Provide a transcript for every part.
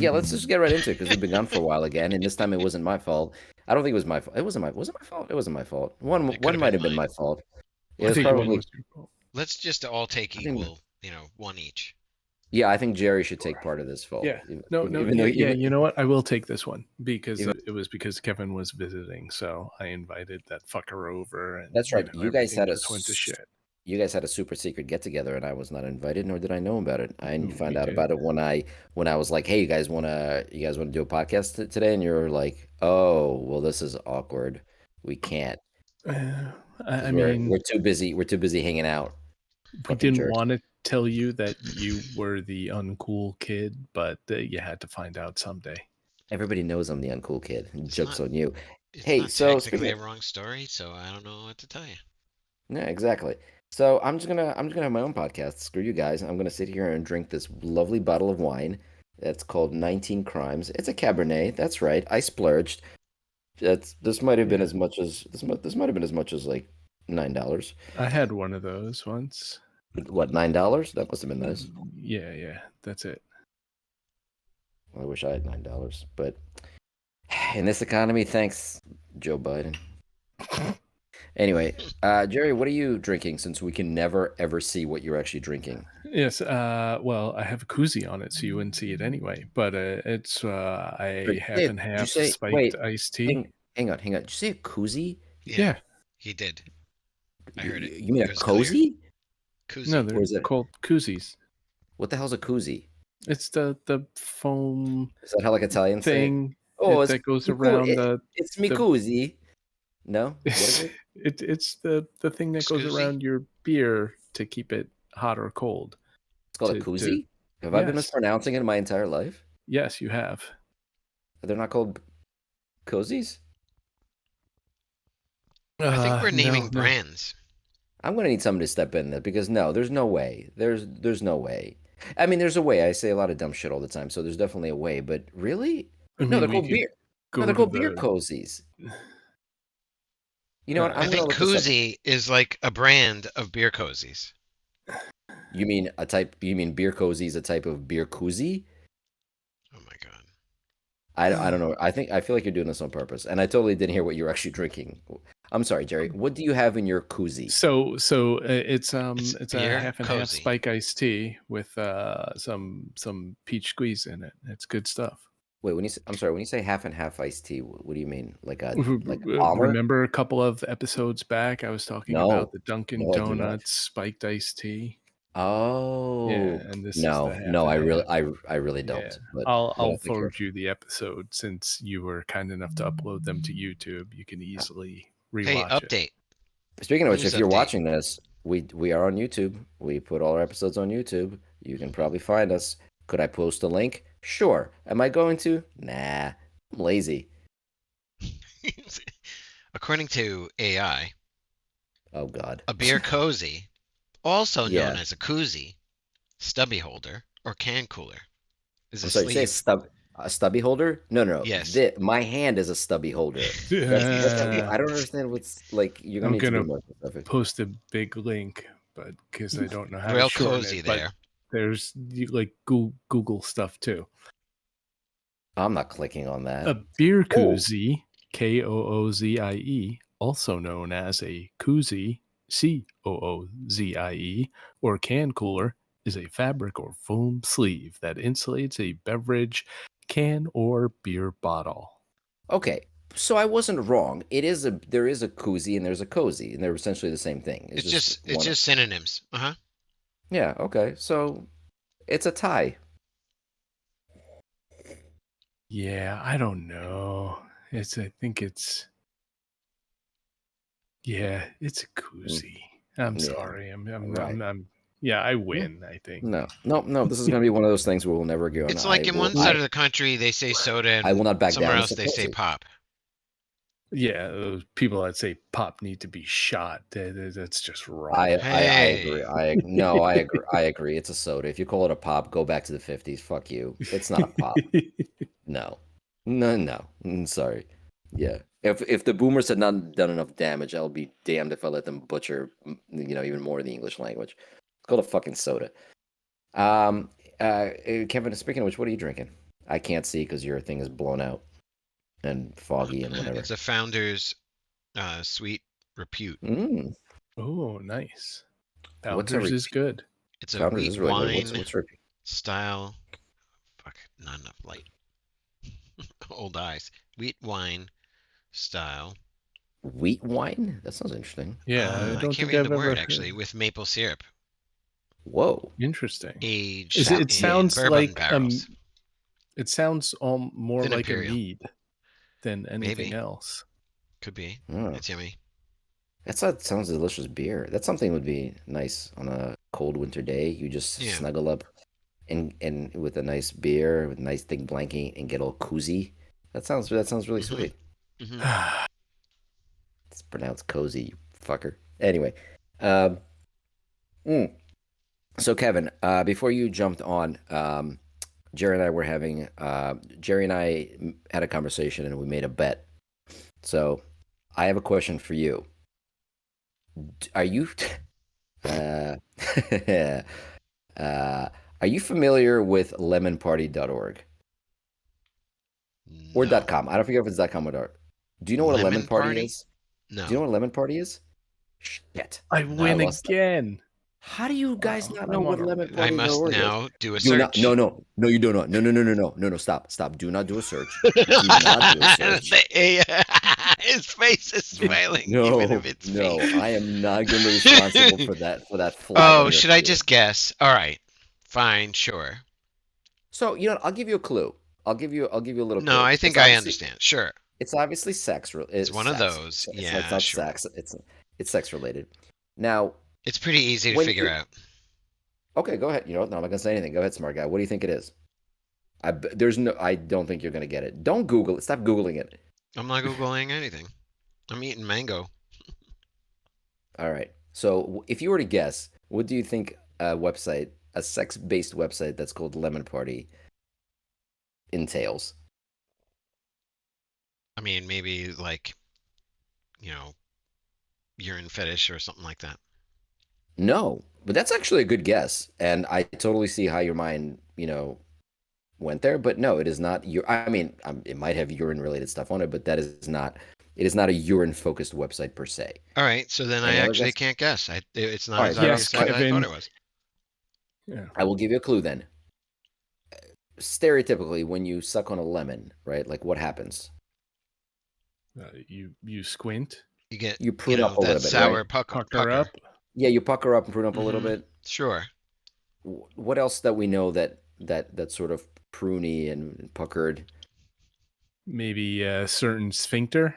Yeah, let's just get right into it because we've been gone for a while again, and this time it wasn't my fault. I don't think it was my fault. Was it my fault? It wasn't my fault. One might have been my fault. It I was think one probably. was your fault. Let's just all take I think. equal, one each. Yeah, I think Jerry should take part of this fault. Yeah. No, Even though yeah. You know what? I will take this one because even, it was because Kevin was visiting, so I invited that fucker over, and that's right. You guys everything had just went to shit. You guys had a super secret get together, and I was not invited, nor did I know about it. I found out did. about it when I was like, "Hey, you guys wanna do a podcast today?" And you're like, "Oh, well, this is awkward. We can't I 'cause mean, we're too busy. We're too busy hanging out." we Fucking didn't jerks. want to tell you that you were the uncool kid, but you had to find out someday. Everybody knows I'm the uncool kid. Joke's on you. It's Hey, not so technically a wrong story, so I don't know what to tell you. yeah, exactly. So I'm just gonna have my own podcast. Screw you guys. I'm gonna sit here and drink this lovely bottle of wine. That's called 19 Crimes. It's a Cabernet. That's right. I splurged. This might have been as much as this might have been as much as like $9. I had one of those once. What, $9? That must have been nice. Yeah, that's it. Well, I wish I had $9, but in this economy, thanks, Joe Biden. Anyway, Jerry, what are you drinking? Since we can never ever see what you're actually drinking. Yes. Well, I have a koozie on it, so you wouldn't see it anyway. But it's a half and Did you half say? spiked Wait, iced tea. hang on. Did you say a koozie? Yeah. He did. I heard it. You mean It a was clear. cozy? Koozie. No, Or is they're it- called koozies. What the hell's a koozie? It's the foam Is that how like Italians say it? thing Oh, that goes mi around it's me the- koozie. No, what is it? It's the thing that goes Scoozy? around your beer to keep it hot or cold. It's called a To- koozie. Have I been yes. mispronouncing it my entire life? Yes, you have. They're not called cozies. I think we're naming no. brands. I'm gonna need somebody to step in there because no, there's no way. There's no way. I mean, there's a way. I say a lot of dumb shit all the time, so there's definitely a way. But really, I no, mean, they're we called could beer. go No, they're to called beer the- cozies. You know what? I I I'm think gonna look this up. koozie is like a brand of beer cozies. You mean a type? You mean beer cozy is a type of beer koozie? Oh my god. I don't know. I feel like you're doing this on purpose, and I totally didn't hear what you're actually drinking. I'm sorry, Jerry. What do you have in your koozie? So it's It's a beer half and half cozy. spike iced tea with some peach squeeze in it. It's good stuff. Wait, I'm sorry. When you say half and half iced tea, what do you mean? Like a Palmer? Remember a couple of episodes back, I was talking No. about the Dunkin' No, I do not. Donuts spiked iced tea. Oh, and this is no, the half no. and I really, half. I really don't. Yeah. But I'll I think forward you the episode since you were kind enough to upload them to YouTube. You can easily rewatch Hey, it. update. Speaking of which, News if you're update. watching this, we are on YouTube. We put all our episodes on YouTube. You can probably find us. Could I post a link? Sure. Am I going to? Nah. I'm lazy. According to AI, Oh God. a beer cozy, also Yeah. known as a koozie, stubby holder, or can cooler, is a I'm sorry. You say sleeve. a stubby holder? No. Yes. My hand is a stubby holder. I don't understand what's like. You're gonna I'm need to be gonna more specific. post a big link, but because I don't know how Real to shorten cozy it, but there. there's like Google stuff too. I'm not clicking on that. A beer koozie, Koozie, also known as a koozie, Coozie, or can cooler, is a fabric or foam sleeve that insulates a beverage can or beer bottle. Okay, so I wasn't wrong. There is a koozie and there's a cozy, and they're essentially the same thing. It's just synonyms. Yeah. Okay, so it's a tie. Yeah, I don't know. It's a koozie. I'm Yeah. sorry. Right. I win, I think. No. This is gonna be one of those things where we'll never go. It's like in one side of the country they say soda, and I will not back somewhere down. else they say pop. Yeah, those people that say pop need to be shot. That's just wrong. I Hey. agree. I agree. I agree. It's a soda. If you call it a pop, go back to the 50s. Fuck you. It's not a pop. No. Sorry. Yeah. If the boomers had not done enough damage, I'll be damned if I let them butcher, even more of the English language. It's called a fucking soda. Kevin, speaking of which, what are you drinking? I can't see because your thing is blown out and foggy and whatever. It's a Founder's Sweet Repute. Mm. Oh, nice. What's a Founders is good. It's a Founders wheat is really good. wine What's repeat? style. Fuck, not enough light. Old eyes. Wheat wine style. Wheat wine? That sounds interesting. Yeah, I I don't can't think read I've the ever word heard. actually. With maple syrup, Whoa. Interesting. aged It in sounds bourbon like barrels. it sounds more Thin like a Imperial. mead than anything Maybe. else. Could be. Oh. It's yummy. That sounds delicious beer. That's something would be nice on a cold winter day. You just Yeah. snuggle up and with a nice beer, with a nice thick blanket and get all cozy. That sounds really Mhm. sweet. hmm It's pronounced cozy, you fucker. Anyway, um, mm. So Kevin, before you jumped on, Jerry and I were having Jerry and I had a conversation and we made a bet. So I have a question for you. Are you uh, uh, are you familiar with lemonparty.org or No. .com? I don't forget if it's .com or .org. Do you know what a lemon Lemon party party? is? Do you know No. what a lemon party is? Shit. I Now I win lost. again. How do you guys Wow, not know I'm what on a roll. I must lemonparty.org is? now do a Do not. search. No, you do not. No. Stop. Do not do a search. Do not do a search. His face is smiling even if No, it's no. fake. I am not going to be responsible for that flag on Oh, your should I face. just guess? All right. Fine, sure. So, I'll give you a clue. I'll give you a little No, clue. I think I understand. Sure. It's obviously sex. It's It's one of sex. those. It's Yeah, not sure. sex. It's sex related. Now, It's pretty easy to when figure you out. okay, go ahead. You know what? No, I'm not gonna say anything. Go ahead, smart guy. What do you think it is? There's no. I don't think you're gonna get it. Don't Google it. Stop Googling it. I'm not Googling anything. I'm eating mango. All right. So, if you were to guess, what do you think a sex-based website that's called Lemon Party entails? I mean, maybe like, you know, urine fetish or something like that. No, but that's actually a good guess, and I totally see how your mind, went there. But no, it is not. I mean, it might have urine-related stuff on it, but that is not. It is not a urine-focused website per se. All right, so then I Any other actually guess? can't guess. It's All not right, as fair Yes, enough. obvious All as right, I thought Kevin. it was. Yeah. I will give you a clue then. Stereotypically, when you suck on a lemon, right? Like what happens? You squint, You get, You prune up a that little bit, right? sour pucker pucker. up. Yeah, you pucker up and prune up a little hmm bit. Sure. What else that we know that sort of pruny and puckered? Maybe a certain sphincter.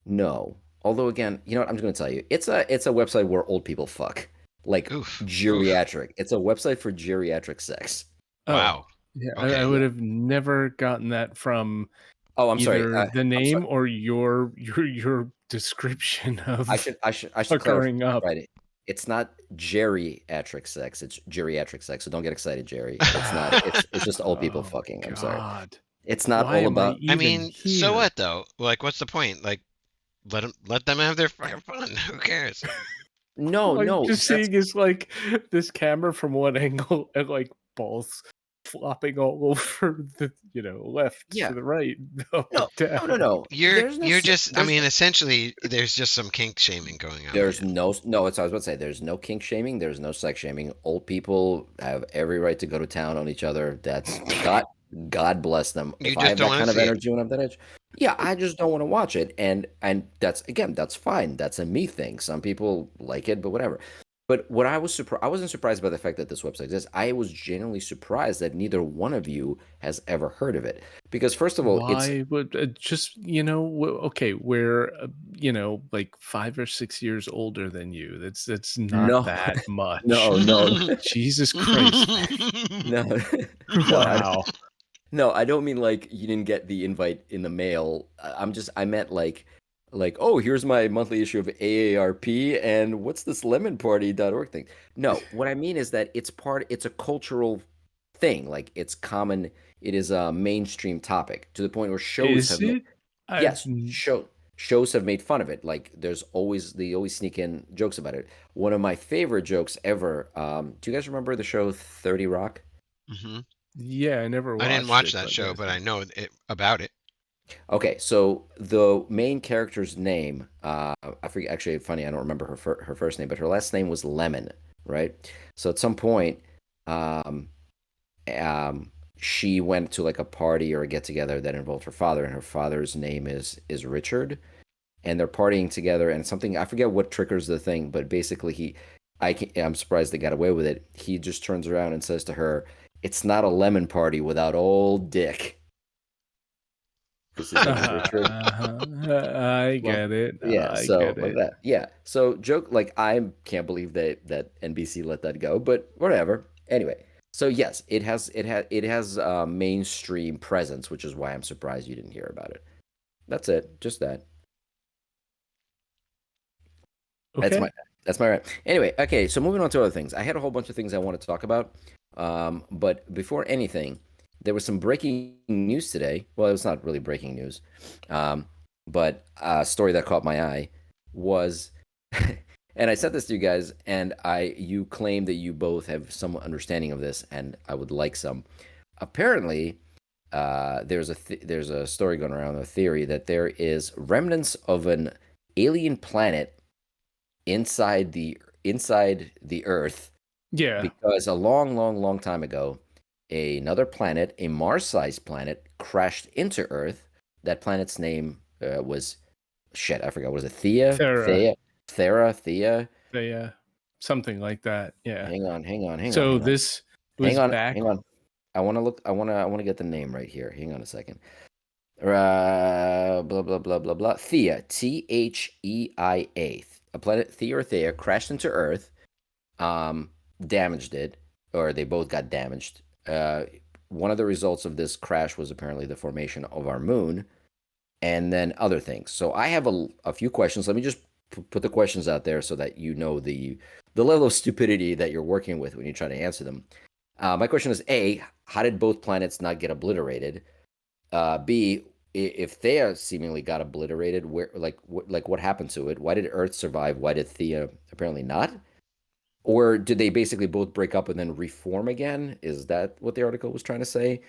No. Although again, you know what? I'm just going to tell you. It's a website where old people fuck. Like Oof. Oof. geriatric. It's a website for geriatric sex. Oh, Wow. yeah. I Okay. would have never gotten that from Oh, I'm sorry. either the I'm sorry. name or your description of I should clarify. puckering up. Right. It's not geriatric sex. It's geriatric sex. So don't get excited, Jerry. It's not. It's just old people Oh fucking. I'm sorry. God. It's not Why all am I about. I even mean, so here? what though? Like, what's the point? Like, let them have their fucking fun. Who cares? No, All I'm no. just That's seeing is like this camera from one angle and like balls flopping all over the left yeah. to the right, up and No, down. no. You're There's no. you're just. I There's mean, essentially, there's just some kink shaming going on right There's now. no, it's I was about to say, there's no kink shaming, there's no sex shaming. Old people have every right to go to town on each other. That's God bless them. You If I just have don't that want kind to of see it. energy when I'm that age, yeah, I just don't want to watch it. And that's fine. That's a me thing. Some people like it, but whatever. But what I wasn't surprised by the fact that this website exists. I was genuinely surprised that neither one of you has ever heard of it. Because first of all, it's Why would just okay, we're like 5 or 6 years older than you. That's not no, that much. no, Jesus Christ, no, man. no. Wow. No, I don't mean like you didn't get the invite in the mail. I meant like, oh, here's my monthly issue of AARP and what's this lemonparty.org thing? No, what I mean is that it's a cultural thing. Like it's common, it is a mainstream topic to the point where shows Is have made, it? I've yes, shows have made fun of it. Like they always sneak in jokes about it. One of my favorite jokes ever, do you guys remember the show 30 Rock? hmm Yeah, I never I didn't watched watch it, that but show, but I know about it. Okay, so the main character's name, I forget. Actually, funny, I don't remember her first name, but her last name was Lemon, right? So at some point, um, she went to like a party or a get together that involved her father, and her father's name is Richard, and they're partying together, and something I forget what triggers the thing, but basically I'm surprised they got away with it. He just turns around and says to her, "It's not a lemon party without old Dick," because his name is Richard. I Well, get it. yeah, I so get like it. that. Yeah. So joke like I can't believe that NBC let that go, but whatever. Anyway, so yes, it has mainstream presence, which is why I'm surprised you didn't hear about it. That's it. Just that. That's my Okay. that's my right. Anyway, okay, so moving on to other things. I had a whole bunch of things I want to talk about. But before anything, there was some breaking news today. Well, it was not really breaking news. But a story that caught my eye was and I sent this to you guys, and you claim that you both have some understanding of this, and I would like some. Apparently, there's a story going around, a theory that there is remnants of an alien planet inside the Earth, Yeah. because a long, long, long time ago, another planet, a Mars-sized planet, crashed into Earth. That planet's name was shit. I forgot. Was it Thea? Thera. Thea? Thera? Thea? Yeah. Something like that. Yeah. Hang on, hang on, hang on, So hang on, this hang was on, back. hang on. I want to look. I want to get the name right here. Hang on a second. Blah blah blah blah blah. Thea, Theia. A planet Thea or Thea crashed into Earth, um, damaged it, or they both got damaged. One of the results of this crash was apparently the formation of our moon, and then other things. So I have a few questions. Let me just put the questions out there so that you know the level of stupidity that you're working with when you try to answer them. My question is: A, how did both planets not get obliterated? B, if Thea seemingly got obliterated, where like what happened to it? Why did Earth survive? Why did Thea apparently not? Or did they basically both break up and then reform again? Is that what the article was trying to say?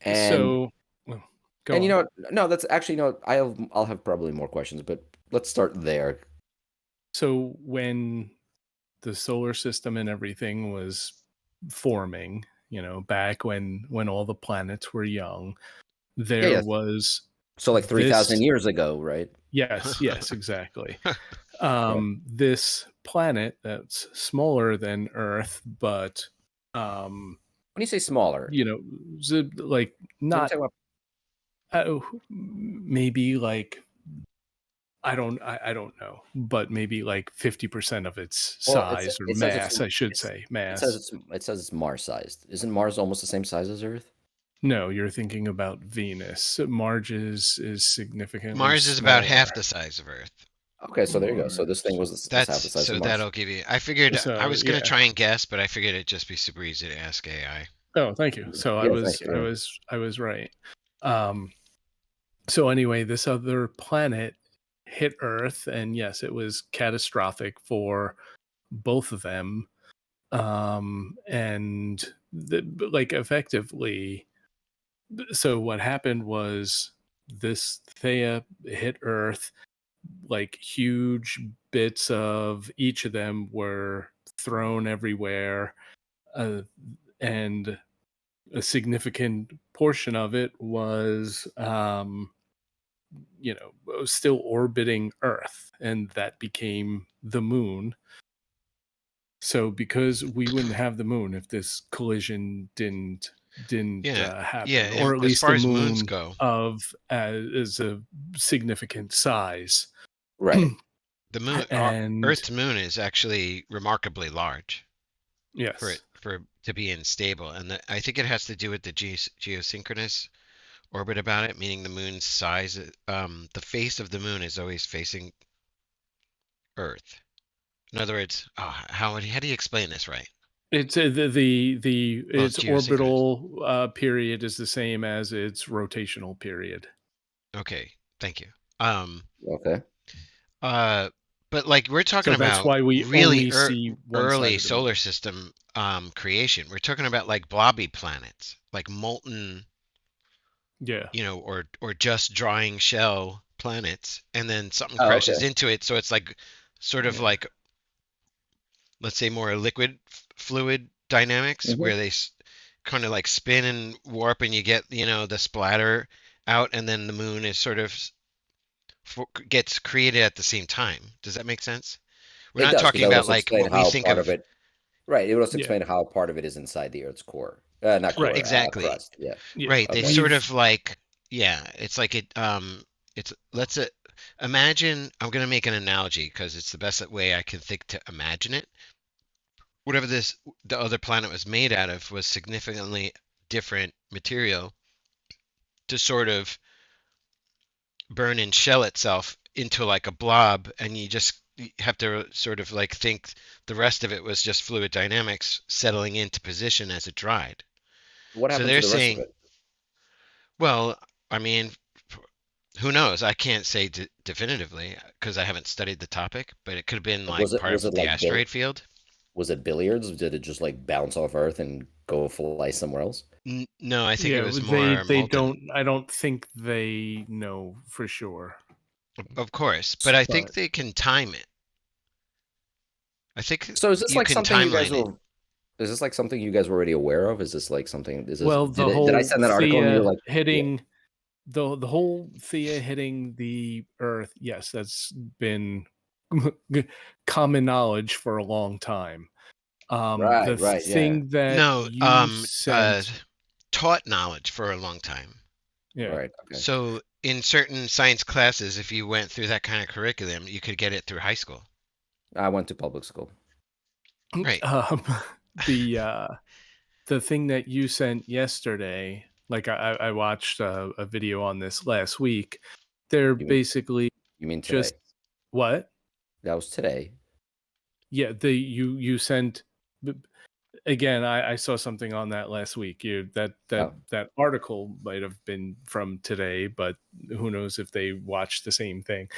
And So well, go and on. no, that's actually no. I'll have probably more questions, but let's start there. So when the solar system and everything was forming, back when all the planets were young, Yeah, there yes. was So like 3,000 this. years ago, right? Yes, exactly. Right. This planet that's smaller than Earth, but um, When you say smaller, you know, like when you not talk about maybe like I don't know, but maybe like 50% of its well, size or it says mass, I should it's say it says mass. it's Mars sized. Isn't Mars almost the same size as Earth? No, you're thinking about Venus. Mars is significantly Mars is about smaller. half the size of Earth. Okay, so there you go. So this thing Mars. was half the size of Mars. That'll give you. I figured I So was gonna yeah. try and guess, but I figured it'd just be super easy to ask AI. Oh, thank you. So I Yeah, thank was I you. was I was right. Um, so anyway, this other planet hit Earth, and yes, it was catastrophic for both of them. And like effectively, so what happened was this Thea hit Earth, like huge bits of each of them were thrown everywhere, uh, and a significant portion of it was still orbiting Earth, and that became the moon. So because we wouldn't have the moon if this collision didn't Yeah, yeah. happen, or And at as least far the as moons moon go, of is a significant size. Right. the moon, And Earth's moon, is actually remarkably large for it yes, to be unstable, and I think it has to do with the geosynchronous orbit about it, meaning the moon's size. The face of the moon is always facing Earth. In other words, how do you explain this right? it's the Well, it's its geosynchronous. orbital period is the same as its rotational period. Okay, thank you. Um, Okay. uh, but like we're talking So that's about why we really only see one side early of the solar moon. system creation. We're talking about like blobby planets. like molten, Yeah. or just drying shell planets, and then something Oh, crashes okay. into it, so it's like sort of Yeah. like, let's say, more liquid fluid dynamics, Hmm. where they kind of like spin and warp, and you get, the splatter out, and then the moon is sort of gets created at the same time. Does that make sense? We're It not does, because talking that would about also like explain what we how think part of of. it. Right. It would also Yeah. explain how part of it is inside the Earth's core. Not Right. core. Exactly. Crust. Yeah. Yeah. Right. They Okay. sort We've of like, yeah, it's like it's, let's imagine, I'm going to make an analogy because it's the best way I can think to imagine it. Whatever the other planet was made out of was significantly different material to sort of burn and shell itself into like a blob, and you have to sort of like think the rest of it was just fluid dynamics settling into position as it dried. What So happened to they're the rest of saying, it? well, I mean, who knows? I can't say definitively because I haven't studied the topic, but it could have been Was like it part was of it the like asteroid field. was it billiards? Did it just like bounce off Earth and go fly somewhere else? No, I think it Yeah, was more they molten. don't. I don't think they know for sure. Of course, but I think But they can time it. I think So is this you like can something you guys timeline it. were? Is this like something you guys were already aware of? Is this like something? Is this well, did the it? Did I whole send that article and you're Thea like, yeah? hitting the whole Thea hitting the Earth. Yes, that's been common knowledge for a long time. Right. The Right. Yeah. thing that No, you sent, taught knowledge for a long time. yeah. Right. Okay. So in certain science classes, if you went through that kind of curriculum, you could get it through high school. I went to public school. Right. Um, the the thing that you sent yesterday, like I watched a video on this last week. They're You mean basically you mean just today? what? That was today. Yeah, you sent b- again. I saw something on that last week. You Oh. that article might have been from today, but who knows if they watched the same thing.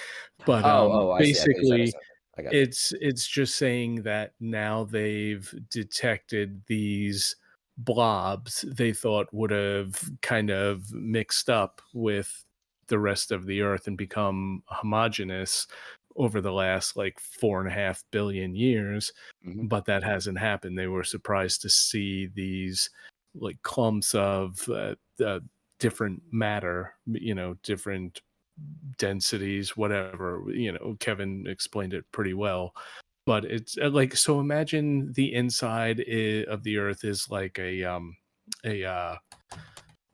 But Oh. I see. I thought you said basically, something. I got you. it's just saying that now they've detected these blobs they thought would have kind of mixed up with the rest of the earth and become homogeneous over the last like 4.5 billion years, Hmm. but that hasn't happened. They were surprised to see these like clumps of different matter, different densities, whatever. Kevin explained it pretty well. But it's like, so imagine the inside of the earth is like a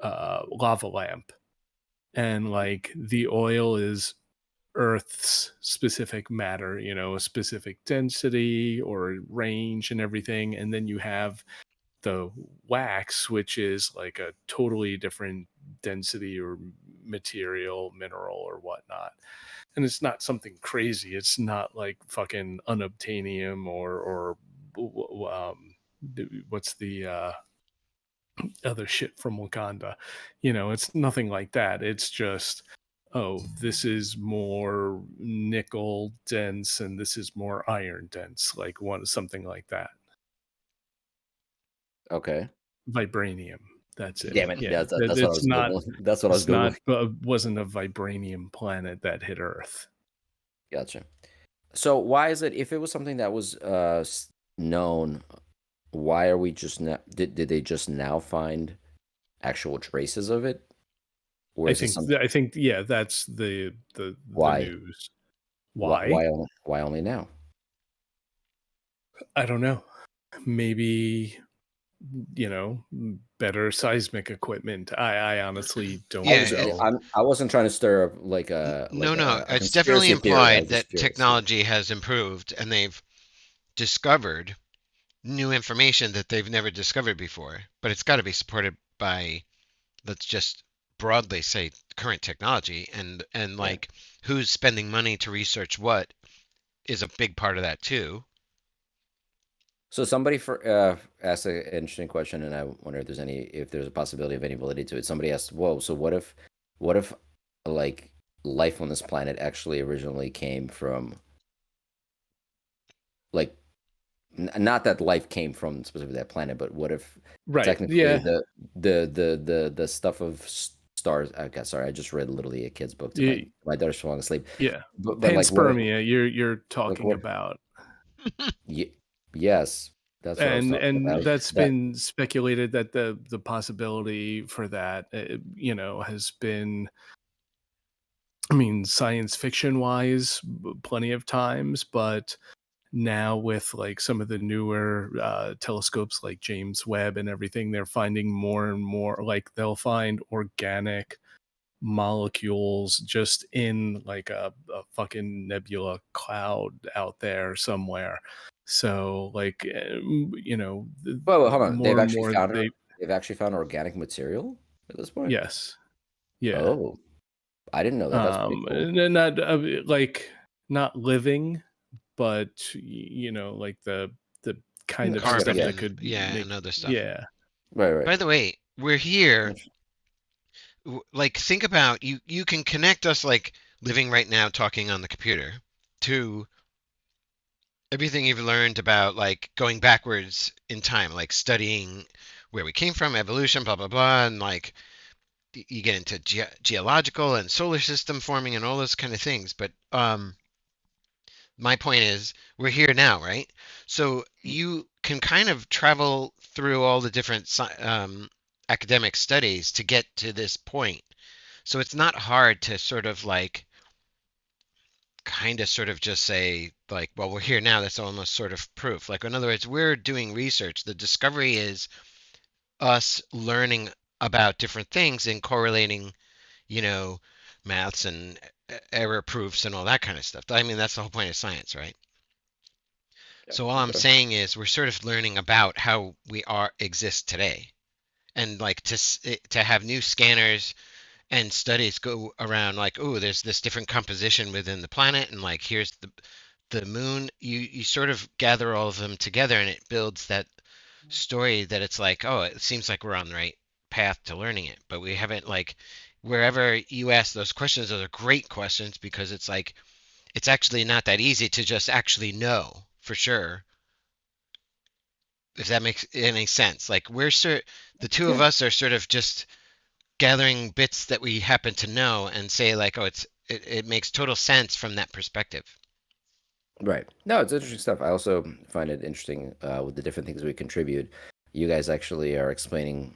lava lamp, and like the oil is earth's specific matter, a specific density or range and everything, and then you have the wax, which is like a totally different density or material, mineral or whatnot. And it's not something crazy. It's not like fucking unobtainium or what's the other shit from Wakanda. It's nothing like that. It's just, oh, this is more nickel dense and this is more iron dense, like something like that. Okay. Vibranium. That's it. Damn it. Yeah, Yeah, that's what I it's was not. googling. That's what I was It's not. googling. Wasn't a vibranium planet that hit Earth. Gotcha. So why is it if it was something that was known, why are we just now did they just now find actual traces of it? Or I is it think. some I think. Yeah, that's the why? news. Why? Why only now? I don't know. Maybe better seismic equipment. I honestly I don't Yeah. was know. I wasn't trying to stir up No, no. a It's definitely conspiracy theory. I was implied just that curious. Yeah. technology has improved and they've discovered new information that they've never discovered before. But it's got to be supported by, let's just broadly say, current technology, and Yeah. like who's spending money to research what is a big part of that too. So somebody asked an interesting question, and I wonder if there's a possibility of any validity to it. Somebody asked, "Whoa, so what if like life on this planet actually originally came from like not that life came from specifically that planet, but what if Right. technically Yeah. the stuff of stars? Okay, sorry, I just read literally a kid's book to y- my daughter's falling asleep. Yeah. But like what if Panspermia. You're like talking what? about. Yes, that's what I was talking And about. that's That been speculated that the possibility for that, has been, I mean, science fiction wise, plenty of times, but now with like some of the newer telescopes like James Webb and everything, they're finding more and more, like they'll find organic molecules just in like a fucking nebula cloud out there somewhere. So like, wait, hold on. more and more they. They've actually found organic material at this point. Yes. Yeah. Oh, I didn't know that. That's pretty cool. Not like not living, but like the kind of I guess, stuff Carbon yeah. that and could yeah, make. and other stuff. Yeah. Right, right. By the way, we're here. Int- Like, think about you. You can connect us like living right now, talking on the computer, to everything you've learned about like going backwards in time, like studying where we came from, evolution, blah blah blah, and like you get into geological and solar system forming and all those kind of things. But my point is, we're here now, right? So you can kind of travel through all the different academic studies to get to this point. So it's not hard to sort of like kind of sort of just say like, well, we're here now. That's almost sort of proof. Like, in other words, we're doing research. The discovery is us learning about different things and correlating, you know, maths and error proofs and all that kind of stuff. I mean, that's the whole point of science, right? Yeah. So all I'm Okay. saying is we're sort of learning about how we are exist today, and like to have new scanners and studies go around like, oh, there's this different composition within the planet, and like here's the moon. You sort of gather all of them together, and it builds that story that it's like, oh, it seems like we're on the right path to learning it, but we haven't like wherever you ask those questions, those are great questions because it's like it's actually not that easy to just actually know for sure if that makes any sense. Like the two of Yeah. us are sort of just gathering bits that we happen to know and say like, oh, it makes total sense from that perspective. Right. No, it's interesting stuff. I also find it interesting with the different things we contribute. You guys actually are explaining,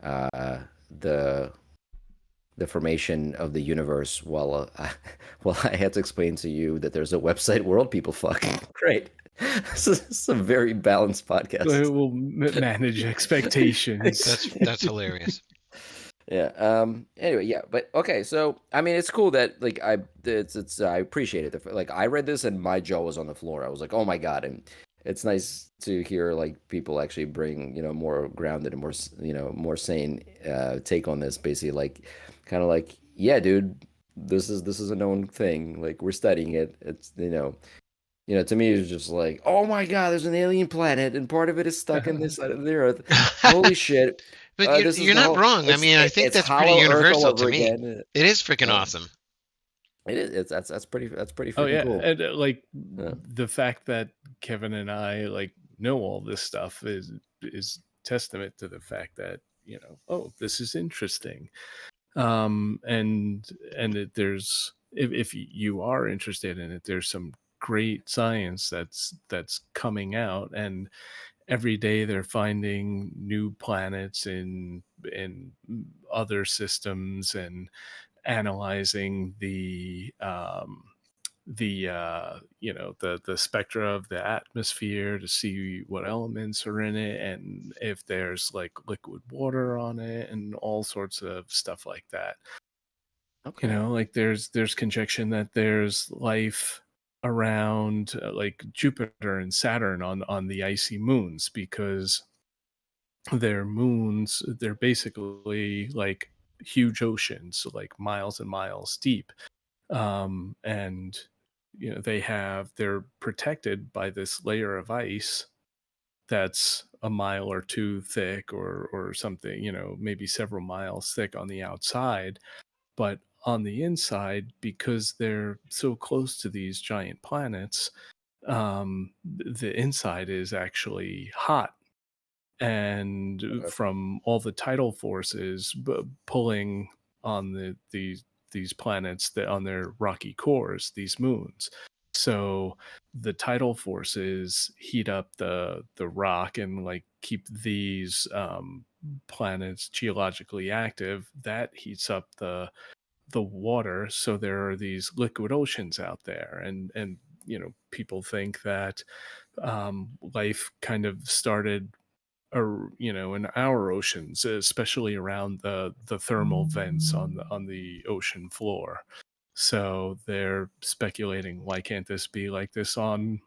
uh, the the formation of the universe, while while I had to explain to you that there's a website world people fuck. Great. This is some very balanced podcast. We'll manage expectations. That's hilarious. Yeah. Anyway, yeah. But okay. So I mean, it's cool that like it's I appreciate it. Like I read this and my jaw was on the floor. I was like, oh my god. And it's nice to hear like people actually bring more grounded and more more sane take on this. Basically, like kind of like yeah, dude. This is a known thing. Like we're studying it. It's to me it's just like oh my god, there's an alien planet and part of it is stuck in this side of the earth. Holy shit. But This is you're the not whole. wrong. I It's mean, I it, think it's that's pretty Hollow Earth all universal to over me. again. It is freaking Yeah, awesome. it is. That's pretty Oh freaking yeah, cool. and like Yeah. the fact that Kevin and I like know all this stuff is testament to the fact that oh, this is interesting. And there's, if you are interested in it, there's some great science that's coming out, and every day they're finding new planets in other systems and analyzing the spectra of the atmosphere to see what elements are in it and if there's like liquid water on it and all sorts of stuff like that. Okay. Like there's conjecture that there's life around like Jupiter and Saturn on the icy moons, because they're basically like huge oceans, like miles and miles deep. And they're protected by this layer of ice that's a mile or two thick, or something, maybe several miles thick on the outside, but on the inside, because they're so close to these giant planets, the inside is actually hot, and Okay. from all the tidal forces pulling on these planets that on their rocky cores, these moons. So the tidal forces heat up the rock and like keep these planets geologically active. That heats up the water, so there are these liquid oceans out there, and people think that life kind of started in our oceans, especially around the thermal vents on the ocean floor. So they're speculating, why can't this be like this on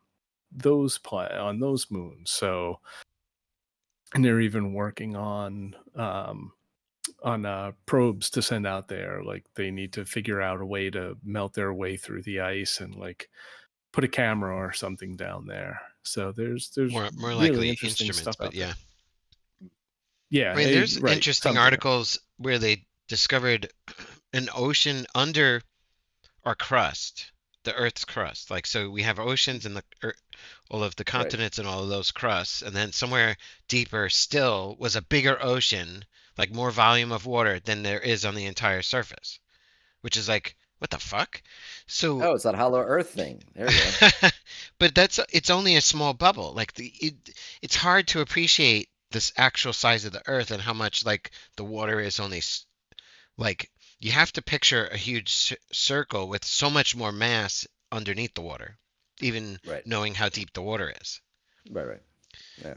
on those moons? So, and they're even working on probes to send out there. Like they need to figure out a way to melt their way through the ice and like put a camera or something down there. So there's More really likely interesting instruments, stuff but out there. yeah. Yeah, I mean, there's right. interesting Something. articles where they discovered an ocean under our crust, the Earth's crust. Like, so we have oceans and all of the Right. continents and all of those crusts, and then somewhere deeper still was a bigger ocean, like more volume of water than there is on the entire surface, which is like, what the fuck? So, Oh, it's that hollow Earth thing. There you go. but it's only a small bubble. Like it's hard to appreciate this actual size of the Earth and how much like the water is only like you have to picture a huge circle with so much more mass underneath the water, even Right. knowing how deep the water is. Right. Right. Yeah.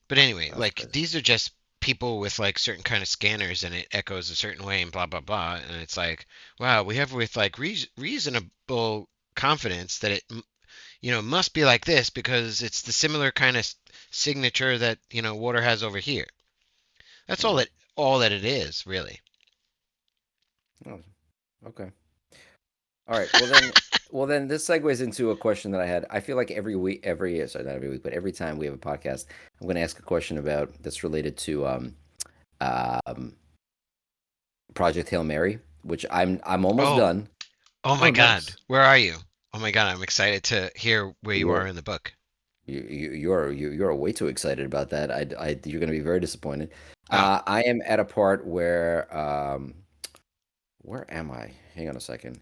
But anyway, That's like crazy. these are just people with like certain kind of scanners and it echoes a certain way and blah blah blah, and it's like, wow, we have with like reasonable confidence that it must be like this because it's the similar kind of signature that water has over here. That's Hmm. all that it is really. Oh, okay. All right. Well then, this segues into a question that I had. I feel like every week, sorry, not every week, but every time we have a podcast, I'm going to ask a question about that's related to um, Project Hail Mary, which I'm almost Oh, done. oh my Oh, God, nice. where are you? Oh my God, I'm excited to hear where you are You're in the book. you're way too excited about that. You're going to be very disappointed. Oh, I am at a part where am I? Hang on a second.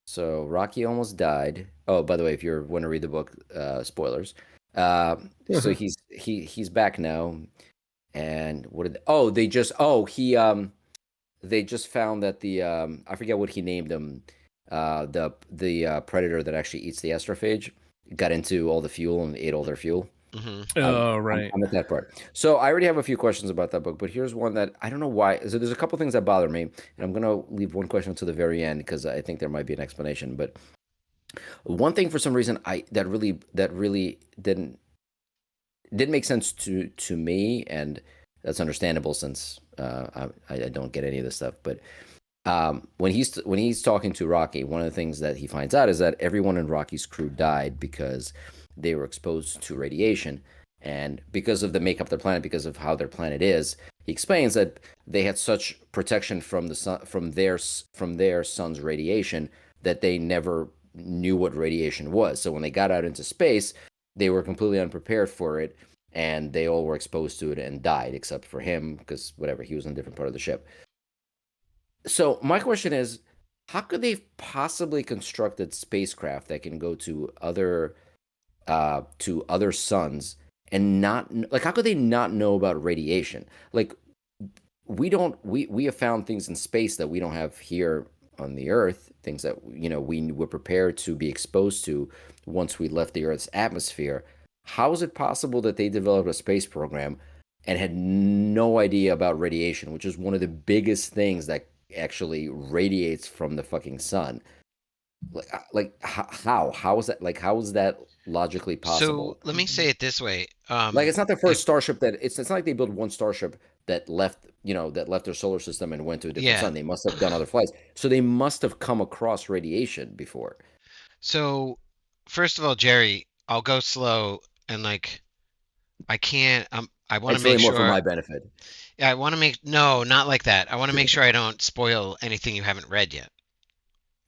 So Rocky almost died. Oh, by the way, if you want to read the book, spoilers. So he's back now. And what did oh they just oh he they just found that the I forget what he named him, the predator that actually eats the astrophage got into all the fuel and ate all their fuel. mm-hmm. I'm, Oh, I'm right. I'm at that part. So I already have a few questions about that book, but here's one that I don't know why. So there's a couple things that bother me, and I'm gonna leave one question to the very end because I think there might be an explanation. But one thing for some reason I that really didn't make sense to me, and that's understandable since I don't get any of this stuff. But when he's talking to Rocky, one of the things that he finds out is that everyone in Rocky's crew died because they were exposed to radiation, and because of the makeup of their planet, because of how their planet is, he explains that they had such protection from the sun, from their sun's radiation, that they never knew what radiation was. So when they got out into space, they were completely unprepared for it, and they all were exposed to it and died, except for him because whatever, he was in a different part of the ship. So my question is, how could they possibly constructed spacecraft that can go to other suns and not like how could they not know about radiation? Like we have found things in space that we don't have here on the Earth, things that we were prepared to be exposed to once we left the Earth's atmosphere. How is it possible that they developed a space program and had no idea about radiation, which is one of the biggest things that actually radiates from the fucking sun? Like how is that, like how is that logically So possible? let me say it this way. Like it's not the first If starship that it's not like they built one starship that left their solar system and went to a different yeah. sun. They must have done other flights. So they must have come across radiation before. So first of all, Jerry, I'll go slow and like I can't. I want to It's really make more for sure. my benefit. Yeah, I want to make no, not like that. I want to make sure I don't spoil anything you haven't read yet.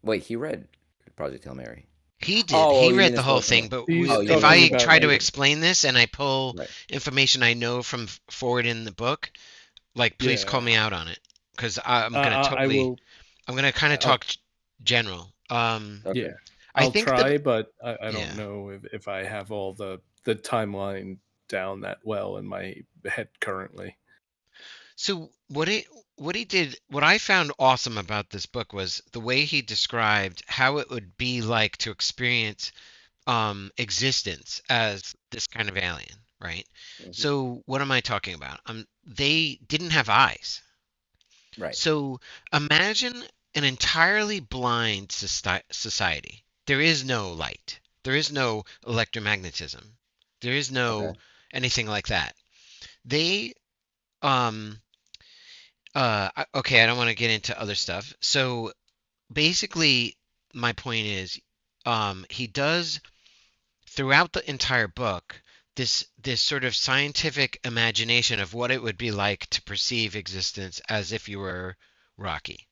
Wait, he read Project Hail Mary. He did. Oh, He you mean read the this whole one from thing, the. but He's Oh, you if mean talking I about try to like, explain this and I pull right? information I know from forward in the book, like please call yeah. me out on it, because I'm gonna I totally, will. I'm gonna kind of I'll talk general. Okay. Yeah. I I'll think the try, but I don't yeah. know if I have all the timeline down that well in my head currently. So what he did, what I found awesome about this book was the way he described how it would be like to experience existence as this kind of alien, right? Hmm. So what am I talking about? They didn't have eyes. Right. So imagine an entirely blind society. There is no light. There is no electromagnetism. There is Okay. no anything like that. They um okay, I don't want to get into other stuff. So basically my point is he does throughout the entire book this sort of scientific imagination of what it would be like to perceive existence as if you were Rocky.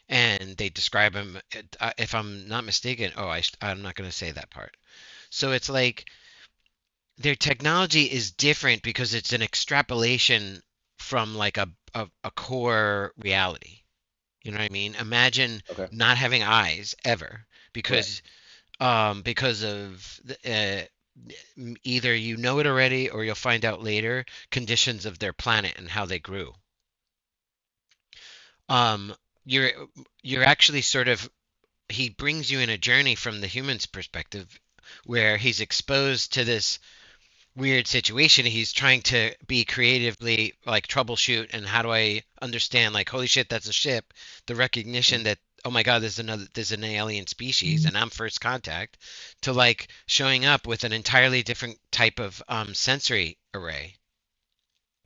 And they describe him, if I'm not mistaken. Oh, I'm not going to say that part. So it's like their technology is different because it's an extrapolation from like a core reality. You know what I mean? Imagine Okay. not having eyes ever Right. because of either you know it already or you'll find out later conditions of their planet and how they grew. Um, you're you're actually sort of he brings you in a journey from the human's perspective where he's exposed to this weird situation. He's trying to be creatively like troubleshoot and how do I understand like holy shit that's a ship, the recognition Mhm. that oh my god there's an alien species and I'm first contact, to like showing up with an entirely different type of sensory array.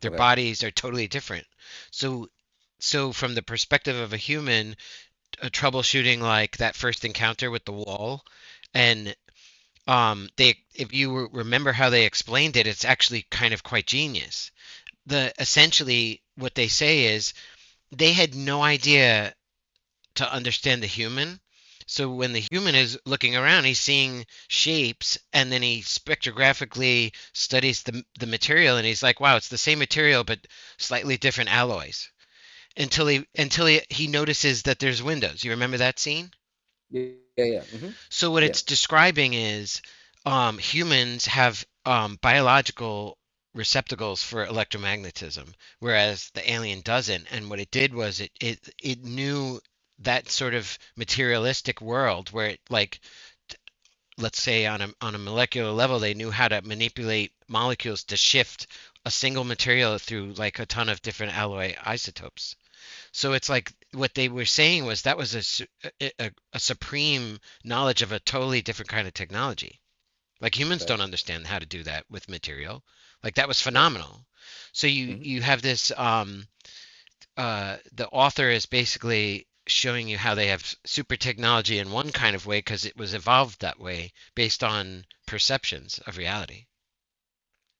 Their Okay. bodies are totally different. So from the perspective of a human, troubleshooting like that first encounter with the wall, and they if you remember how they explained it, it's actually kind of quite genius. The essentially what they say is they had no idea to understand the human. So when the human is looking around, he's seeing shapes, and then he spectrographically studies the material, and he's like, "Wow, it's the same material but slightly different alloys." Until he notices that there's windows. You remember that scene? Yeah. Yeah. Yeah. So what Yeah. it's describing is humans have biological receptacles for electromagnetism, whereas the alien doesn't. And what it did was it knew that sort of materialistic world where it like let's say on a molecular level they knew how to manipulate molecules to shift a single material through like a ton of different alloy isotopes. So it's like what they were saying was that was a supreme knowledge of a totally different kind of technology. Like humans Okay. don't understand how to do that with material. Like that was Right. phenomenal. So you Hmm. you have this the author is basically showing you how they have super technology in one kind of way because it was evolved that way based on perceptions of reality.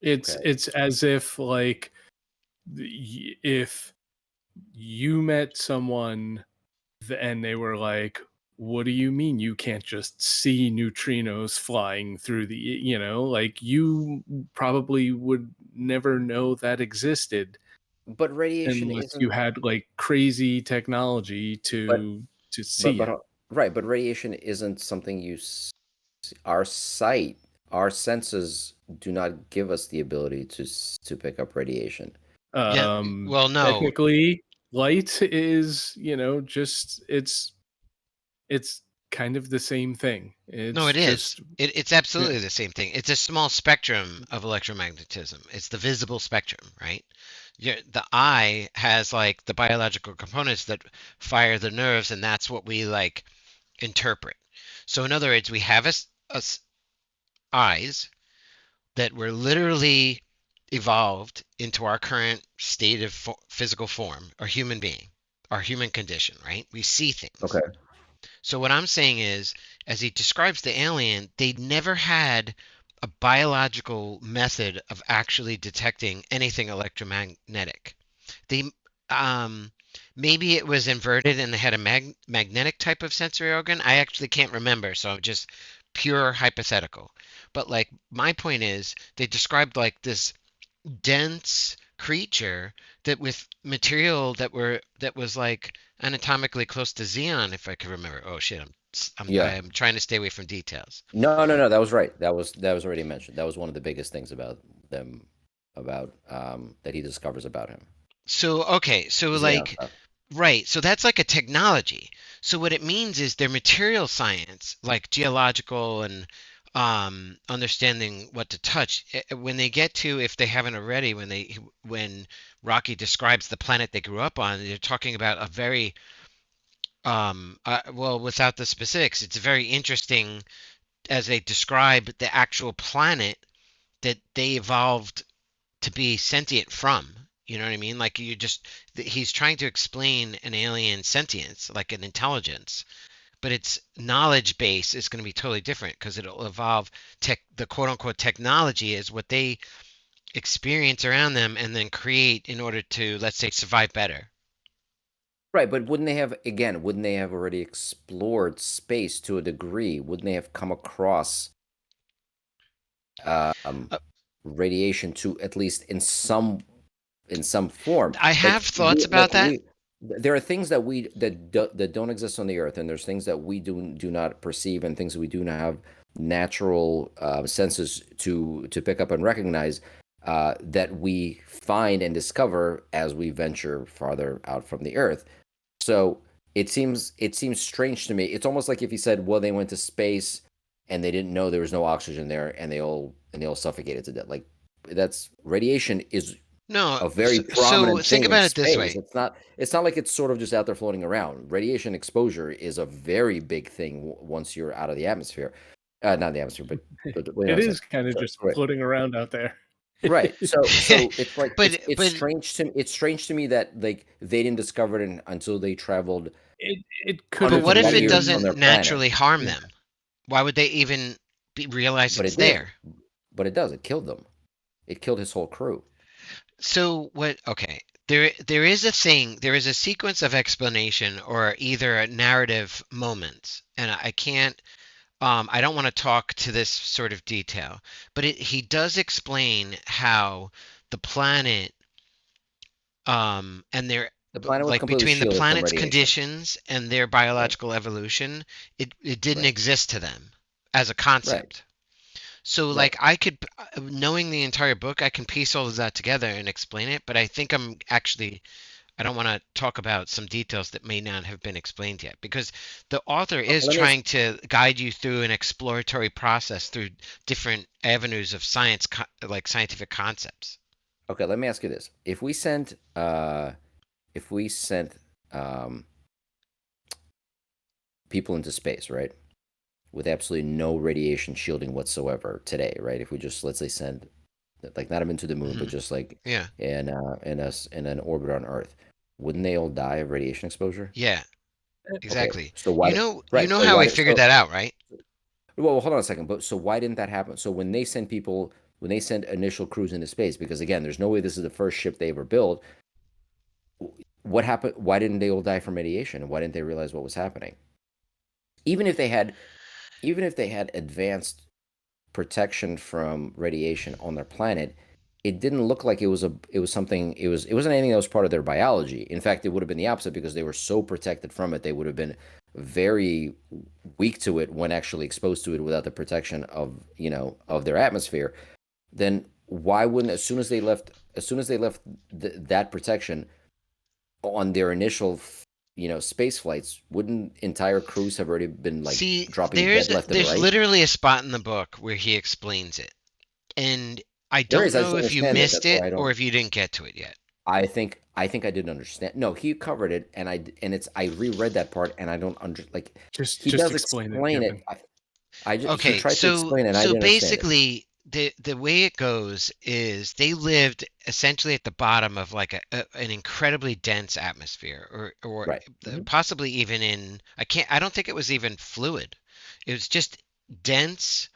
Okay. It's as if like if you met someone and they were like, what do you mean you can't just see neutrinos flying through the, like you probably would never know that existed But radiation unless you isn't. had like crazy technology But to but see but it. uh, right. But radiation isn't something our sight, our senses do not give us the ability to pick up radiation. Yeah, well, no, Technically, light is, just it's kind of the same thing. no, It's it is. just It's yeah. absolutely the same thing. It's a small spectrum of electromagnetism. It's the visible spectrum, right? The eye has like the biological components that fire the nerves, and that's what we like interpret. So, in other words, we have eyes that were literally evolved into our current state of physical form, our human being, our human condition, right? We see things. Okay. So what I'm saying is, as he describes the alien, they never had a biological method of actually detecting anything electromagnetic. They um maybe it was inverted and they had a magnetic type of sensory organ. I actually can't remember, so I'm just pure hypothetical. But like my point is, they described like this dense creature that with material that was like anatomically close to xenon, if I can remember. Oh shit, Yeah. I'm trying to stay away from details. No, no, no. That was right. That was already mentioned. That was one of the biggest things about them, about that he discovers about him. So okay, so Xenon like stuff. right, so that's like a technology. So what it means is their material science, like geological and understanding what to touch. When they get to, if they haven't already, when Rocky describes the planet they grew up on, they're talking about a very well, without the specifics, it's very interesting as they describe the actual planet that they evolved to be sentient from. You know what I mean? Like you just he's trying to explain an alien sentience, like an intelligence, but its knowledge base is going to be totally different because it'll evolve the quote unquote technology is what they experience around them and then create in order to, let's say, survive better. Right, but wouldn't they have already explored space to a degree? Wouldn't they have come across um, Uh, radiation to at least in some form? I have Like thoughts about that. there are things that don't exist on the earth, and there's things that we do not perceive, and things that we do not have natural senses to pick up and recognize, that we find and discover as we venture farther out from the earth. So it seems strange to me. It's almost like if you said, well, they went to space and they didn't know there was no oxygen there, and they all suffocated to death. Like, that's radiation is No, a very so prominent think thing in about it this space. way. It's not like it's sort of just out there floating around. Radiation exposure is a very big thing once you're out of the atmosphere. Not the atmosphere, but wait It on a second. is kind of So, just right. floating around out there. Right. So it's like but it's but strange to me that like they didn't discover it until they traveled It could but have hundreds what of if light it years from been, their doesn't planet. naturally harm yeah. them? Why would they even realize But it's it did. there? But it does. It killed them. It killed his whole crew. So what? Okay, there is a sequence of explanation or either a narrative moments, and I can't. I don't want to talk to this sort of detail, but he does explain how the planet and their The planet was like completely between the shielded from planet's radiation. conditions and their Right. biological evolution, it didn't Right. exist to them as a Right. concept. So Right. like I could, knowing the entire book, I can piece all of that together and explain it, but I think I'm actually I don't want to talk about some details that may not have been explained yet because the author Okay. is trying to guide you through an exploratory process through different avenues of science, like scientific concepts. Okay. Let me ask you this: if we sent um, people into space, right, with absolutely no radiation shielding whatsoever today, right? If we just, let's say, send, like, not even to the moon, but Hmm. just like Yeah, in an orbit on Earth, wouldn't they all die of radiation exposure? yeah, Okay, exactly. so why? You Right. know So how why? I figured So that out, right? well, hold on a second. But so why didn't that happen? So when they send initial crews into space, because again, there's no way this is the first ship they ever built. What happened? Why didn't they all die from radiation? And why didn't they realize what was happening? Even if they had, even if they had advanced protection from radiation on their planet, it didn't look like it wasn't anything that was part of their biology. In fact, it would have been the opposite because they were so protected from it. They would have been very weak to it when actually exposed to it without the protection of their atmosphere. Then why wouldn't, as soon as they left that protection on their initial space flights, wouldn't entire crews have already been like See, dropping dead left and there's right? literally a spot in the book where he explains it, and I There don't is. I just know don't if you understand it. missed That's why it I or don't. if you didn't get to it yet. I think I didn't understand. No, he covered it, I reread that part, and I don't like. He Just does explain it, explain it. Kevin. He Okay, tried to explain it, and I so didn't understand it. basically the way it goes is they lived essentially at the bottom of like an incredibly dense atmosphere or Right. possibly even in I don't think it was even fluid. It was just dense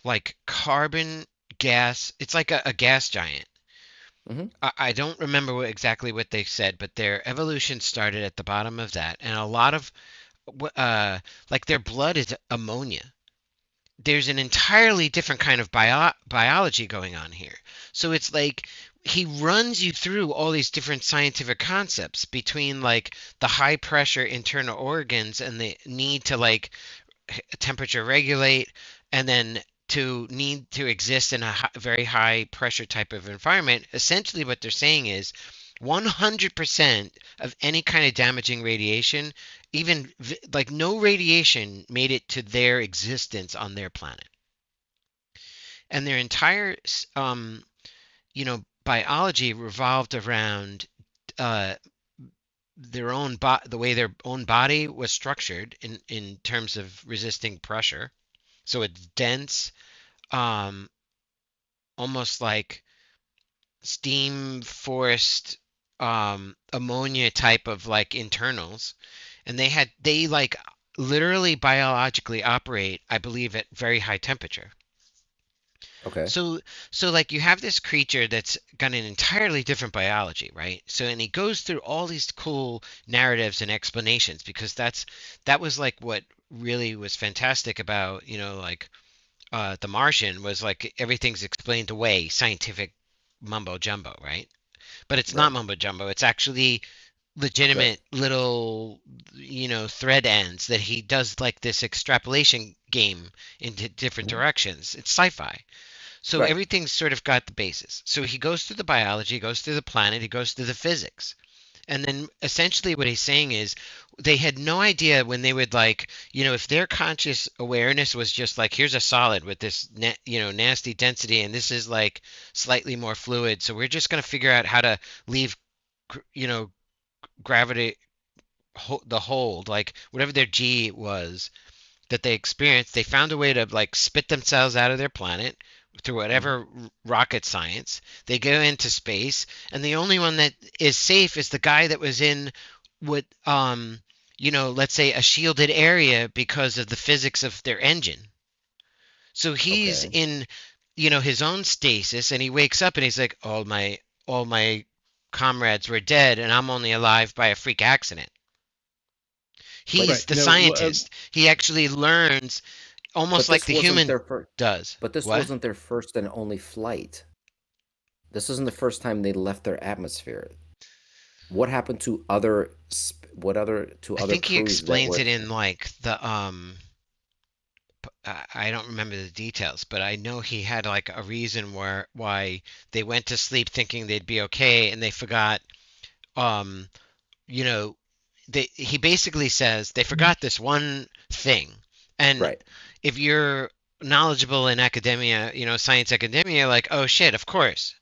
like carbon gas. It's like a gas giant. Hmm. I don't remember exactly what they said, but their evolution started at the bottom of that, and a lot of like their blood is ammonia. there's an entirely different kind of biology going on here. So it's like he runs you through all these different scientific concepts between like the high pressure internal organs and the need to like temperature regulate, and then to need to exist in a very high pressure type of environment. Essentially, what they're saying is 100% of any kind of damaging radiation, even like no radiation, made it to their existence on their planet. And their entire, biology revolved around uh, the way their own body was structured in terms of resisting pressure. So it's dense, um, almost like steam forced ammonia type of like internals, and they like literally biologically operate, I believe, at very high temperature. Okay. So like you have this creature that's got an entirely different biology, right? So and he goes through all these cool narratives and explanations because that was like what really was fantastic about, like The Martian was like everything's explained away, scientific mumbo jumbo, right? But it's not Right. mumbo jumbo. It's actually Right. legitimate little, thread ends that he does like this extrapolation game into different Mhm. directions. It's sci-fi. So Right. everything's sort of got the basis. So he goes through the biology, he goes through the planet, he goes through the physics. And then essentially what he's saying is they had no idea when they would like, if their conscious awareness was just like, here's a solid with this, nasty density, and this is like slightly more fluid. So we're just going to figure out how to leave, you know, gravity, the hold, like whatever their G was that they experienced, they found a way to like spit themselves out of their planet through Mhm. whatever rocket science. They go into space, and the only one that is safe is the guy that was in what, let's say a shielded area because of the physics of their engine. So he's Okay. in, his own stasis, and he wakes up and he's like, all my comrades were dead, and I'm only alive by a freak accident. But He's Right. the No, scientist. He actually learns but almost like this the wasn't human their first. does. But this What? wasn't their first and only flight. This isn't the first time they left their atmosphere. What happened to I other think he crews that explains were it in like I don't remember the details, but I know he had like a reason why they went to sleep thinking they'd be okay, and they forgot, um you know he basically says they forgot this one thing. And right? if you're knowledgeable in academia, science academia, like, oh shit, of course.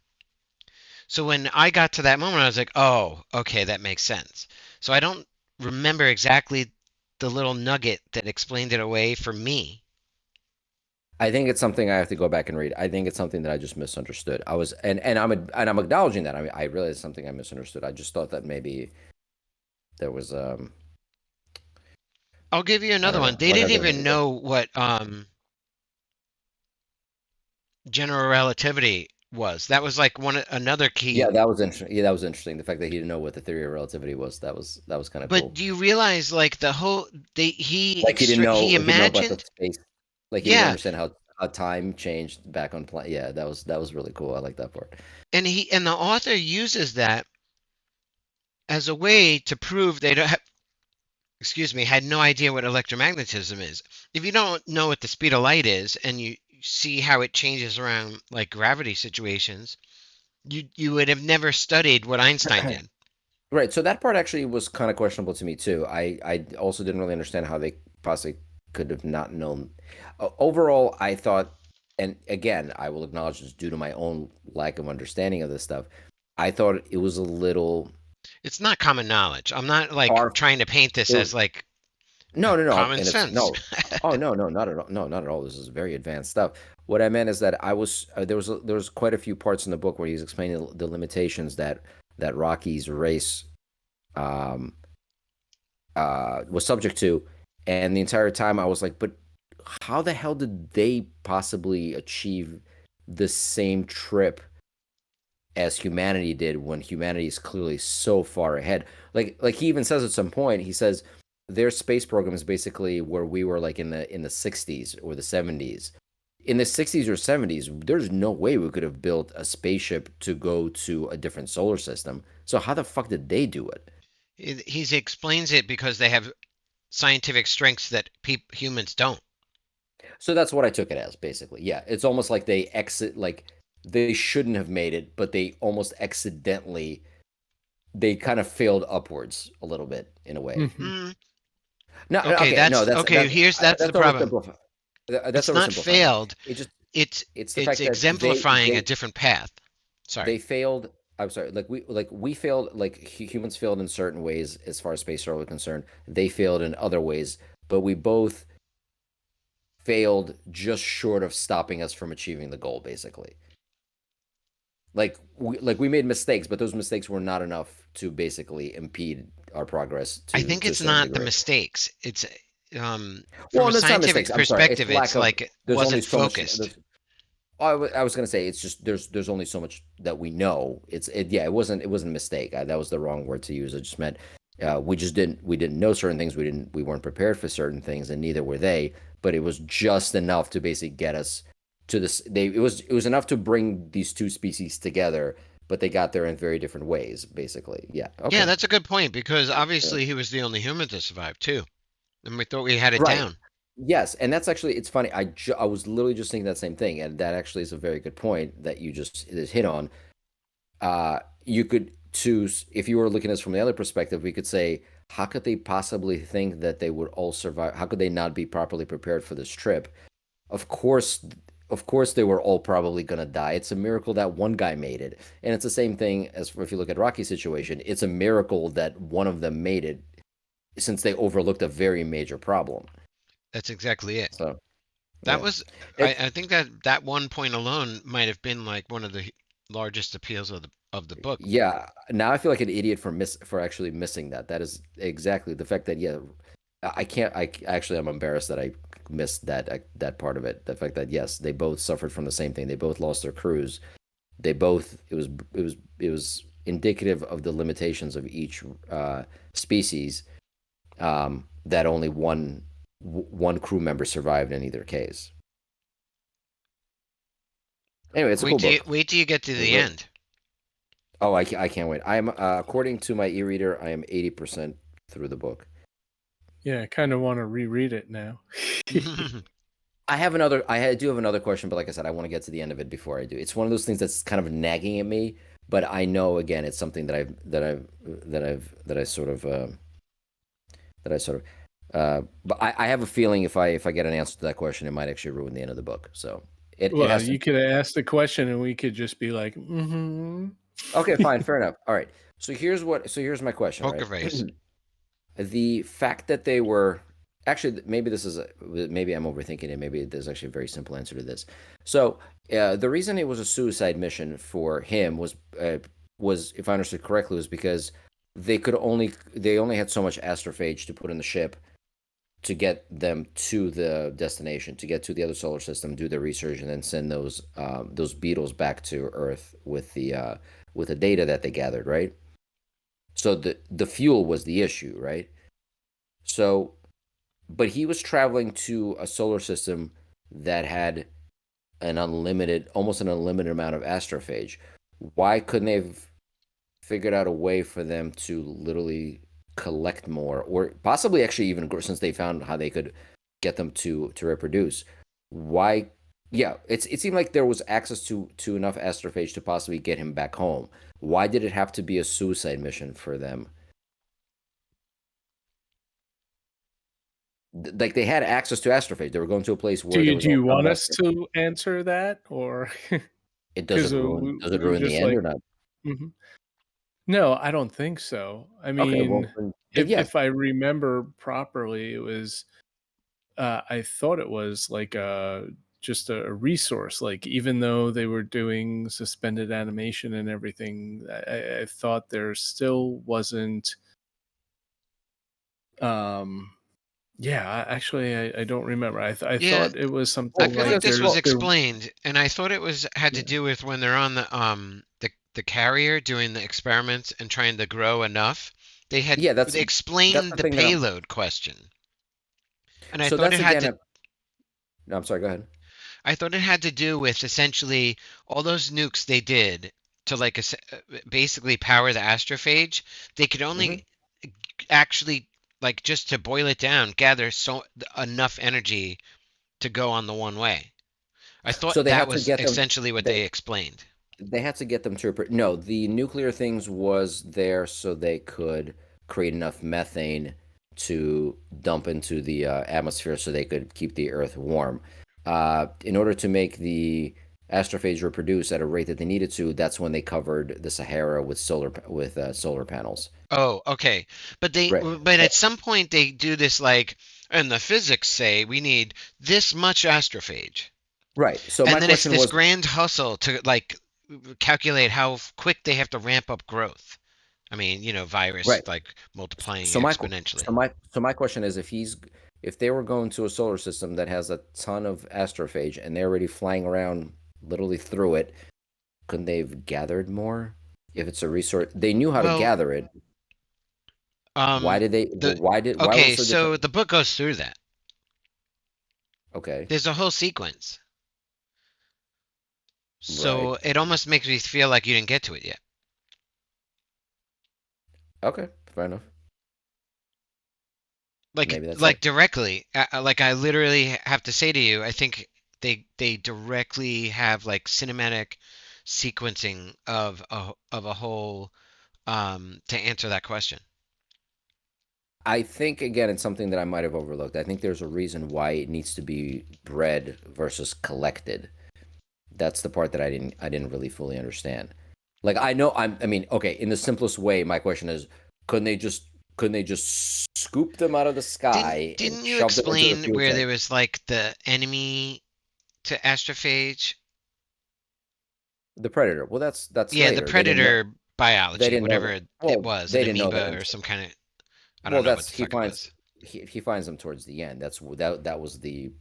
So when I got to that moment, I was like, oh, okay, that makes sense. So I don't remember exactly the little nugget that explained it away for me. I think it's something I have to go back and read. I think it's something that I just misunderstood. I was and I'm acknowledging that. I mean, I realize it's something I misunderstood. I just thought that maybe there was I'll give you I another don't one. know, They like didn't other even things that know what general relativity was. That was like another yeah, key. that was interesting. Yeah, that was interesting. The fact that he didn't know what the theory of relativity was, that was kind of But cool. do you realize like Like he he didn't know about the imagined, space. Like he didn't yeah, understand how time changed back on planet. Yeah, that was really cool. I like that part. and the author uses that as a way to prove they don't have, excuse me, had no idea what electromagnetism is. If you don't know what the speed of light is and you see how it changes around like gravity situations, you would have never studied what Einstein did. Right. So that part actually was kind of questionable to me too. I also didn't really understand how they possibly could have not known. Overall, I thought, and again, I will acknowledge this due to my own lack of understanding of this stuff. I thought it was a little It's not common knowledge. I'm not like far. trying to paint this It was as like no, common and it's sense. no. Oh no, not at all. No, not at all. This is very advanced stuff. What I meant is that I was there was quite a few parts in the book where he's explaining the limitations that Rocky's race um was subject to, and the entire time I was like, but how the hell did they possibly achieve the same trip as humanity did when humanity is clearly so far ahead? Like he even says at some point, he says their space program is basically where we were like in the 60s or the 70s. In the 60s or 70s, there's no way we could have built a spaceship to go to a different solar system. So how the fuck did they do it? He explains it because they have scientific strengths that humans don't. So that's what I took it as, basically. Yeah, it's almost like like they shouldn't have made it, but they almost accidentally, they kind of failed upwards a little bit in a way. Hmm. Mm, No, okay, okay, no, that's okay. That's the that's problem. oversimplifying. That's It's not oversimplifying it. failed. It just It's it's the it's fact that exemplifying a different path. they Sorry. failed. I'm sorry, like we failed, like humans failed in certain ways as far as space travel is concerned. They failed in other ways, but we both failed just short of stopping us from achieving the goal, basically. Like we made mistakes, but those mistakes were not enough to basically impede our progress I think to a it's certain not the degree. mistakes. It's from Well, a no, it's not mistakes. scientific I'm sorry. perspective, It's lack it's of. like it There's only wasn't so much. focused. I was gonna say it's just there's only so much that we know. Yeah, it wasn't a mistake. That was the wrong word to use. It just meant we didn't know certain things. We weren't prepared for certain things, and neither were they. But it was just enough to basically get us to this. It was enough to bring these two species together, but they got there in very different ways. Basically, yeah. Yeah, Okay. that's a good point because Yeah. obviously he was the only human to survive too, and we thought we had it Right. down. Yes, and that's actually it's funny. I was literally just thinking that same thing, and that actually is a very good point that you just hit on. You could choose if you were looking at this from the other perspective, we could say, how could they possibly think that they would all survive? How could they not be properly prepared for this trip? Of course, of course, they were all probably gonna die. It's a miracle that one guy made it, and it's the same thing as if you look at Rocky's situation. It's a miracle that one of them made it, since they overlooked a very major problem. That's exactly it. So, That yeah, was, it's I think that that one point alone might have been like one of the largest appeals of the book. yeah. Now I feel like an idiot for actually missing that. That is exactly the fact that yeah, I can't. Actually I'm embarrassed that I missed that part of it. The fact that yes, they both suffered from the same thing. They both lost their crews. They both it was indicative of the limitations of each species. That only one crew member survived in either case. Anyway, it's a cool book. Wait till you get to the end. Oh, I can't wait. I'm according to my e-reader, I am 80% through the book. Yeah, I kind of want to reread it now. I do have another question, but like I said, I want to get to the end of it before I do. It's one of those things that's kind of nagging at me, but I know again, it's something that I sort of that I sort of but I have a feeling if I get an answer to that question, it might actually ruin the end of the book. So it Well, has to. you could have asked the question and we could just be like, mm-hmm. Okay, fine, fair enough. All right. So here's my question, Poker right? face. The fact that they were actually maybe maybe I'm overthinking it. Maybe there's actually a very simple answer to this. So the reason it was a suicide mission for him was, if I understood correctly, was because they only had so much astrophage to put in the ship to get them to the destination, to get to the other solar system, do their research, and then send those beetles back to Earth with the data that they gathered, right? So the fuel was the issue, right? So, but he was traveling to a solar system that had almost an unlimited amount of astrophage. Why couldn't they have figured out a way for them to literally collect more, or possibly actually even grow, since they found how they could get them to reproduce? Why? Yeah, it seemed like there was access to enough astrophage to possibly get him back home. Why did it have to be a suicide mission for them? Like they had access to astrophage. They were going to a place Do where there you was do no you want us convection. to answer that, or It because does it we ruin the just end like? or not? Mhm. No, I don't think so. I Okay, well mean, then yes. if I remember properly, it was I thought it was like just a resource. Like even though they were doing suspended animation and everything, I thought there still wasn't. Um, yeah, I don't remember. I Yeah, thought it was I something feel Well, like like this was there. explained, and I thought it was had to Yeah. do with when they're on the carrier doing the experiments and trying to grow enough Yeah, They that's explained the the thing that I'm. payload question, and So that's again. No, I'm sorry. Go ahead. I thought it had to do with essentially all those nukes they did to like basically power the astrophage. They could Hmm. only actually, like, just to boil it down, gather so enough energy to go on the one way. I thought So they that had to was get them. essentially what They they explained. they had to get them to no, the nuclear things was there so they could create enough methane to dump into the atmosphere so they could keep the earth warm. In order to make the astrophages reproduce at a rate that they needed to, that's when they covered the Sahara with solar panels. Oh, okay. Right. But at some point they do this, like, and the physics say we need this much astrophage. Right. So my And then it's question this was grand hustle to, like, calculate how quick they have to ramp up growth. I mean, virus right. like multiplying So my exponentially. so my question is if they were going to a solar system that has a ton of astrophage and they're already flying around literally through it, couldn't they've gathered more? If it's a resource, they knew how to Well, gather it. Why um, did they? the Why was okay, it so so different? the book goes through that. Okay, There's a whole sequence. right. So it almost makes me feel like you didn't get to it yet. Okay, fair enough. Like Maybe that's it. like directly, like I literally have to say to you, I think they directly have like cinematic sequencing of a whole, to answer that question. I think again, it's something that I might have overlooked. I think there's a reason why it needs to be bred versus collected. That's the part that I didn't really fully understand. Like I know I mean, okay, in the simplest way, my question is, couldn't they just couldn't they just scoop them out of the Didn't sky and didn't you shove them into the explain fuel where tank? there was like the enemy to astrophage? The predator. Well, that's Yeah, the later. They didn't know. predator They biology, didn't know that. whatever it Well, was, they an didn't know that amoeba or until. some kind of, I don't Well, know what that's the fuck it was. he finds them towards the end. That was the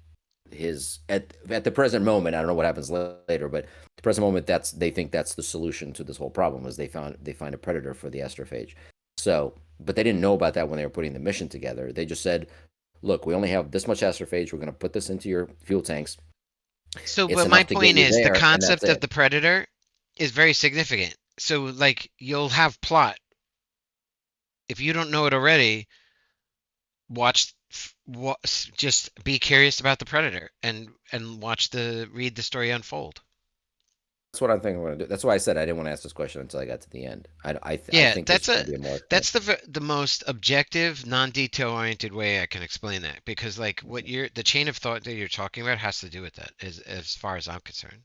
his at the present moment. I don't know what happens later, but the present moment, that's they think that's the solution to this whole problem is they find a predator for the astrophage. So, but they didn't know about that when they were putting the mission together. They just said, "Look, we only have this much astrophage. We're going to put this into your fuel tanks. So, It's but my enough to get point you is the there, and that's concept of it." the predator is very significant. So, like, you'll have plot. If you don't know it already, watch, just be curious about the predator and read the story unfold. That's what I think I'm going to do. That's why I said I didn't want to ask this question until I got to the end. I Yeah, think there's going to be a more. that's the most objective, non-detail oriented way I can explain that, because like the chain of thought that you're talking about has to do with that, as far as I'm concerned.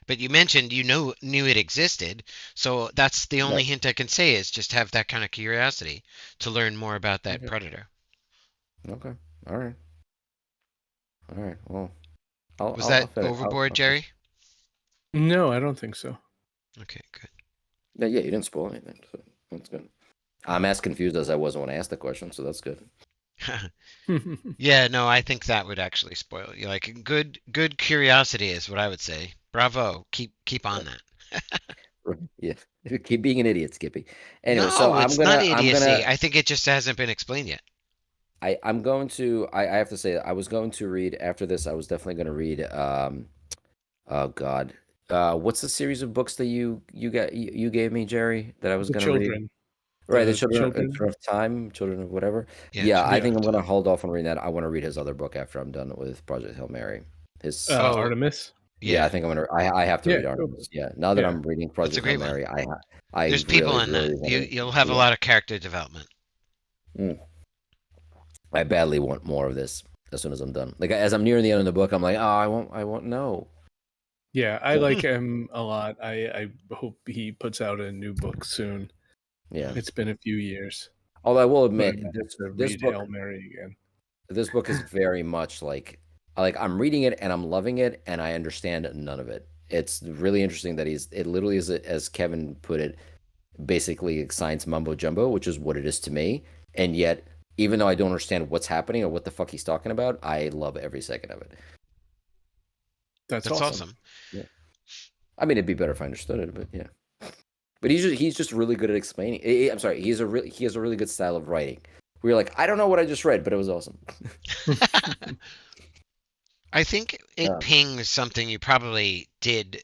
But you mentioned knew it existed, so that's the only Right. hint I can say is just have that kind of curiosity to learn more about that Okay. predator. Okay. All right. All right. Well, Was that I'll finish. overboard, I'll finish. Jerry? No, I don't think so. Okay, Yeah, yeah, you didn't spoil anything, so that's good. I'm as confused as I was when I asked the question, so that's good. good. Yeah, no, I think that would actually spoil you. Like, good curiosity is what I would say. Bravo. Keep on that. Yeah, keep being an idiot, Skippy. Anyway, so No, it's not idiocy. I think it just hasn't been explained yet. I'm going to, I have to say, I was going to read after this. I was definitely going to read, oh God, what's the series of books that you gave me, Jerry, that I was The going to read? children. Right, the The Children children. of Time, Children of whatever. Yeah, Yeah, I Children Yeah. think of I'm gonna Time. hold off on reading that. I want to read his other book after I'm done with Project Hail Mary. His Oh, Artemis. Yeah, I yeah, think I'm gonna. I have to Yeah, read go for it. Artemis. Yeah, now that Yeah. I'm reading that's a Project Hail great one. Mary, I There's people really, in that. really want You'll to. have a Yeah, lot of character development. mm, I badly want more of this. As soon as I'm done, like as I'm nearing the end of the book, I'm like, oh, I won't know. Yeah, I So, like him a lot. I hope he puts out a new book soon. yeah. Mm. It's been a few years, Although I will but I'm admit, gonna have to this read Hail book Mary again. this book is very much like I'm reading it and I'm loving it and I understand none of it. It's really interesting that it literally is, as Kevin put it, basically science mumbo jumbo, which is what it is to me. And yet, even though I don't understand what's happening or what the fuck he's talking about, I love every second of it. That's That's awesome. awesome. Yeah. I mean, it'd be better if I understood it, but yeah. But he's just really good at explaining. I'm sorry, he has a really good style of writing. Where you're like, I don't know what I just read, but it was awesome. I think it Um, pings something you probably did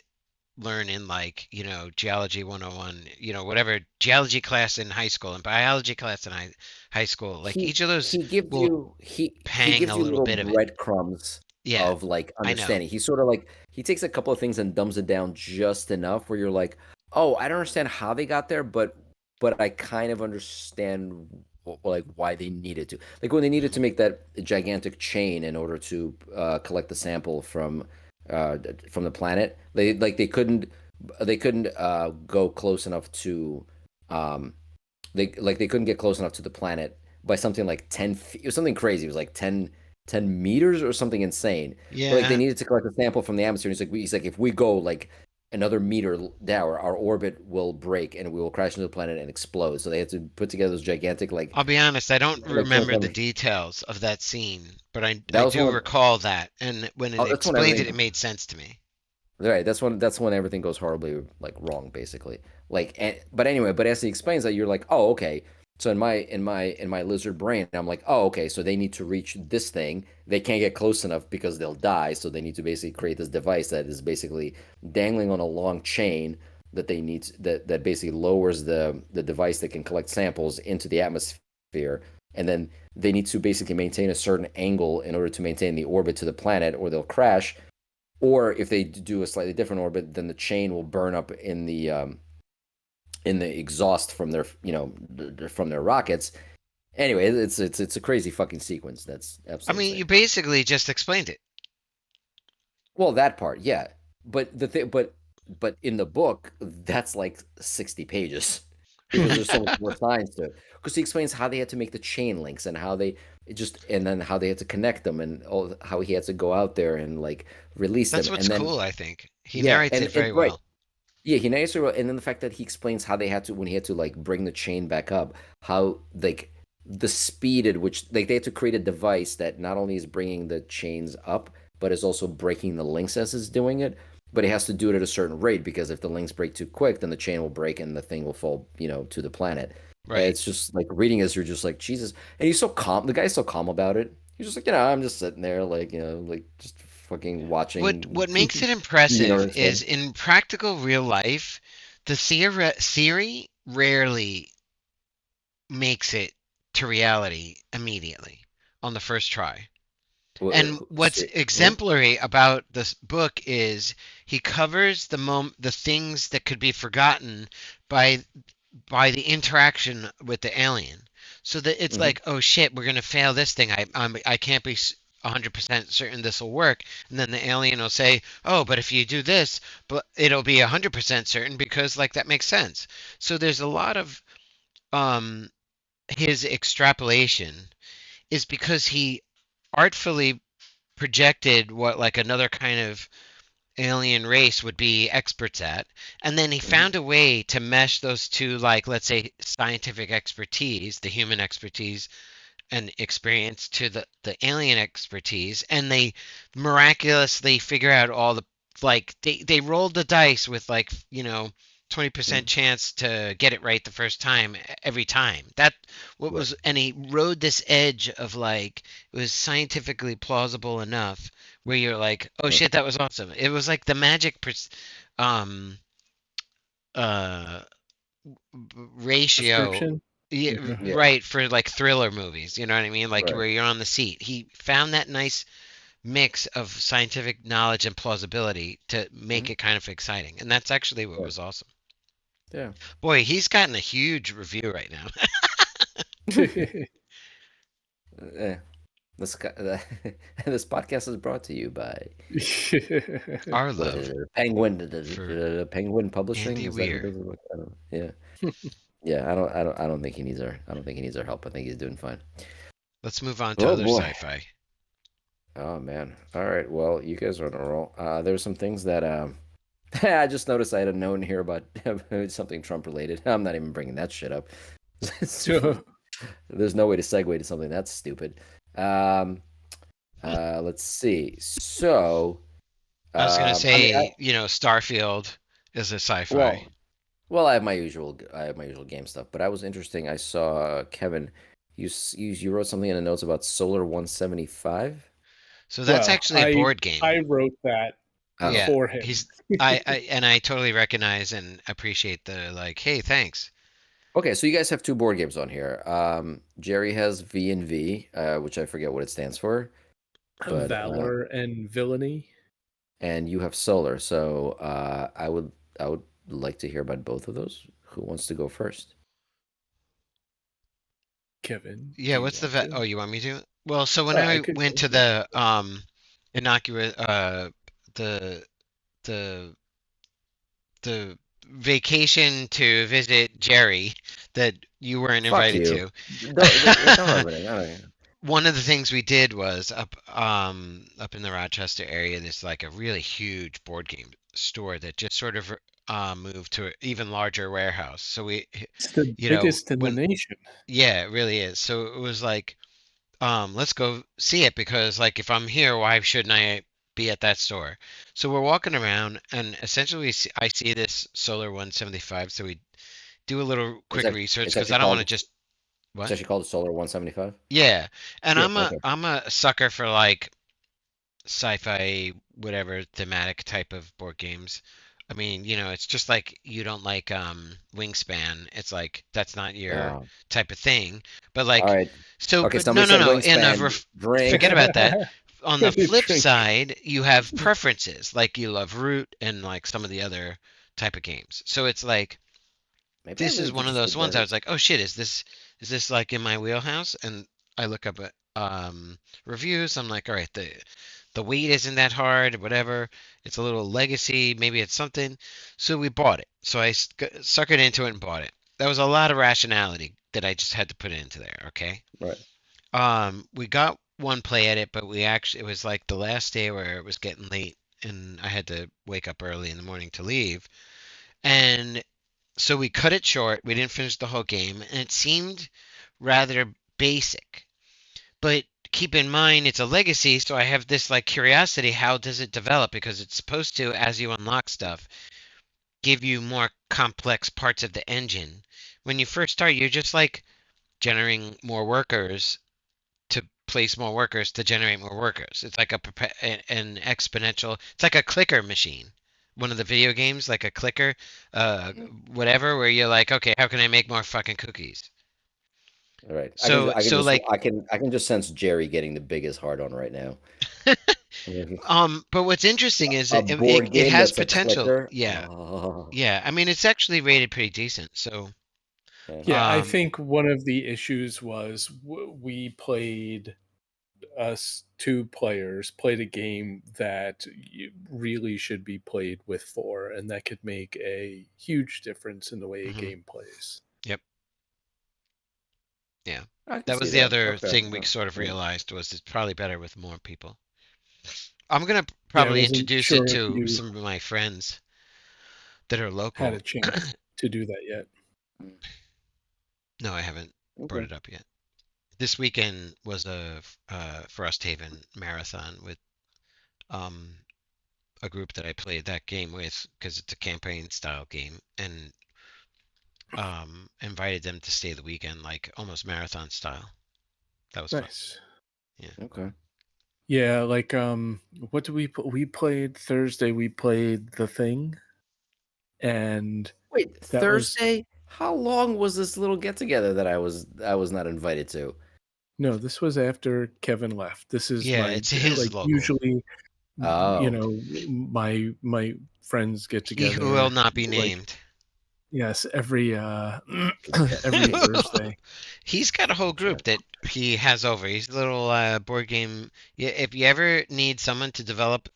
learn in like, geology 101, whatever geology class in high school and biology class in high school. Like he each of those he gives will you he pang a gives you little little bit of it. breadcrumbs Yeah, of like I know. understanding. He's sort of like he takes a couple of things and dumbs it down just enough where you're like, oh, I don't understand how they got there, but I kind of understand like why they needed to. Like when they needed to Hmm. make that gigantic chain in order to collect the sample uh, from the planet. They couldn't go close enough to um, they couldn't get close enough to the planet by something like 10 feet. It was something crazy. It was like 10 meters or something insane. But like they Yeah. needed to collect a sample from the atmosphere. And he's like, if we go like another meter down, our orbit will break and we will crash into the planet and explode. So they had to put together those gigantic I'll be honest, I don't like remember the transformers. details of that scene, but I That was do one of recall that. And when it that's when explained it, everything it made sense to me. right. That's when everything goes horribly like wrong, basically. But anyway, but as he explains that, you're like, oh, okay. So in my lizard brain, I'm like, oh, okay. So they need to reach this thing. They can't get close enough because they'll die. So they need to basically create this device that is basically dangling on a long chain that basically lowers the device that can collect samples into the atmosphere, and then they need to basically maintain a certain angle in order to maintain the orbit to the planet, or they'll crash, or if they do a slightly different orbit, then the chain will burn up in the exhaust from their from their rockets. Anyway, it's a crazy fucking sequence. That's I absolutely mean, you insane. basically just explained it. Well, that part, yeah, but the thing, but in the book, that's like 60 pages because there's so much more science to it. Because he explains how they had to make the chain links and how they and then how they had to connect them and how he had to go out there and like release That's them what's and then cool, I think. He yeah narrates it and very right. well. Yeah, he narrates it well, and then the fact that he explains how they had to when he had to like bring the chain back up, how like the speed at which like they had to create a device that not only is bringing the chains up, but is also breaking the links as it's doing it. But it has to do it at a certain rate because if the links break too quick, then the chain will break and the thing will fall, to the planet. And Right. it's just like reading as you're just like Jesus, and he's so calm. The guy's so calm about it. He's just like, I'm just sitting there, like like just fucking What watching makes it the impressive universe. is in practical real life, the theory rarely makes it to reality immediately on the first try. And what's Who? exemplary about this book is he covers the things that could be forgotten by the interaction with the alien. So that it's Hmm. like, oh shit, we're gonna fail this thing. I can't be 100% certain this will work. And then the alien will say, oh, but if you do this, but it'll be 100% certain because like that makes sense. So there's a lot of um his extrapolation is because he artfully projected what like another kind of alien race would be experts at, and then he Hmm. found a way to mesh those two, like let's say scientific expertise, the human expertise and experience, to the alien expertise, and they miraculously figure out all the, like they rolled the dice with like 20% chance to get it right the first time every time. That what Right. was, and he rode this edge of like it was scientifically plausible enough where you're like, oh Right. shit, that was awesome. It was like the magic um uh ratio. Prescription. Yeah, Yeah. Yeah. right, for like thriller movies, you know what I mean? Like Right. where you're on the seat. He found that nice mix of scientific knowledge and plausibility to Hmm. make it kind of exciting. And that's actually what Right. was awesome. Yeah. Boy, he's gotten a huge review right now. Eh. This this podcast is brought to you by Our what is love it? Penguin for Penguin Publishing? Andy Is that who Weir. does it? I don't, yeah. Yeah, I don't think he needs our I don't think he needs our help. I think he's doing fine. Let's move on to Oh other boy. sci-fi. Oh man. All right. Well, you guys are on a roll. There's some things that I just noticed I had a note in here about something Trump related. I'm not even bringing that shit up. There's no way to segue to something that's stupid. Um, let's see. So, I was gonna I mean, say, Starfield is a sci-fi. well, Well, I have my usual game stuff, but I was interesting. I saw Kevin, you wrote something in the notes about Solar 175. So that's Well, actually a I board game. I wrote that Oh, Yeah, for him. he's I and I totally recognize and appreciate the like, hey, thanks. okay. So you guys have two board games on here. Jerry has V and V, which I forget what it stands for, but Valor and Villainy. and you have Solar. So I would like to hear about both of those. Who wants to go first? Kevin, Yeah, do you what's the want vet? to? Oh, you want me to? Well, so when I I could went go. to Yeah. the innocuous the the the vacation to visit Jerry that you weren't Fuck invited you. to. Don't rub it in. One of the things we did was up in the Rochester area, there's like a really huge board game store that just sort of moved to an even larger warehouse. So we, It's the you know, biggest in the when nation. yeah, it really is. So it was like, let's go see it because like if I'm here, why shouldn't I be at that store? So we're walking around and essentially I see this Solar 175. So we do a little quick research It's because actually I don't want to called just it's what? actually called Solar 175. Yeah, and Yep. Okay. I'm a sucker for like sci-fi whatever thematic type of board games. I mean, it's just like you don't like Wingspan. It's like that's not your Uh, type of thing. But all like right. so Okay, but somebody no, no, said no. wingspan. Drink. Forget about that. On the flip Drink. side, you have preferences. Like you love Root and like some of the other type of games. So it's like Maybe I'm this is really one of interested those ones I there. was like, "Oh shit, is this like in my wheelhouse?" And I look up at reviews. I'm like, "All right, the weight isn't that hard, whatever. It's a little legacy, maybe it's something." So we bought it. So I suckered into it and bought it. That was a lot of rationality that I just had to put into there, okay? Right. We got one play at it, but we actually it was like the last day where it was getting late and I had to wake up early in the morning to leave. And so we cut it short. We didn't finish the whole game, and it seemed rather basic. But keep in mind, it's a legacy, so I have this like curiosity. How does it develop? Because it's supposed to, as you unlock stuff, give you more complex parts of the engine. When you first start, you're just like generating more workers to place more workers to generate more workers. It's like an exponential. It's like a clicker machine. One of the video games, like a clicker, uh, whatever, where you're like, okay, how can I make more fucking cookies? All right. So like, I can just sense Jerry getting the biggest hard on right now. but what's interesting is A board it game has that's a potential. clicker. Yeah, Oh, yeah. I mean, it's actually rated pretty decent. So, yeah. Yeah, I um, think one of the issues was we played us two players played a game that really should be played with four, and that could make a huge difference in the way a mhm, game plays. yep, yeah. I can That see was the that. other Okay. thing we Yeah. sort of Yeah. realized was it's probably better with more people. I'm gonna Yeah, I probably wasn't introduce it sure if to you some of my friends that are had local. a chance to do that yet. Mm. No, I haven't brought Okay. it up yet. This weekend was a Frosthaven marathon with um, a group that I played that game with because it's a campaign style game, and invited them to stay the weekend, like almost marathon style. That was fun. Nice. Yeah. Okay. Yeah, like what do we played Thursday? We played The Thing, and Wait, that was Thursday? How long was this little get together that I was not invited to? no, this was after Kevin left. This is Yeah, my it's his like local. usually Oh, my friends get He who will together not be like named. yes every every Thursday. He's got a whole good chat. group that he has over. He's a little board game. Yeah, if you ever need someone to develop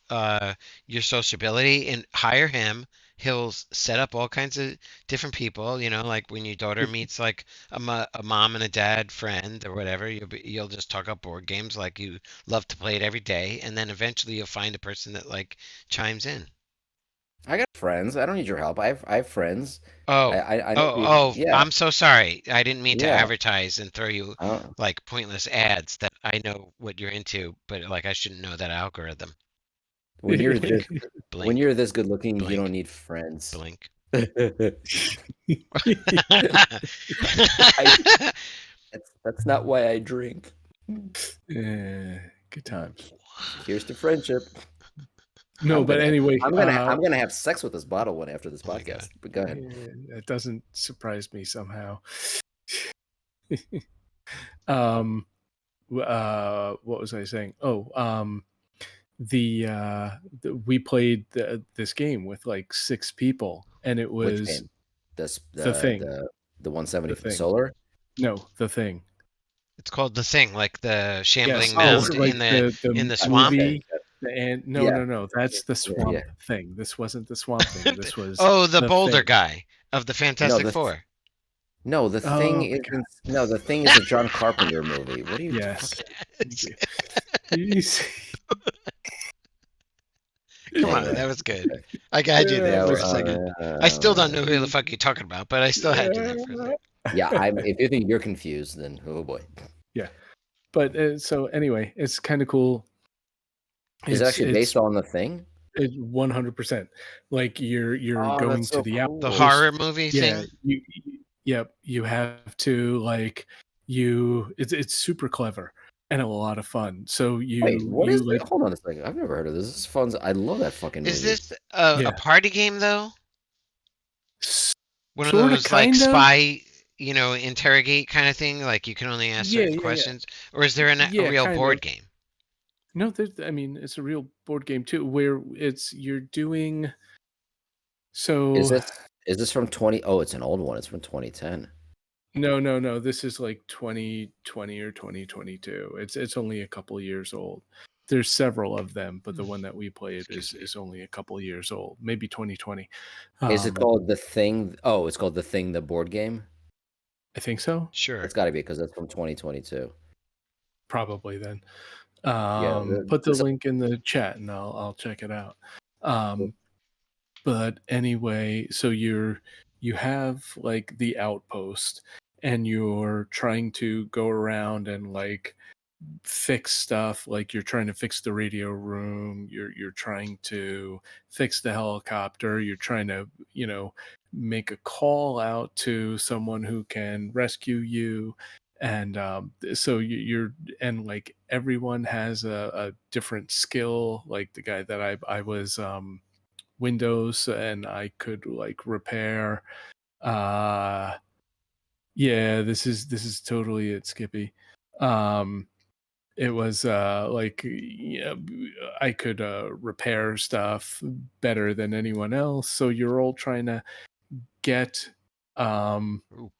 your sociability and hire him, he'll set up all kinds of different people. Like when your daughter meets like a mom and a dad friend or whatever, you'll just talk up board games like you love to play it every day, and then eventually you'll find a person that like chimes in. I got friends. I don't need your help. I have friends. Oh, I know yeah. I'm so sorry. I didn't mean to Yeah. advertise and throw you I don't, like pointless ads that I know what you're into, but like I shouldn't know that algorithm. when you're this when Blink, you're this good looking, you don't blink, need friends. blink. I, that's not why I drink. Good times. Here's to friendship. No, but anyway, I'm gonna have sex with this bottle one after this Oh my God. podcast. But go ahead. it doesn't surprise me somehow. What was I saying? Oh, we played this game with like 6 people, and it Which was game? This the thing. the 170 The thing. solar. No, the thing. It's called The Thing, like the Yes, shambling Oh, it's mound like in the the swamp. movie. Okay. And Yeah. no, that's the Yeah. swamp thing. This wasn't the swamp thing. This was Oh, the the boulder thing. guy of the Fantastic Four. No, the thing Oh my isn't. No, the thing is a John Carpenter movie. What are you Yes. talking? Come on, Anyway, that was good. okay. I got you Yeah, there Yeah, for but a second. I still don't know who the uh, fuck you're talking about, but I still had you there for a second. yeah. If you think you're confused, then oh boy. Yeah. But so anyway, it's kind of cool. Is it actually based on the thing? 100%. Like you're Oh, going that's to so the cool. The outpost. horror movie Yeah, thing. yep. You have to like it's super clever and a lot of fun. So Wait, what is like it? Hold on a second. I've never heard of this. This is fun. I love that fucking Is movie. this a Yeah. party game though? One of Sorta, those like kinda. spy, interrogate kind of thing. Like you can only ask Yeah, certain yeah. questions, or is there a Yeah, real kind board of. game? No, I mean, it's a real board game too, where you're doing. Is So this from 20? Oh, it's an old one. It's from 2010. no. This is like 2020 or 2022. It's only a couple years old. There's several of them, but the one that we played Excuse me. is only a couple years old, maybe 2020. Is it called The Thing? Oh, it's called The Thing, the board game. I think so. Sure. It's got to be because that's from 2022. Probably then. Yeah, Put the link in the chat and I'll check it out. But anyway, so you have like the outpost and you're trying to go around and like fix stuff, like you're trying to fix the radio room, you're trying to fix the helicopter, you're trying to, make a call out to someone who can rescue you. And so you're and like everyone has a different skill. Like the guy that I was Windows, and I could like repair. Yeah, this is totally it, Skippy. It was like, yeah, I could repair stuff better than anyone else. So you're all trying to get Ooh.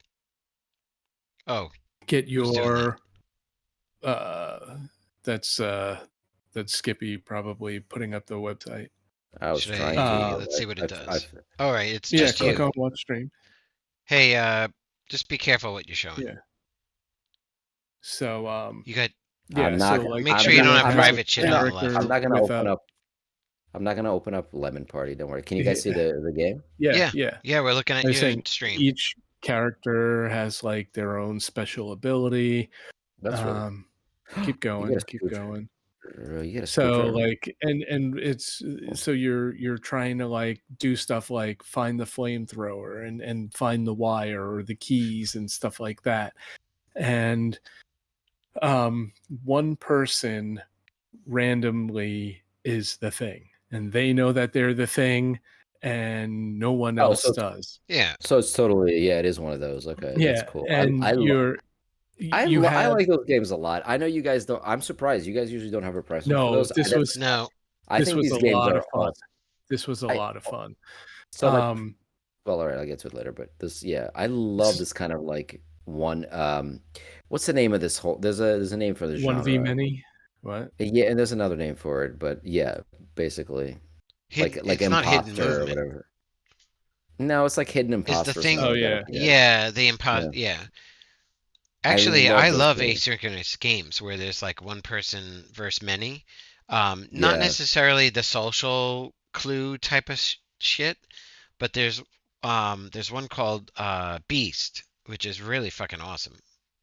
Oh, get who's doing that? your that's Skippy probably putting up the website. I was Should trying I? to. Let's see what it does. I've All right, it's Yeah, just click you. on watch stream. Hey, just be careful what you're showing. Yeah. So You got. yeah, I'm so not. like Make sure you don't have I'm not- private shit on the character left. I'm not gonna with open a- up. I'm not gonna open up Lemon Party. Don't worry. Can you guys see the game? Yeah. Yeah, we're looking at I your was saying stream. each character has like their own special ability. That's really. Keep You going, get a keep scooter. going. You get a So scooter. like and it's so you're trying to like do stuff like find the flamethrower and find the wire or the keys and stuff like that. And one person randomly is the thing, and they know that they're the thing, and no one Oh, else so does. Yeah. So it's totally it is one of those. Okay, that's Yeah, cool. and I you I have like those games a lot. I know you guys don't. I'm surprised you guys usually don't have a preference for no. those. This was No. I this think was these a games lot are of fun. awesome. This was a lot of fun. So like, well, all right, I'll get to it later. But this, yeah, I love this kind of like one. What's the name of this whole? There's a name for this One v genre. many. What? Yeah, and there's another name for it. But yeah, basically, like It's not hidden imposter or movement. whatever. No, it's like hidden Is imposter. the or thing? something like Oh, that. Yeah, the imposter. Yeah. Actually, love I those love games. asynchronous games where there's like one person versus many. Not Yeah. necessarily the social clue type of shit, but there's one called Beast, which is really fucking awesome.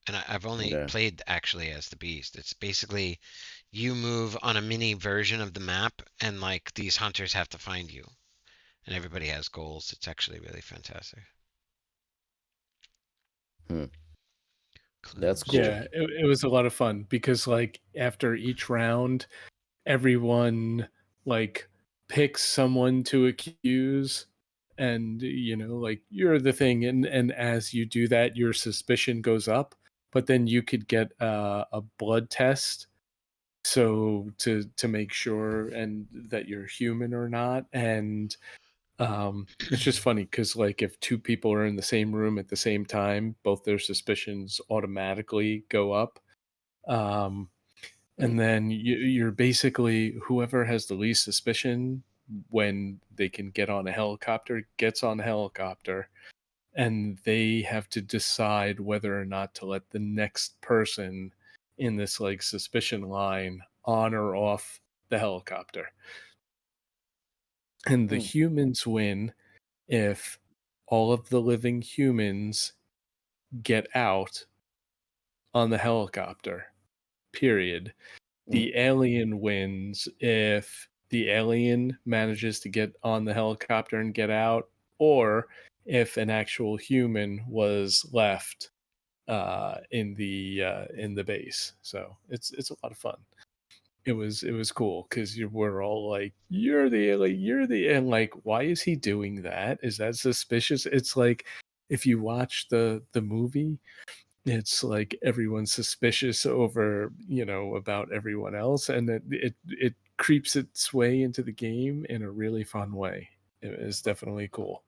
And I've only Yeah. played actually as the Beast. It's basically you move on a mini version of the map, and like these hunters have to find you. and everybody has goals. It's actually really fantastic. Hmm. Including That's cool. Yeah, stream. it was a lot of fun because like after each round, everyone like picks someone to accuse, and like you're the thing, and as you do that your suspicion goes up, but then you could get a blood test so to make sure and that you're human or not. And it's just funny because like if two people are in the same room at the same time, both their suspicions automatically go up. um Hmm. and then you're basically whoever has the least suspicion when they can get on a helicopter gets on a helicopter, and they have to decide whether or not to let the next person in this like suspicion line on or off the helicopter. And the Hmm. humans win if all of the living humans get out on the helicopter, period. Hmm. The alien wins if the alien manages to get on the helicopter and get out, or if an actual human was left in the base. So it's a lot of fun. It was cool because we're all like, "You're the alien, you're the," and like, why is he doing that? Is that suspicious? It's like if you watch the movie, it's like everyone's suspicious over about everyone else, and it creeps its way into the game in a really fun way. It is definitely cool.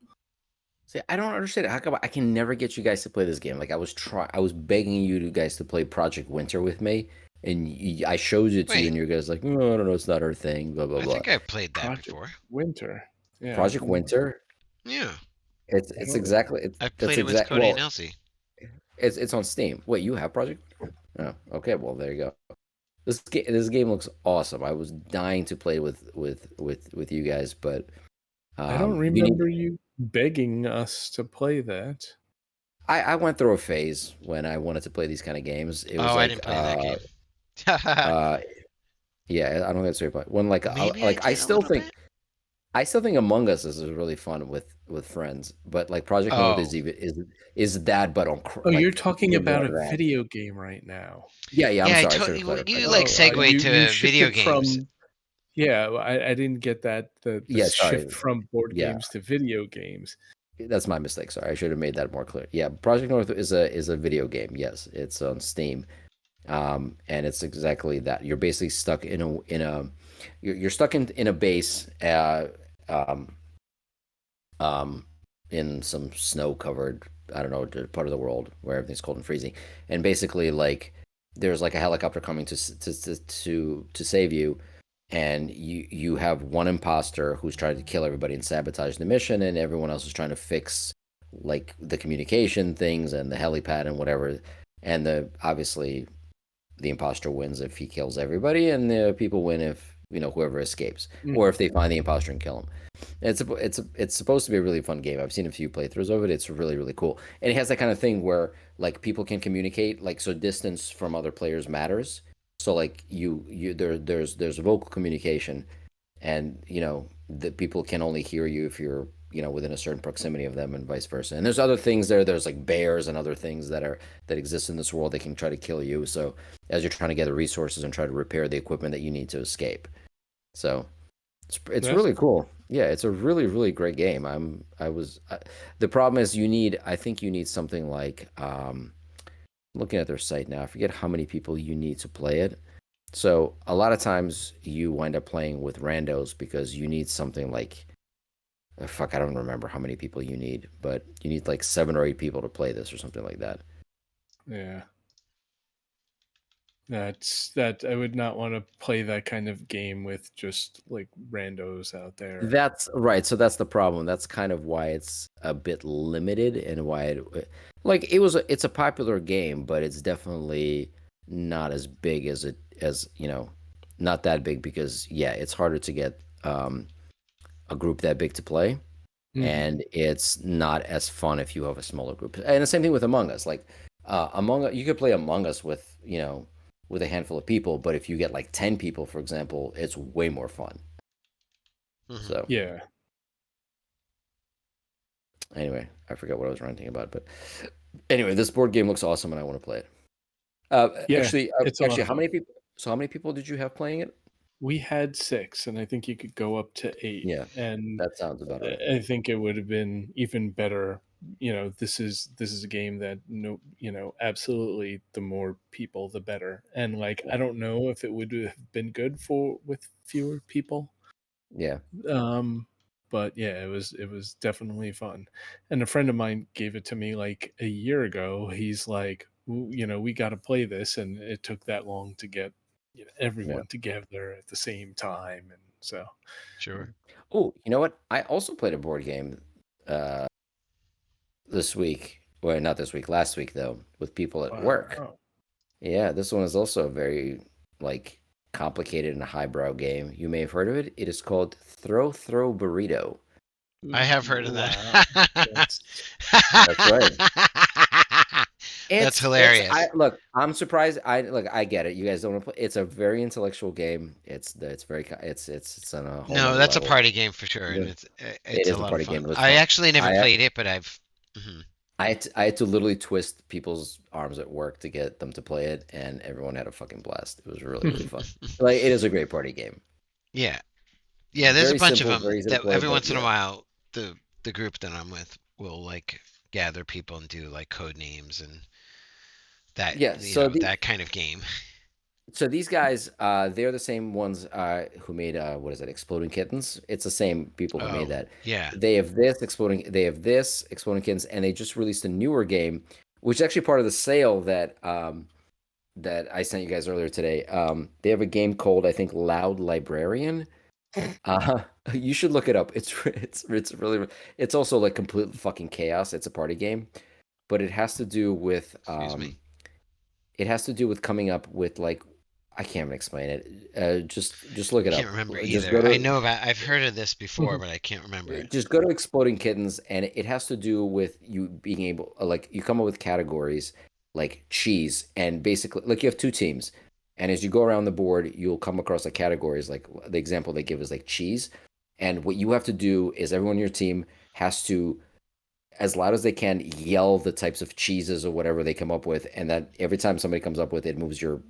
See, I don't understand. How come I can never get you guys to play this game? Like I was begging you guys to play Project Winter with me, and I showed it to you, Wait, and you guys like, no, I don't know, it's not our thing. Blah blah I blah. think I've played that Project before. Winter. Yeah, I've Project never. Winter. Yeah, I It's don't exactly remember. I've that's played it with exact. Cody and Well, Elsie. it's on Steam. Wait, you have Project? Oh, okay. Well, there you go. This game looks awesome. I was dying to play with you guys, but I don't you need. remember you begging us to play that. I went through a phase when I wanted to play these kind of games. It was Oh, I like didn't play that game. uh yeah, I don't get straight point. When Maybe I like did a little bit. I still think Among Us is really fun with friends, but like Project North Oh, is that but on Oh, you're like talking even more about a advanced. video game right now. Yeah, I'm yeah. sorry, I should have clarified You that. like Oh, segue you to video shifted games. from. Yeah, I didn't get that the Yeah, sorry. shift from board Yeah, games to video games. that's my mistake. Sorry, I should have made that more clear. Yeah, Project North is a video game. Yes, it's on Steam. And it's exactly that. You're basically stuck you're stuck in a base um, um, in some snow covered, I don't know, part of the world where everything's cold and freezing, and basically like there's like a helicopter coming to save you, and you have one imposter who's trying to kill everybody and sabotage the mission, and everyone else is trying to fix like the communication things and the helipad and whatever, and the obviously the imposter wins if he kills everybody, and the people win if whoever escapes, or if Mhm. they find the imposter and kill him. It's supposed to be a really fun game. I've seen a few playthroughs of it. It's really cool, and it has that kind of thing where like people can communicate, like so distance from other players matters. So like there's vocal communication, and the people can only hear you if you're within a certain proximity of them, and vice versa. And there's other things there's like bears and other things that exist in this world. They can try to kill you, so as you're trying to gather resources and try to repair the equipment that you need to escape. So it's That's really cool. Yeah, it's a really great game. The problem is I think you need something like looking at their site now, I forget how many people you need to play it. So a lot of times you wind up playing with randos because you need something like fuck, I don't remember how many people you need, but you need like 7 or 8 people to play this or something like that. yeah. That I would not want to play that kind of game with just like randos out there. That's right. So that's the problem. That's kind of why it's a bit limited and why like it's a popular game, but it's definitely not as big as not that big because yeah, it's harder to get a group that big to play, Mhm. and it's not as fun if you have a smaller group. And the same thing with Among Us. Like you could play Among Us with, with a handful of people, but if you get like 10 people, for example, it's way more fun. Hmm. So Yeah. Anyway, I forget what I was ranting about, but anyway, this board game looks awesome, and I want to play it. Yeah, Actually, it's a lot actually, of how fun. many people? So, how many people did you have playing it? We had 6, and I think you could go up to 8, Yeah, and that sounds about right. I think it would have been even better. This is a game that absolutely the more people, the better. And like, Yeah, I don't know if it would have been good for with fewer people. yeah, Um, but yeah, it was definitely fun. And a friend of mine gave it to me like a year ago. He's like, we got to play this, and it took that long to get yeah. everyone together at the same time, and so Sure. Oh, you know what? I also played a board game uh, this week. Well, not this week, last week though, with people at work. wow. Yeah, this one is also a very like complicated and highbrow game. You may have heard of it. It is called Throw Burrito. I have heard of Wow. that. That's That's right. That's I hilarious. look. I'm surprised. I get it. You guys don't want to play. It's a very intellectual game. It's very it's on a whole No, nother that's a level. party game for sure, and Yeah. it's It a is a lot of party fun. game. It was I fun. actually never played it, but I've. Mhm. I had to literally twist people's arms at work to get them to play it, and everyone had a fucking blast. It was really fun. Like it is a great party game. Yeah, yeah. There's a Very bunch of simple, them very easy to that play, every but once in a yeah, while the group that I'm with will like gather people and do like code names and that yeah. that kind of game. So these guys, they're the same ones who made what is it, Exploding Kittens? It's the same people who made Oh that. yeah. They have this Exploding Kittens, and they just released a newer game, which is actually part of the sale that I sent you guys earlier today. They have a game called I think Loud Librarian. Uh, you should look it up. It's really it's also like complete fucking chaos. It's a party game, but Excuse me. it has to do with coming up with like I can't even explain it. Just look I it can't up. remember Just either. go I to know about. I've heard of this before, but I can't remember it. just go to Exploding Kittens, and it has to do with you being able like you come up with categories like cheese, and basically like you have two teams, and as you go around the board, you'll come across like categories. Like the example they give is like cheese, and what you have to do is everyone on your team has to as loud as they can yell the types of cheeses or whatever they come up with, and that every time somebody comes up with it, moves your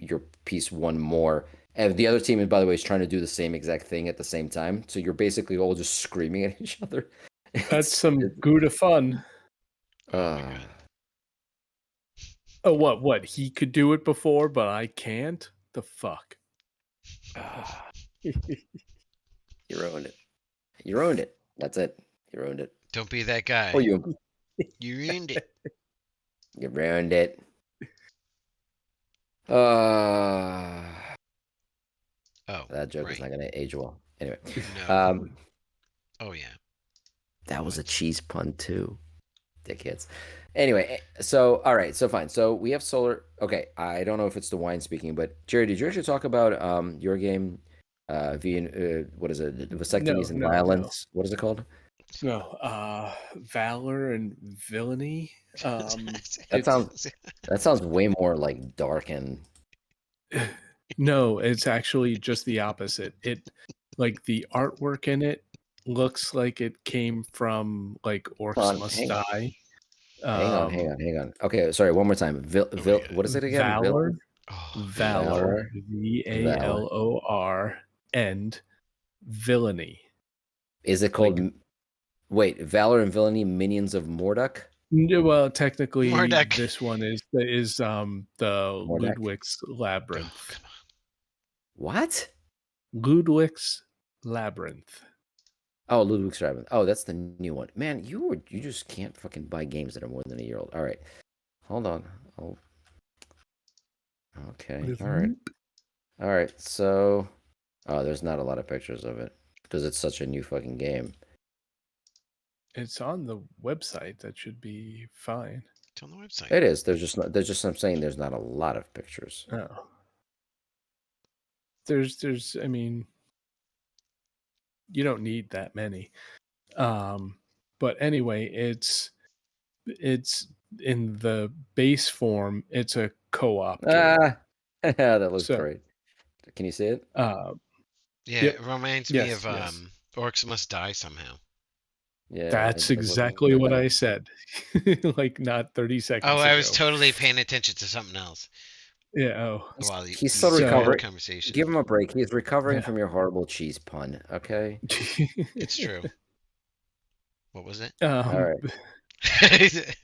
piece one more. And the other team, by the way, is trying to do the same exact thing at the same time. So you're basically all just screaming at each other. that's It's some Gouda fun. Oh my uh, god. Oh, what? He could do it before, but I can't? The fuck? uh, you ruined it. You ruined it. That's it. You ruined it. Don't be that Or guy. You ruined it. you ruined it. Uh, Oh, that joke is right. not going to age well. Anyway, No. um, Oh yeah. that was a What? cheese pun too. Dickheads. Anyway, so all right, so fine. So we have solar. Okay, I don't know if it's the wine speaking, but Jerry, did you actually talk about your game? What is it? No, Vasectomies and no, no, violence. What is it called? no. Valor and villainy. That sounds It's that sounds way more like dark and no, it's actually just the opposite. It like the artwork in it looks like it came from like Orcs hold on, Must Die. hang on. Okay, sorry, one more time. Oh my god. What is it again? Valor, Oh man. Valor, Valor, Valor. VALOR, and villainy. Is it Like, called? Wait, Valor and Villainy, Minions of Morduk? well, technically, Marduk. this one is the Mordek? Ludwig's Oh Labyrinth. come on. What? Ludwig's Labyrinth. Oh, Ludwig's Rabbit. Oh, that's the new one. Man, you just can't fucking buy games that are more than a year old. All right, hold on. Oh, okay. All right. So, oh, there's not a lot of pictures of it because it's such a new fucking game. It's on the website. That should be fine. It's on the website. It is. There's just not. There's just. I'm saying there's not a lot of pictures. Oh, there's. I mean, you don't need that many. But anyway, it's in the base form. It's a co-op game. Ah, that looks So, great. Can you see it? Yeah, yep, it reminds me yes, of yes. Orcs Must Die somehow. Yeah, That's it does look exactly what kind I of. said. Like not 30 Oh, seconds I was ago. totally paying attention to something else Yeah. Oh. while He's still you had So, recovering. conversation. Give him a break. He's recovering yeah. from your horrible cheese pun. Okay. It's true. What was it? All um, right.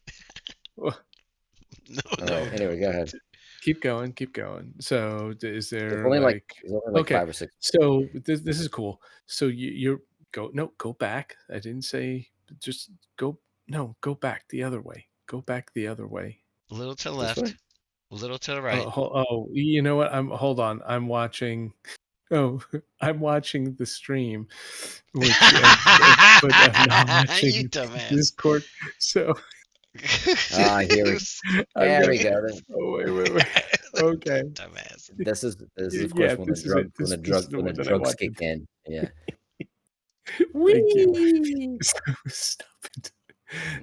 well, No, All right. no, Anyway, go don't. ahead. keep going, keep going. So, is It's there only like like it's only like okay? 5 or 6. So this is cool. So you're go back. I didn't say just go. No, go back the other way. Go back the other way. A little to the This way. left, a little to the right. You know what? Hold on. I'm watching. Oh, I'm watching the stream, which but I'm not You watching dumbass. Discord. So Ah, here we. I'm There gonna. we go. Oh wait. Okay. Dumbass. This is of Yeah, course when the this is it. drug when the This drug is the when the one that I drugs kick wanted. in. Yeah. Thank you. Whee! Stop it.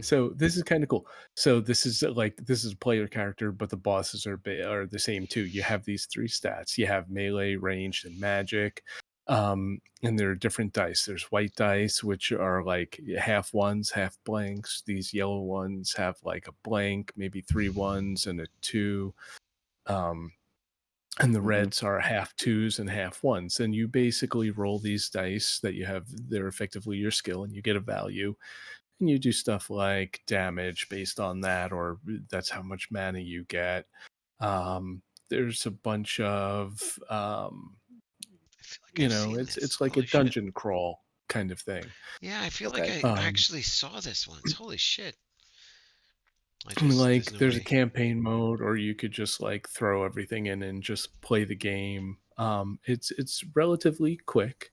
So this is kind of cool. So this is this is a player character, but the bosses are the same too. You have these three stats. You have melee, ranged, and magic. And there are different dice. There's white dice, which are like half ones, half blanks. These yellow ones have like a blank, maybe 3 ones and a 2. And the Hmm. reds are half 2s and half 1s. And you basically roll these dice that you have, they're effectively your skill, and you get a value. And you do stuff like damage based on that, or that's how much mana you get. There's a bunch of, I feel like I've seen it's this. like a Holy shit. dungeon crawl kind of thing. Yeah, I feel like Okay. I Um, actually saw this once. Holy shit. There's like no there's a way. campaign mode, or you could just like throw everything in and just play the game. It's relatively quick.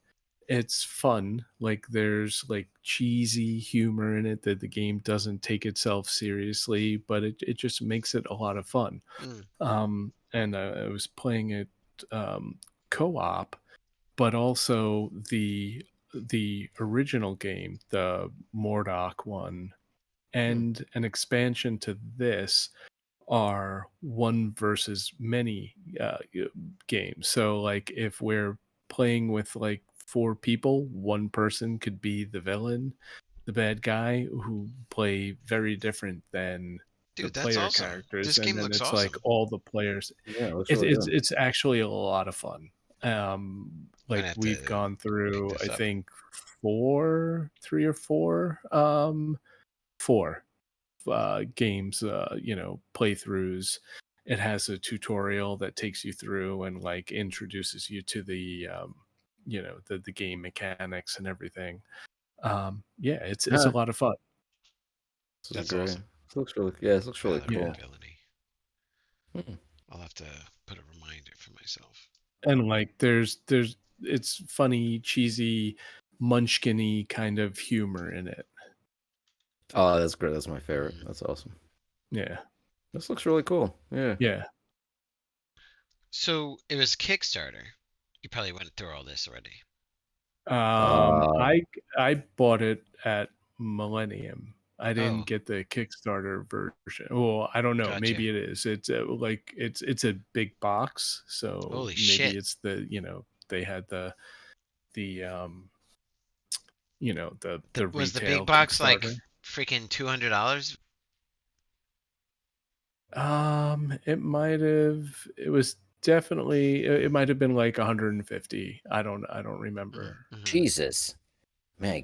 It's fun. Like there's like cheesy humor in it that the game doesn't take itself seriously, but it just makes it a lot of fun. Mm. And I was playing it co-op, but also the original game, the Mordok one, Hmm. and an expansion to this are one versus many games. So like if we're playing with like 4 people, one person could be the villain, the bad guy, who play very different than the Dude, that's player awesome. characters. This And game then looks it's like awesome. all the players. Yeah, it looks It's really it's good. it's actually a lot of fun. I'm gonna Like have we've to gone pick through, this I up. think 4 games, playthroughs. It has a tutorial that takes you through and like introduces you to the game mechanics and everything. Yeah, it's a Huh. lot of fun. This is That's great. awesome. This looks really Yeah. cool. Palatability. Hmm. I'll have to put a reminder for myself. And like there's it's funny, cheesy, munchkin-y kind of humor in it. Oh, that's great. That's my favorite. Mm. That's awesome. Yeah. This looks really cool. Yeah. Yeah. So it was Kickstarter. You probably went through all this already. Uh, I bought it at Millennium. I didn't Oh, get the Kickstarter version. Well, I don't know. gotcha. Maybe it is. It's like it's a big box, so Holy maybe shit. it's they had the the Was the big retail box like Kickstarter. freaking $200? It was definitely it might have been like 150. I don't remember. Mm-hmm. Jesus. Man,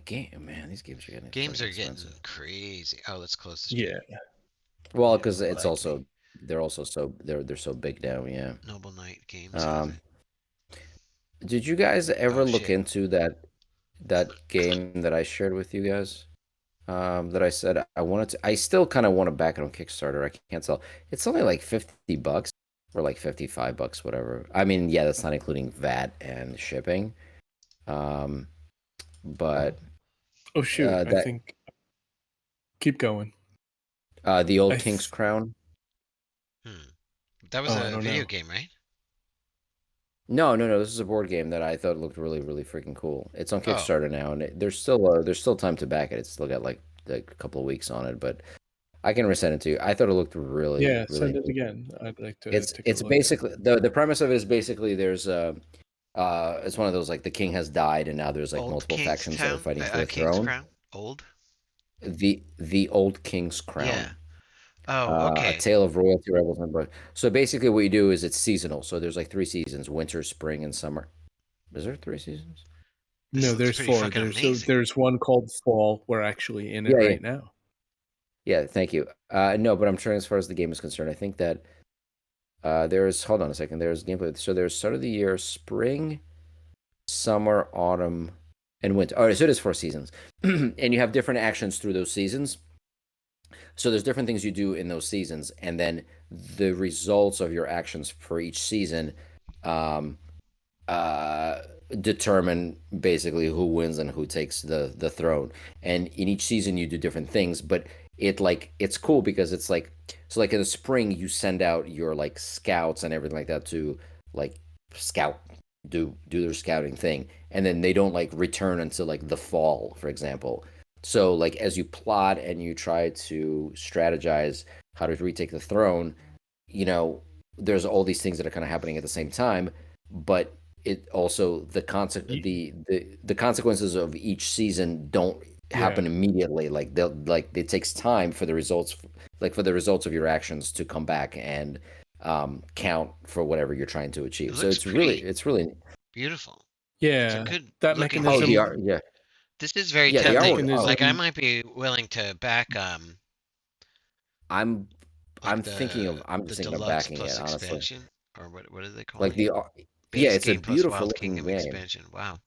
these games are getting Games fucking are getting expensive. crazy. Oh, let's close the stream. Yeah. Well, Yeah. because it's Like me. also they're so big now. Yeah. Noble Knight Games has Um, it. did you guys ever Oh look shit. into that game that I shared with you guys? That I said I wanted to. I still kind of want to back it on Kickstarter. I can't tell. It's only like $50 or like $55, whatever. I mean, yeah, that's not including VAT and shipping. Um, but Oh shoot, I that think keep going. the I old King's th- Crown. Hmm. That was oh, I a don't video know. game, right? No. This is a board game that I thought looked really, really freaking cool. It's on Oh, Kickstarter now, and there's still time to back it. It's still got like a couple of weeks on it, but I can resend it to you. I thought it looked really, Yeah, really send it neat. again. I'd like to It's take a it's look at it. basically the premise of it is basically there's it's one of those like the king has died and now there's like Old multiple King's factions that are Town? fighting for the King's throne. Crown? Old? the Old King's Yeah. Crown. Oh, A okay. Tale of Royalty, Rebels, and Blood. So basically, what you do is it's seasonal. So there's like three seasons: winter, spring, and summer. Is there three seasons? This No, looks there's pretty four. fucking There's amazing. there's one called Fall. We're actually in it Yeah, yeah, right now. yeah. Thank you. No, but I'm trying as far as the game is concerned. I think that there's. Hold on a second. There's gameplay. So there's start of the year, spring, summer, autumn, and winter. All right, so it is four seasons, and you have different actions through those seasons. So there's different things you do in those seasons, and then the results of your actions for each season um, uh, determine basically who wins and who takes the throne. And in each season, you do different things, but it's cool because it's like so like in the spring you send out your like scouts and everything like that to like scout do their scouting thing, and then they don't like return until like the fall, for example. So like as you plot and you try to strategize how to retake the throne, you know, there's all these things that are kind of happening at the same time, but it also the consequences of each season don't Yeah. happen immediately. Like they'll like it takes time for the results, like for the results of your actions to come back and count for whatever you're trying to It achieve. So looks pretty it's really beautiful. It's a Yeah. good That looking oh the game. mechanism art yeah This is very yeah the that tempting. artwork Like I mechanism might be willing to back I'm like I'm the just thinking of deluxe backing it plus honestly. expansion, or what are they Like calling it? the yeah, Base it's a game plus beautiful Wild looking Kingdom game. expansion. Wow.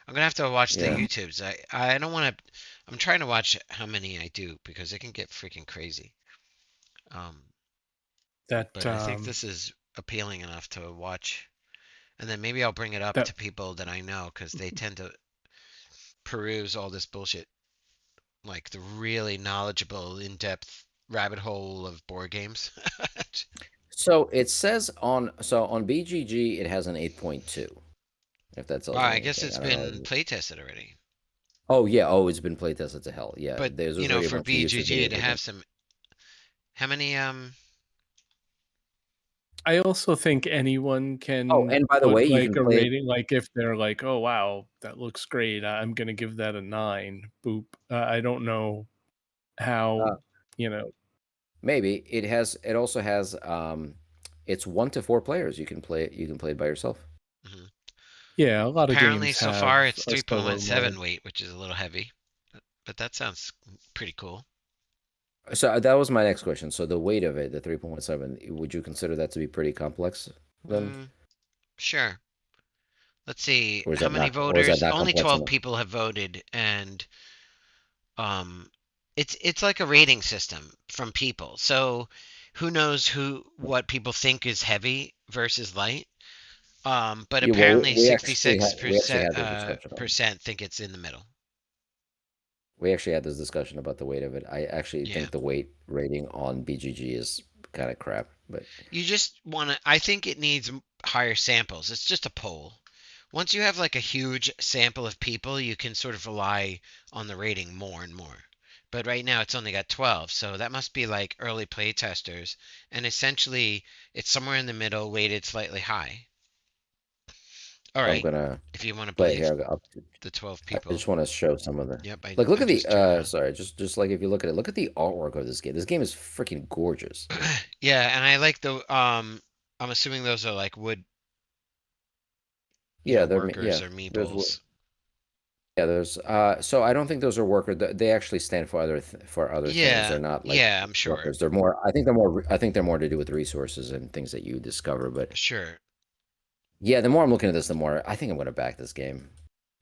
I'm gonna have to watch the Yeah. YouTubes. I don't want to. I'm trying to watch how many I do because it can get freaking crazy. Um, that but I think this is appealing enough to watch, and then maybe I'll bring it up that to people that I know because they tend to peruse all this bullshit, like the really knowledgeable, in-depth rabbit hole of board games. So it says on BGG it has an 8.2. If that Wow, tells you I guess anything, it's I don't been know. play tested already. Oh yeah, oh it's been play tested to hell. Yeah, But there's already a for bunch of YouTube BGG videos to with them. have some, how many I also think anyone Oh, can and by the way, put you like can a play it. rating, like if they're like, "Oh wow, that looks great. I'm gonna give that a 9." Boop. I don't know how, Uh, you know. maybe it also has it's 1 to 4 players. You can play it by yourself. mhm. Yeah, a lot of Apparently, games so have far it's a solo 3.17 mode. weight, which is a little heavy, but that sounds pretty cool. So that was my next question. So the weight of it, the 3.7, would you consider that to be pretty complex then? Mm, sure. Let's see. Or is How that many not or is that voters? not Only complex 12 enough? people have voted, and um, it's like a rating system from people. So who knows what people think is heavy versus light? But Yeah, well, apparently we actually 66% had this discussion on. percent think it's in the middle. We actually had this discussion about the weight of it. I actually Yeah. think the weight rating on BGG is kind of crap, but You just want to, I think it needs higher samples. It's just a poll. Once you have like a huge sample of people, you can sort of rely on the rating more and more. But right now it's only got 12, so that must be like early play testers. And essentially, it's somewhere in the middle, weighted slightly high. All I'm right, gonna if you want to play it believe here. the 12 I people. just want to show some of the Yep, like. Look I at the just turned it on. sorry, just like if you look at it, look at the artwork of this game. This game is freaking gorgeous. Yeah, and I like I'm assuming those are like wood, Yeah, workers yeah. or meeples. There's so I don't think those are worker. They actually stand for for other things. Yeah, They're not like yeah, I'm sure. workers. They're more. I think they're more to do with resources and things that you discover. But Sure. yeah, the more I'm looking at this, the more I think I'm gonna back this game.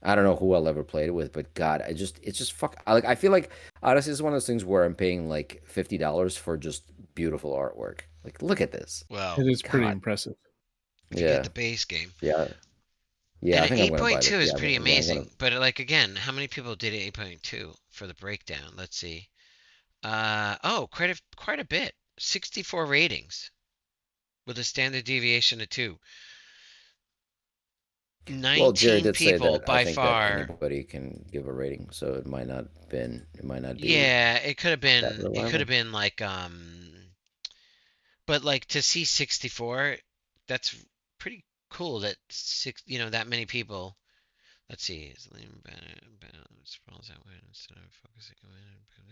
I don't know who I'll ever play it with, but God, it's just fuck. I feel like honestly, it's one of those things where I'm paying like $50 for just beautiful artwork. Like, look at this. Well, It is pretty God, impressive. if you get yeah, the base game. yeah, yeah. And I an think I'm gonna buy this. 8.2 is Yeah, pretty yeah. I'm gonna. amazing, but like again, how many people did 8.2 for the breakdown? Let's see. Oh, quite a bit. 64 ratings with a standard deviation of 2. Well, Jerry 19 did say people that I by think that far. anybody can give a rating, so it might not be Yeah, that it could have reliable. been like but like to see 64, that's pretty cool that that many people Let's see. Is lean sprawls outward instead of focusing on it.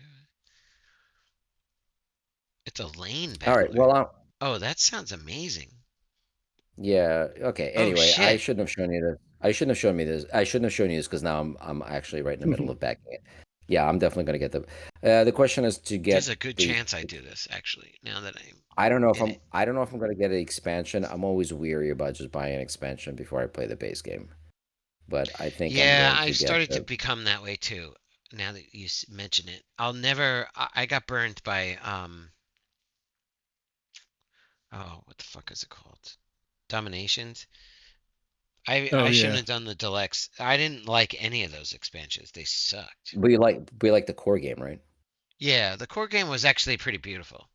It's a lane All right. battler. Well, Oh, that sounds amazing. yeah. Okay. Oh Anyway, I shit. shouldn't have shown you this. I shouldn't have shown me this. I shouldn't have shown you this because now I'm actually right in the middle of backing it. Yeah, I'm definitely gonna get the. The question is to There's get a good the. chance I do this actually. Now that I'm I don't know if in it. I don't know if I'm gonna get an expansion. I'm always weary about just buying an expansion before I play the base game. But I think I'm Yeah, going to I've get started to the. become that way too. Now that you mention it, I'll never. I got burned by oh, what the fuck is it called? Dominations. Oh I shouldn't yeah. have done the deluxe. I didn't like any of those expansions. They sucked. But you like the core game, right? Yeah, the core game was actually pretty beautiful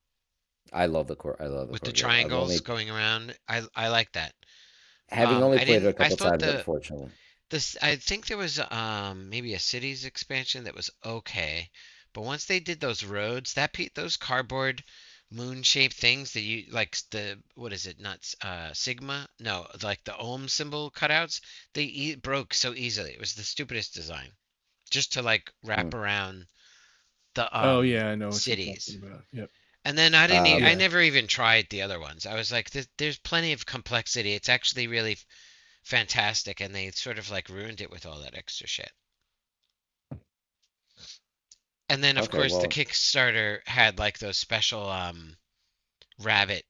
I love the core. I love the with the core game. I've triangles only going around. I like that. having only I played it a didn't. I couple thought times, the unfortunately. this. I think there was maybe a cities expansion that was okay, but once they did those roads, those cardboard moon shaped things that you like the what is it? Not sigma? No, like the ohm symbol cutouts. They broke so easily. It was the stupidest design. Just to like Hmm. wrap around the Oh yeah, I know what you're cities. talking about. Yep. And then I didn't. I Yeah. never even tried the other ones. I was like, there's plenty of complexity. It's actually really fantastic, and they sort of like ruined it with all that extra shit. And then of Okay, course the well, Kickstarter had like those special rabbit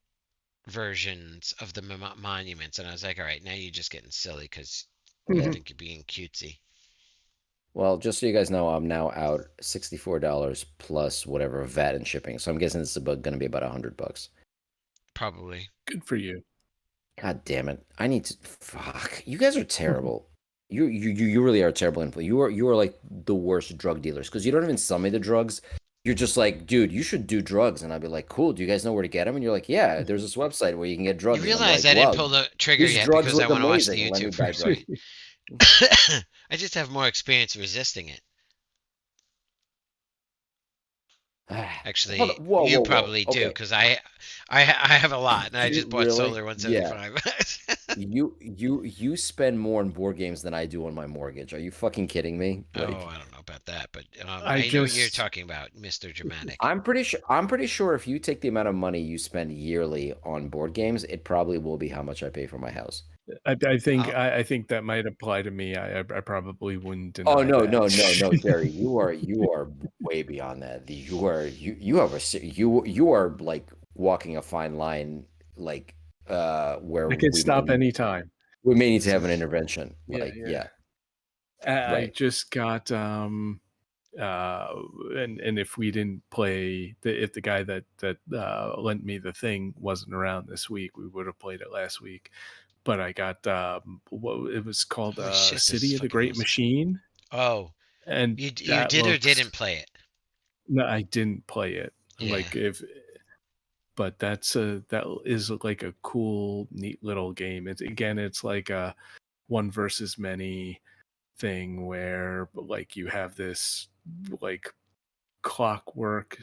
versions of the monuments, and I was like, all right, now you're just getting silly because you yeah. think you're being cutesy. Well, just so you guys know, I'm now out $64 plus whatever VAT and shipping. So I'm guessing this is about going to be about $100. Probably. Good for you. God damn it! I need to. Fuck. You guys are terrible. You really are terrible. You are like the worst drug dealers because you don't even sell me the drugs. You're just like, dude, you should do drugs, and I'd be like, cool. Do you guys know where to get them? And you're like, yeah, there's this website where you can get You drugs, and I'm realize like, I didn't wow, pull the trigger these yet drugs because I look want to watch the amazing. Let me YouTube buy version. drugs. I just have more experience resisting it. Hold Actually, on. Whoa, you whoa, whoa. probably do Okay, because I have a lot, and I just bought really? Solar Yeah. 175. You spend more on board games than I do on my mortgage. Are you fucking kidding me? Oh, Like, I don't know about that, but I I know what you're just talking about, Mr. Dramatic. I'm pretty sure if you take the amount of money you spend yearly on board games, it probably will be how much I pay for my house. I'll, I think that might apply to me. I probably wouldn't Oh deny no, that. no, no, no, Jerry, you are way beyond that. You have you are like walking a fine line, like where I can stop anytime. we may need to have an intervention. Yeah, Like, yeah. yeah, I right. just got uh and if we didn't play if the guy that lent me the thing wasn't around this week, we would have played it last week. But I got what it was called holy shit, this is City of the fucking Great awesome. Machine, Oh, and you that did or looks didn't play it? no, I didn't play it. Yeah. Like if but that is like a cool neat little game. It's like a one versus many thing where like you have this like clockwork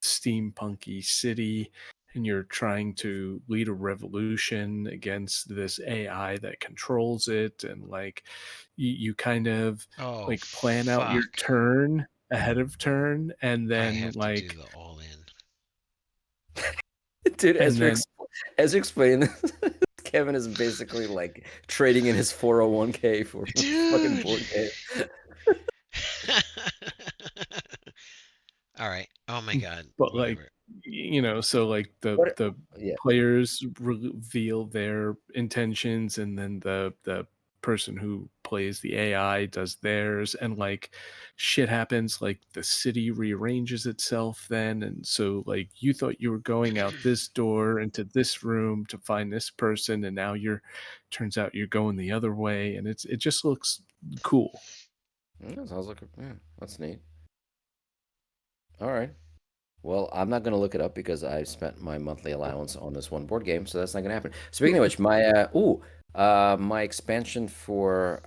steampunky city, and you're trying to lead a revolution against this AI that controls it, and like you kind of Oh like plan out your fuck. turn ahead of turn, I have to do the all in. Dude, and then as you explained this, Kevin is basically like trading in his 401k for fucking Dude. board game. All right. Oh my god. but like Whatever. so like What? the Yeah. players reveal their intentions, and then the person who plays the AI does theirs, and like shit happens, like the city rearranges itself then, and so like you thought you were going out this door into this room to find this person, and now you're turns out you're going the other way, and it just looks cool. Yeah, sounds like yeah, that's neat. All right. Well, I'm not going to look it up because I've spent my monthly allowance on this one board game, so that's not going to happen. Speaking of which, my expansion for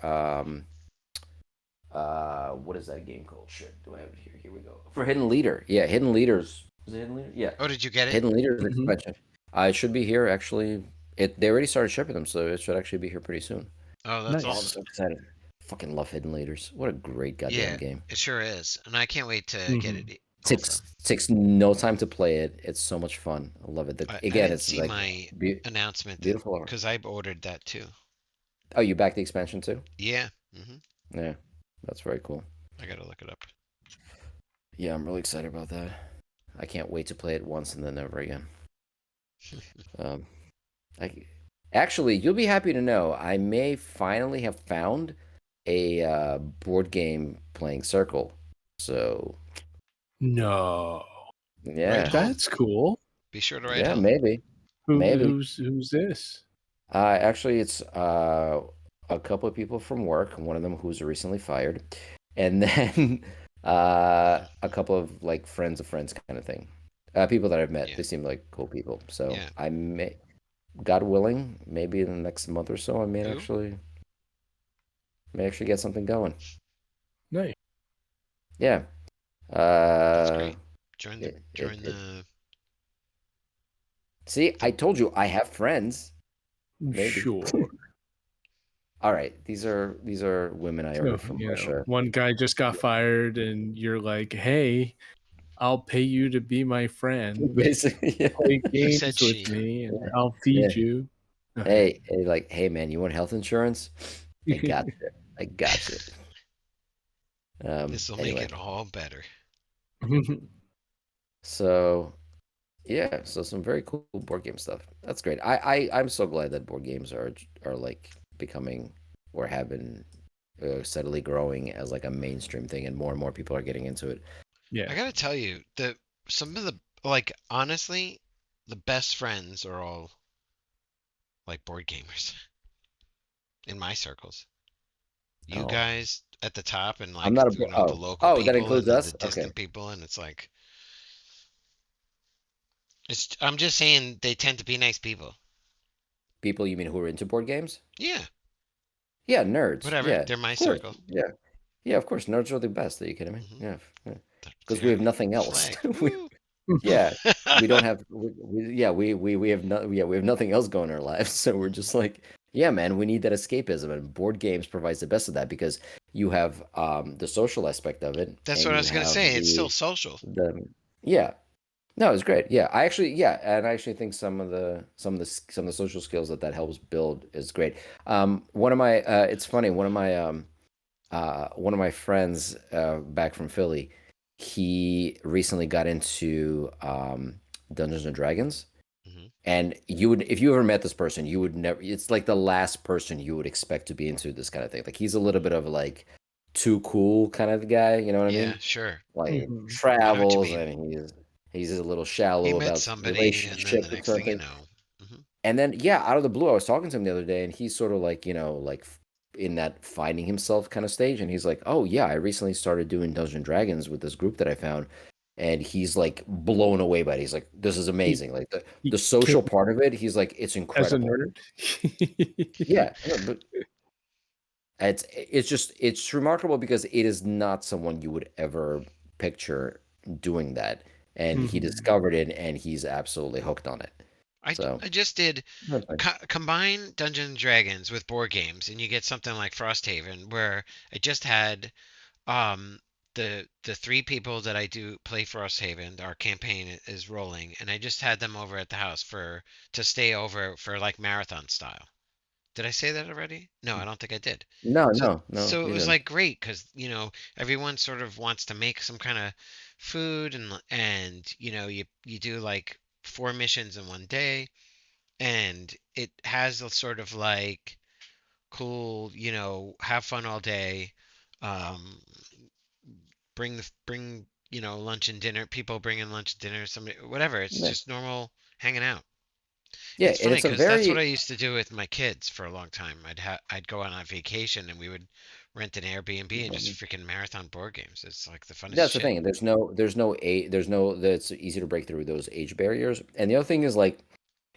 what is that game called? Shit, do I have it here? Here we go. For Hidden Leader. Yeah, Hidden Leaders. Is it Hidden Leader? Yeah. Oh, did you get it? Hidden Leaders Mhm. expansion. I should be here actually. They already started shipping them, so it should actually be here pretty soon. Oh, that's Oh, I'm Nice. awesome. so excited. Fucking love Hidden Leaders. What a great goddamn Yeah, game. it sure is, and I can't wait to get Mhm. it also. Takes no time to play it. It's so much fun. I love it. I Again, didn't it's see like my announcement that beautiful art. because I ordered that too. Oh, you back the expansion too? Yeah, Yeah, that's very cool. I gotta look it up. Yeah, I'm really excited about that. I can't wait to play it once and then never again. Um, I, actually, you'll be happy to know I may finally have found a board game playing circle. So No, Write yeah, home. that's cool. Be sure to write yeah, home. maybe, maybe. Who's this? Actually, it's a couple of people from work. One of them who's recently fired, and then a couple of like friends of friends kind of thing. People that I've met. Yeah, They seem like cool people. So yeah. I may, God willing, maybe in the next month or so, I Who? may actually get something going. Nice. Yeah. That's Uh, great. Join the it, it, join it. the See, I the. told you I have friends. Maybe. Sure. All right. These are women I So, ordered from Russia. one guy just got fired, and you're like, "Hey, I'll pay you to be my friend. Basically, yeah. Play He said games with she. me, and Yeah. I'll Yeah. feed you." Okay. Hey, like, hey, man, you want health insurance? I got you. I got you. This will make Anyway, it all better. so yeah, so some very cool board game stuff. That's great. I'm so glad that board games are like becoming or have been steadily growing as like a mainstream thing, and more people are getting into it. I Yeah. gotta tell you, the some of the like honestly, the best friends are all like board gamers in my circles. You Oh, guys at the top and I'm like not a you know the oh local oh that people and includes then the us. Okay, distant people and it's like it's I'm just saying they tend to be nice people. people you mean who are into board games? Yeah, Yeah, nerds. whatever. Yeah, They're my of course. circle. Yeah, yeah, of course. Nerds are the best. Are you kidding me? hmm Yeah, yeah. Because we There, have nothing else. flag. we Woo! Yeah, we don't have. Yeah, we have no. Yeah, we have nothing else going in our lives. So we're just like, yeah, man, we need that escapism, and board games provides the best of that because you have the social aspect of it, That's and what I you was gonna have say. It's still social. the yeah. No, it's great. Yeah, I actually yeah, and I actually think some of the social skills that helps build is great. One of my it's funny. One of my friends back from Philly, he recently got into Dungeons and Dragons. hmm And you would, if you ever met this person, you would never, it's like the last person you would expect to be into this kind of thing. Like he's a little bit of like too cool kind of guy, you know what I Yeah, mean? sure. Like Mhm. I know what you travels mean. and he's a little He shallow met about somebody, and then the relationships and next thing you something. know, hmm And then, yeah, out of the blue, I was talking to him the other day, and he's sort of like, in that finding himself kind of stage. And he's like, "Oh yeah, I recently started doing Dungeons and Dragons with this group that I found." And he's like blown away by it. He's like, "This is He amazing!" Like he the social came part of it. He's like, "It's as a incredible." nerd. Yeah, no, but it's remarkable because it is not someone you would ever picture doing that, and he Mhm. discovered it, and he's absolutely hooked on it. So I just did that's fine. combine Dungeons and Dragons with board games, and you get something like Frosthaven, where I just had um the three people that I do play Frosthaven. Our campaign is rolling, and I just had them over at the house for to stay over for like marathon style. Did I say that already? No, I don't think I did. No, So no, it you was didn't. like great because everyone sort of wants to make some kind of food and you do like four missions in one day and it has a sort of like cool, have fun all day, um, bring lunch and dinner. People bring in lunch and dinner, somebody whatever. It's Yeah, just normal hanging out. yeah, It's and funny it's a because that's what I very used to do with my kids for a long time. I'd go on vacation and we would rent an Airbnb and just freaking marathon board games. It's like the funnest that's the shit. thing. There's no that's easy to break through those age barriers. And the other thing is like,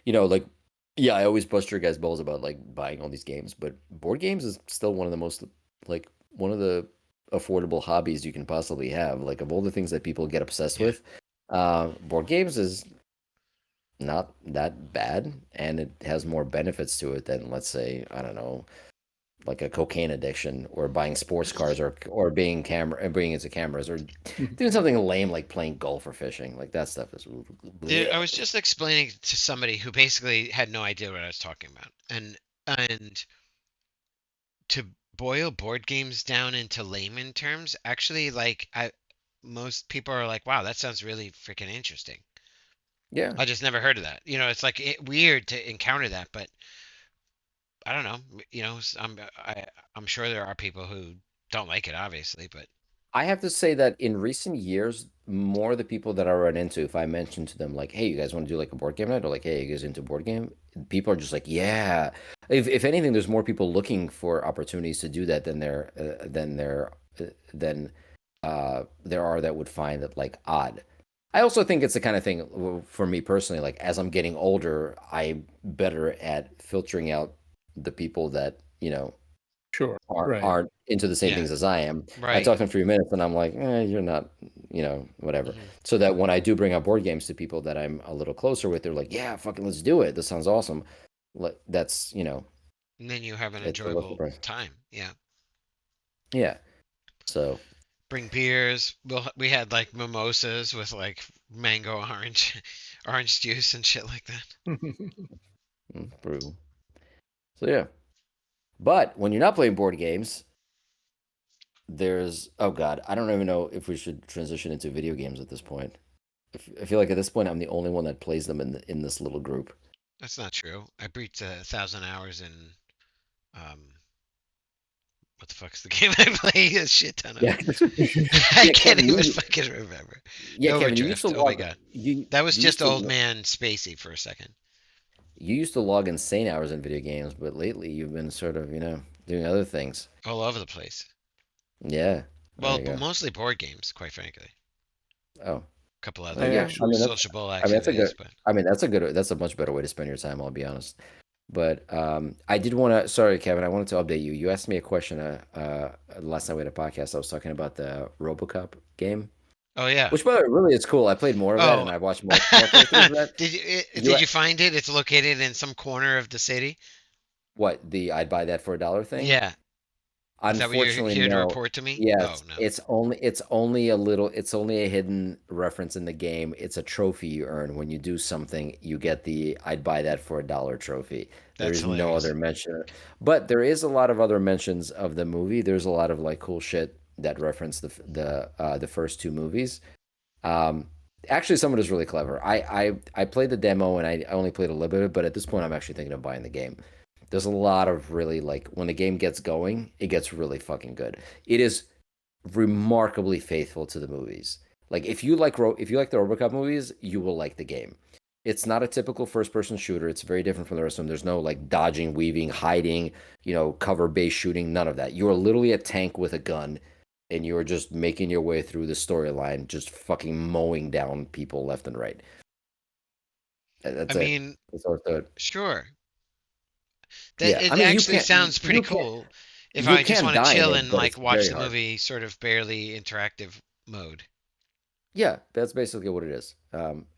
like yeah, I always bust your guys' balls about like buying all these games, but board games is still one of the most like one of the affordable hobbies you can possibly have. Like of all the things that people get obsessed Yeah. with, board games is not that bad, and it has more benefits to it than let's say, I don't know, like a cocaine addiction or buying sports cars or being camera and bringing into cameras or doing something lame like playing golf or fishing. Like that stuff is Dude, bleh. I was just explaining to somebody who basically had no idea what I was talking about. And to boil board games down into layman terms, actually like I most people are like, "Wow, that sounds really freaking interesting." Yeah. I just never heard of that. It's like weird to encounter that, but I don't know. I'm sure there are people who don't like it, obviously, but I have to say that in recent years, more the people that I run into, if I mention to them like, "Hey, you guys want to do like a board game night?" or like, "Hey, you guys into board game?" People are just like, "Yeah." If anything, there's more people looking for opportunities to do that than there are that would find it like odd. I also think it's the kind of thing for me personally. Like as I'm getting older, I'm better at filtering out the people that Sure. aren't Right. aren't into the same yeah, things as I am. I right. talk to them for a few minutes and I'm like, you're not, whatever. Hmm. So that when I do bring up board games to people that I'm a little closer with, they're like, yeah, fucking let's do it. This sounds awesome. That's, And then you have an it's a local enjoyable price. time. Yeah. Yeah. So, Bring beers. We had like mimosas with like mango orange orange juice and shit like that. brew. So yeah. But when you're not playing board games, oh God, I don't even know if we should transition into video games at this point. I feel like at this point I'm the only one that plays them in this little group. That's not true. I beat 1,000 hours in um what the fuck's the game I play a shit ton of. Yeah. I Yeah, can't Kevin, even you fucking remember. yeah, Kevin, you used to Overdrift. Oh my log god. you That was you used just to old man spacey for a second. you used to log insane hours in video games, but lately you've been sort of, doing other things. All over the place. Yeah, there Well, you but go. mostly board games, quite frankly. Oh, A couple I other yeah. actually sociable That's a activities, good. but That's a much better way to spend your time. I'll be honest. But I did want to. Sorry, Kevin. I wanted to update you. You asked me a question. Last time we had a podcast, I was talking about the RoboCop game, oh yeah. which by the way, really is cool. I played more of that, Oh, and I watched more playthroughs of that. You did you find it? It's located in some corner of the city. what the I'd buy that for a dollar thing? Yeah. Is that what you're Unfortunately, here to no. report to me? Oh Yes, no. it's only a hidden reference in the game. It's a trophy you earn when you do something. You get the "I'd buy that for a dollar" trophy. There That's is no hilarious. other mention, but there is a lot of other mentions of the movie. There's a lot of like cool shit that reference the first two movies. Um, Actually, some of it is really clever. I played the demo and I only played a little bit, but at this point, I'm actually thinking of buying the game. There's a lot of really like when the game gets going, it gets really fucking good. It is remarkably faithful to the movies. Like if you like the RoboCop movies, you will like the game. It's not a typical first person shooter. It's very different from the rest of them. There's no like dodging, weaving, hiding, cover base shooting, none of that. You are literally a tank with a gun and you're just making your way through the storyline, just fucking mowing down people left and right. I That's it. mean, That's all it's sure. That Yeah, I it mean actually sounds pretty cool if you I just can want to die in chill it, and but like it's watch very the hard. movie sort of barely interactive mode. Yeah, that's basically what it is.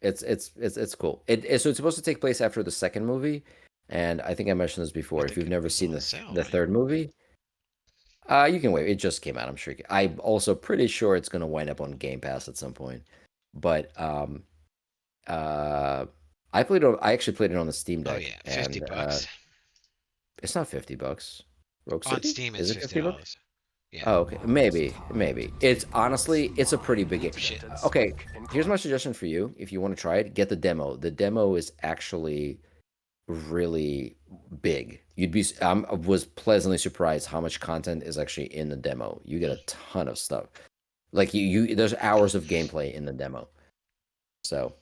It's cool. So it's supposed to take place after the second movie, and I think I mentioned this I before. If think you've it never was seen on sale, the right? third movie, you can wait. It just came out. I'm sure. I'm also pretty sure it's going to wind up on Game Pass at some point. But uh, I actually played it on the Steam Oh Deck, yeah, 50 and bucks. it's not $50. Rogue On City? Steam Is it's it fifty $50? dollars. Yeah. Oh, okay. Maybe. It's honestly, it's a pretty big game. Shit. Okay, here's my suggestion for you. If you want to try it, get the demo. The demo is actually really big. I was pleasantly surprised how much content is actually in the demo. You get a ton of stuff. Like there's hours of gameplay in the demo. So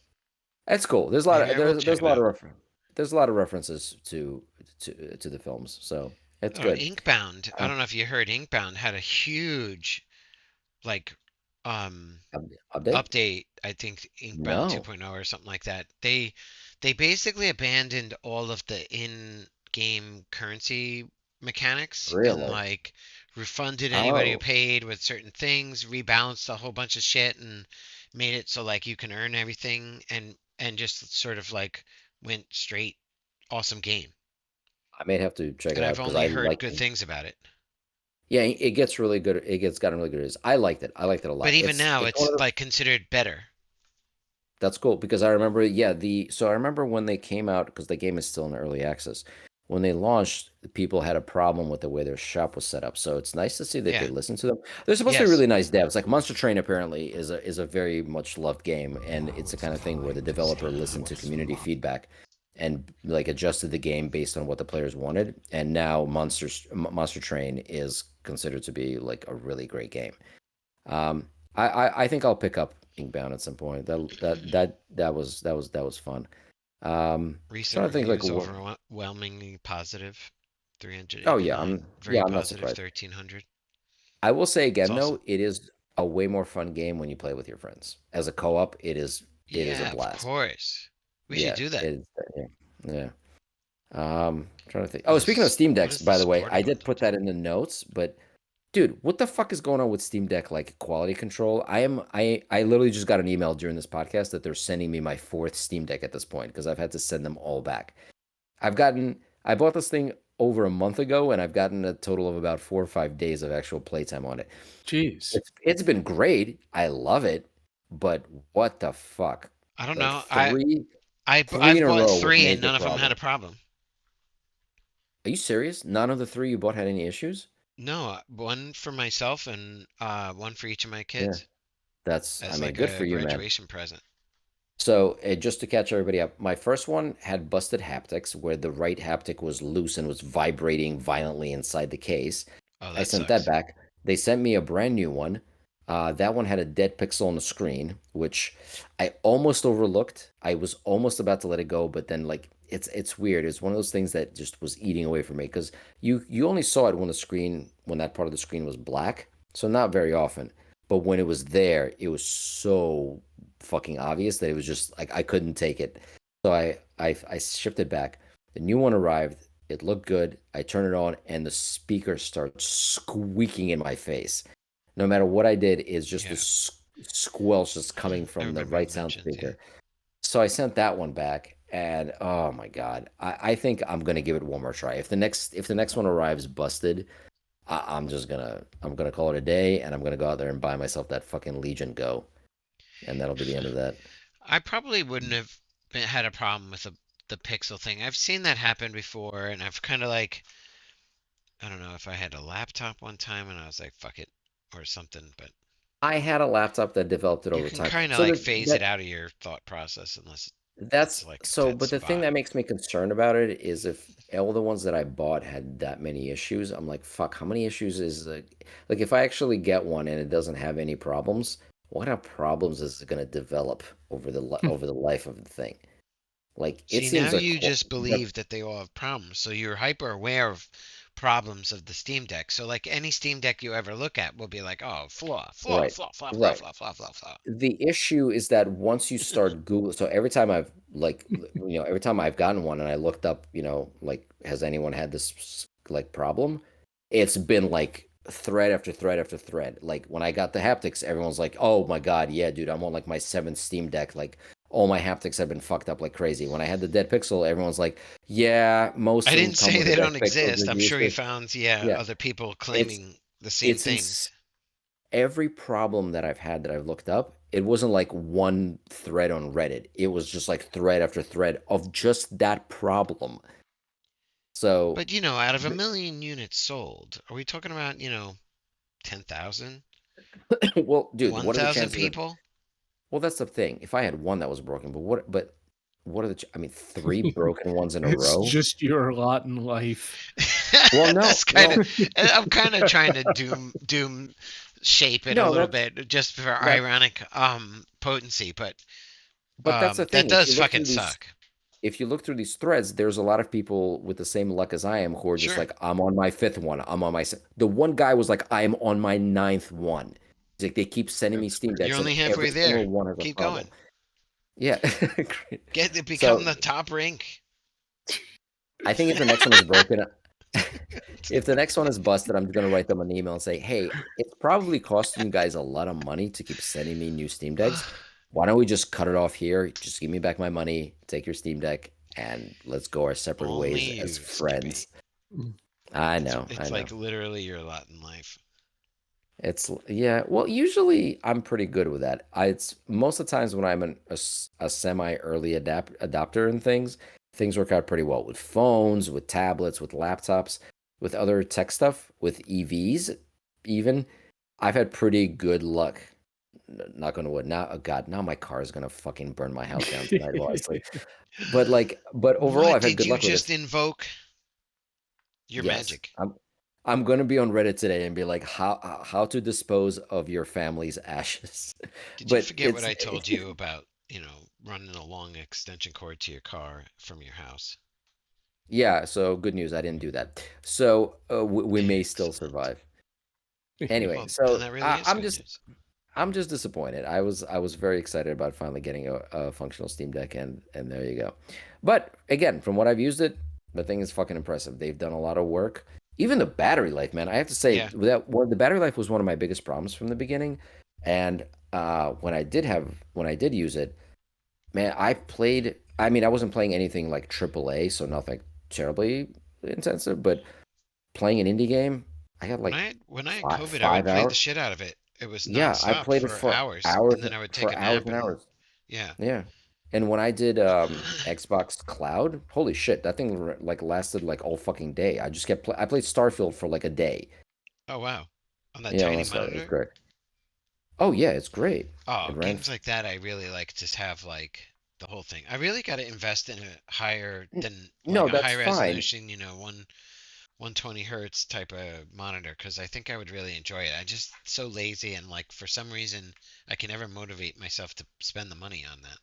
that's cool. There's a lot Maybe of I will check there's a it lot out. of there's a lot of references to the films. So it's Oh, good. Inkbound. I Uh, don't know if you heard Inkbound had a huge like um Update? update. I think Inkbound No, 2.0 or something like that. They basically abandoned all of the in-game currency mechanics and really. like refunded anybody who Oh. paid with certain things, rebalanced a whole bunch of shit and made it so like you can earn everything and just sort of like went straight awesome game. I may have to check it And out I've because only I heard like good it. things about it. Yeah, it gets really good. It gets gotten really good. I liked it. I liked it a But lot. even now, It's one it's of the like considered better. That's cool because I remember, yeah, so I remember when they came out because the game is still in early access. When they launched, people had a problem with the way their shop was set up. So it's nice to see that they Yeah. listened to them. They're supposed to be Yes. really nice devs. Like Monster Train apparently is a very much loved game, and it's the kind of thing where the developer listened to community feedback and like adjusted the game based on what the players wanted. And now Monster Train is considered to be like a really great game. I think I'll pick up Inkbound at some point. That was fun. Recent Trying to think like reviews what. overwhelmingly positive. Oh yeah, 389. yeah, Very I'm not positive. surprised. 1300. I will say It's again awesome. though, it is a way more fun game when you play with your friends. As a co-op, it is a Yeah, of blast. course. We should Yeah, do that. yeah, yeah. Trying to think. What Oh, speaking of is Steam what Decks, is the by the way, sporting I did bundle put do? that in the notes, but dude, what the fuck is going on with Steam Deck like quality control? I literally just got an email during this podcast that they're sending me my fourth Steam Deck at this point because I've had to send them all back. I bought this thing over a month ago and I've gotten a total of about 4 or 5 days of actual playtime on it. Jeez. It's been great. I love it, but what the fuck? I don't Like know. three I've in a bought row with 3 and major none of them had a problems. problem. Are you serious? None of the three you bought had any issues? No, one for myself and one for each of my Yeah, kids I as mean, like good for a you, man. graduation present. So, just to catch everybody up, my first one had busted haptics where the right haptic was loose and was vibrating violently inside the case. Oh, I that sent that sucks. back. They sent me a brand new one. That one had a dead pixel on the screen, which I almost overlooked. I was almost about to let it go, but then like it's weird. It's one of those things that just was eating away from me because you only saw it when that part of the screen was black, so not very often. But when it was there, it was so fucking obvious that it was just like I couldn't take it. So I shipped it back. The new one arrived. It looked good. I turn it on, and the speaker starts squeaking in my face. No matter what I did, is just Yeah. this squelch just coming I from the remember you right sound mentioned, yeah. speaker. So I sent that one back, and oh my god, I think I'm gonna give it one more try. If the next one arrives busted, I'm gonna call it a day, and I'm gonna go out there and buy myself that fucking Legion Go, and that'll be the end of that. I probably wouldn't have had a problem with the pixel thing. I've seen that happen before, and I've kind of like, I don't know if I had a laptop one time and I was like, fuck it, or something, but I had a laptop that developed it you over can time. kind of So like that phase it that out of your thought process unless it's That's like a so, dead but the thing spot. that makes me concerned about it is if all the ones that I bought had that many issues, I'm like, fuck, how many issues is like if I actually get one and it doesn't have any problems, what kind of problems is it going to develop over the life of the thing? Like it See, now seems like you just believe that they all have problems, so you're hyper aware of problems of the Steam Deck. So like any Steam Deck you ever look at will be like, oh, flaw, flaw, right, flaw, flaw, flaw, right. flaw, flaw, flaw, flaw. The issue is that once you start Google, so every time I've every time I've gotten one and I looked up, like has anyone had this like problem? It's been like thread after thread after thread. Like when I got the haptics, everyone's like, "Oh my God, yeah, dude, I'm on like my seventh Steam Deck. Like all my haptics have been fucked up like crazy." When I had the dead pixel, everyone's like, "Yeah, most I of them didn't come say with a they dead don't pixel. exist. Good I'm sure you usage." found, yeah, Yeah, other people it's claiming the same it's things. every problem that I've had that I've looked up, it wasn't like one thread on Reddit. It was just like thread after thread of just that problem. So, But out of a million units sold, are we talking about, 10,000? well, dude, what are the 1,000 chances of? people? Well, that's the thing. If I had one that was broken, but what are I mean, three broken ones in a It's row? just your lot in life. Well, no, That's kind of, no, I'm kind of trying to doom shape it a no. little That's bit just for that. ironic potency, but But that's the that thing. does fucking suck. If you look through these threads, there's a lot of people with the same luck as I am who are just Sure. like, I'm on my fifth one. I'm on my. The one guy was like, I'm on my ninth one. It's like they keep sending me That's Steam great. You're decks, and only every halfway there. single one has a Keep problem. going. Yeah, great. Become So the top rank. I think if the next one is broken, if the next one is busted, I'm just gonna write them an email and say, hey, it's probably costing you guys a lot of money to keep sending me new Steam decks. Why don't we just cut it off here? Just give me back my money, take your Steam Deck, and let's go our separate ways Only as you, Skippy. friends. I It's know, I it's know. like literally your lot in life. It's yeah. Well, usually I'm pretty good with that. It's most of the times when I'm a semi early adopter and things work out pretty well with phones, with tablets, with laptops, with other tech stuff, with EVs. Even I've had pretty good luck. Not gonna wood. Now, oh God, now my car is gonna fucking burn my house down tonight while I sleep. But overall, What I've had did good you luck with just this. invoke? Your Yes, magic. I'm gonna be on Reddit today and be like, how to dispose of your family's ashes. Did you But forget what I told you about, running a long extension cord to your car from your house? yeah. So good news, I didn't do that. So we may still Excellent. survive. Anyway, Well, then so that really is I'm good just news. I'm just disappointed. I was very excited about finally getting a functional Steam Deck, and there you go. But again, from what I've used it, the thing is fucking impressive. They've done a lot of work. Even the battery life, man. I have to say Yeah. that the battery life was one of my biggest problems from the beginning. And when I did use it, man, I played. I mean, I wasn't playing anything like AAA, so nothing terribly intensive. But playing an indie game, I had When like I had when I had five COVID, I would five play the hours. shit out of it. It was Yeah, I nonstop played it for for hours, and hours then I would take a and nap and hours. yeah. Yeah. And when I did Xbox Cloud, holy shit, that thing like lasted like all fucking day. I just I played Starfield for like a day. Oh wow. On that You know, tiny so it was monitor? great. Oh yeah, it's great. Oh, It ran. games like that I really like to have like the whole thing. I really got to invest in a higher than like No, a that's high fine. resolution, 120 hertz type of monitor because I think I would really enjoy it. I'm just so lazy and like for some reason I can never motivate myself to spend the money on that.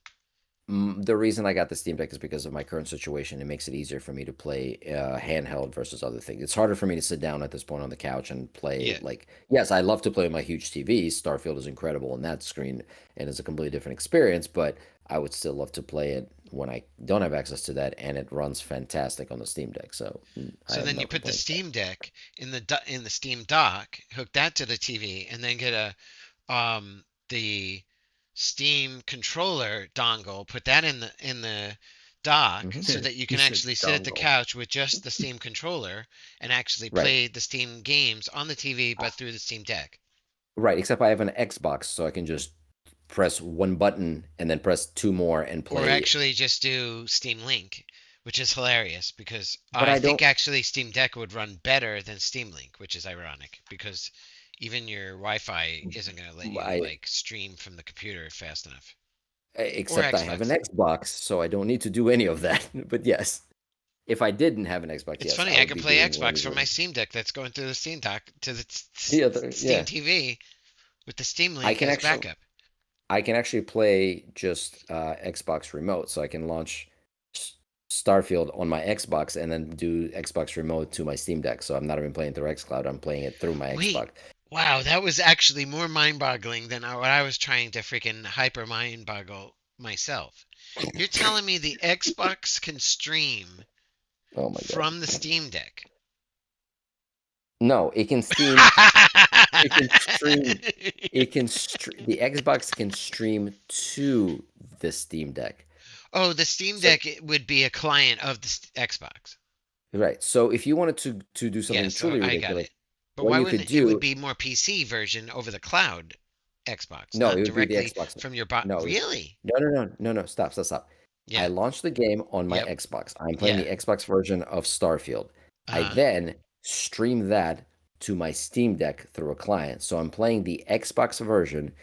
The reason I got the Steam Deck is because of my current situation. It makes it easier for me to play handheld versus other things. It's harder for me to sit down at this point on the couch and play. Yeah. Like, yes, I love to play with my huge TV. Starfield is incredible on that screen and it's a completely different experience, but I would still love to play it when I don't have access to that, and it runs fantastic on the Steam Deck. So I So have then no you put the complaints. Steam Deck in the Steam dock, hook that to the TV, and then get the Steam controller dongle, put that in the dock Hmm. so that you You can said actually sit at the dongle. couch with just the Steam controller and actually Right. play the Steam games on the TV Uh, but through the Steam Deck. right. Except I have an Xbox, so I can just press one button and then press two more and Or play. actually just do Steam Link, which is hilarious because But I I think don't. actually Steam Deck would run better than Steam Link, which is ironic because even your Wi-Fi isn't going to let you I like stream from the computer fast enough. Or except I have an Xbox. Xbox, so I don't need to do any of that. But yes, if I didn't have an Xbox, It's yes, funny, I I would can be play doing Xbox any from my of Steam Deck that's going through the Steam Dock to the the other. Steam Yeah, TV with the Steam I Link can as actually, backup. I can actually play just Xbox Remote, so I can launch S- Starfield on my Xbox and then do Xbox Remote to my Steam Deck. So I'm not even playing through XCloud; I'm playing it through my Wait, Xbox. wow, that was actually more mind-boggling than what I was trying to freaking hyper mind-boggle myself. You're telling me the Xbox can stream Oh my God! from the Steam Deck? No, it can Steam. It can stream. The Xbox can stream to the Steam Deck. Oh, the Steam So Deck would be a client of the Xbox. right. So if you wanted to do something Yes, so truly I got ridiculous, it. But what why you wouldn't could it would do, be more PC version over the cloud Xbox, no, it not would be the directly Xbox. from your No, Really? no. Stop, stop, stop. I Yeah. launched the game on my Yep. Xbox. I'm playing the Yeah. Xbox version of Starfield. I Uh-huh. then stream that to my Steam Deck through a client. So I'm playing the Xbox version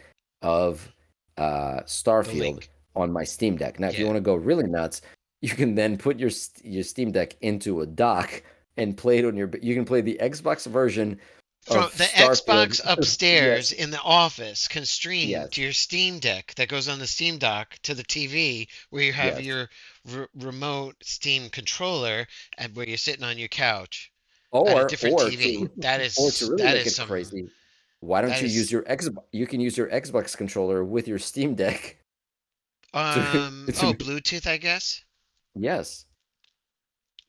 of The Starfield link. on my Steam Deck. Now, if you Yeah. want to go really nuts, you can then put your Steam Deck into a dock and play it on your. You can play the Xbox version of From the Starfield. Xbox upstairs Yes, in the office can stream to yes, your Steam Deck that goes on the Steam Dock to the TV where you have yes. your remote Steam controller and where you're sitting on your couch at a Or different or TV. to or to really That make is it some crazy, why don't that you use is your Xbox? You can use your Xbox controller with your Steam Deck to oh, to Bluetooth, I guess. yes.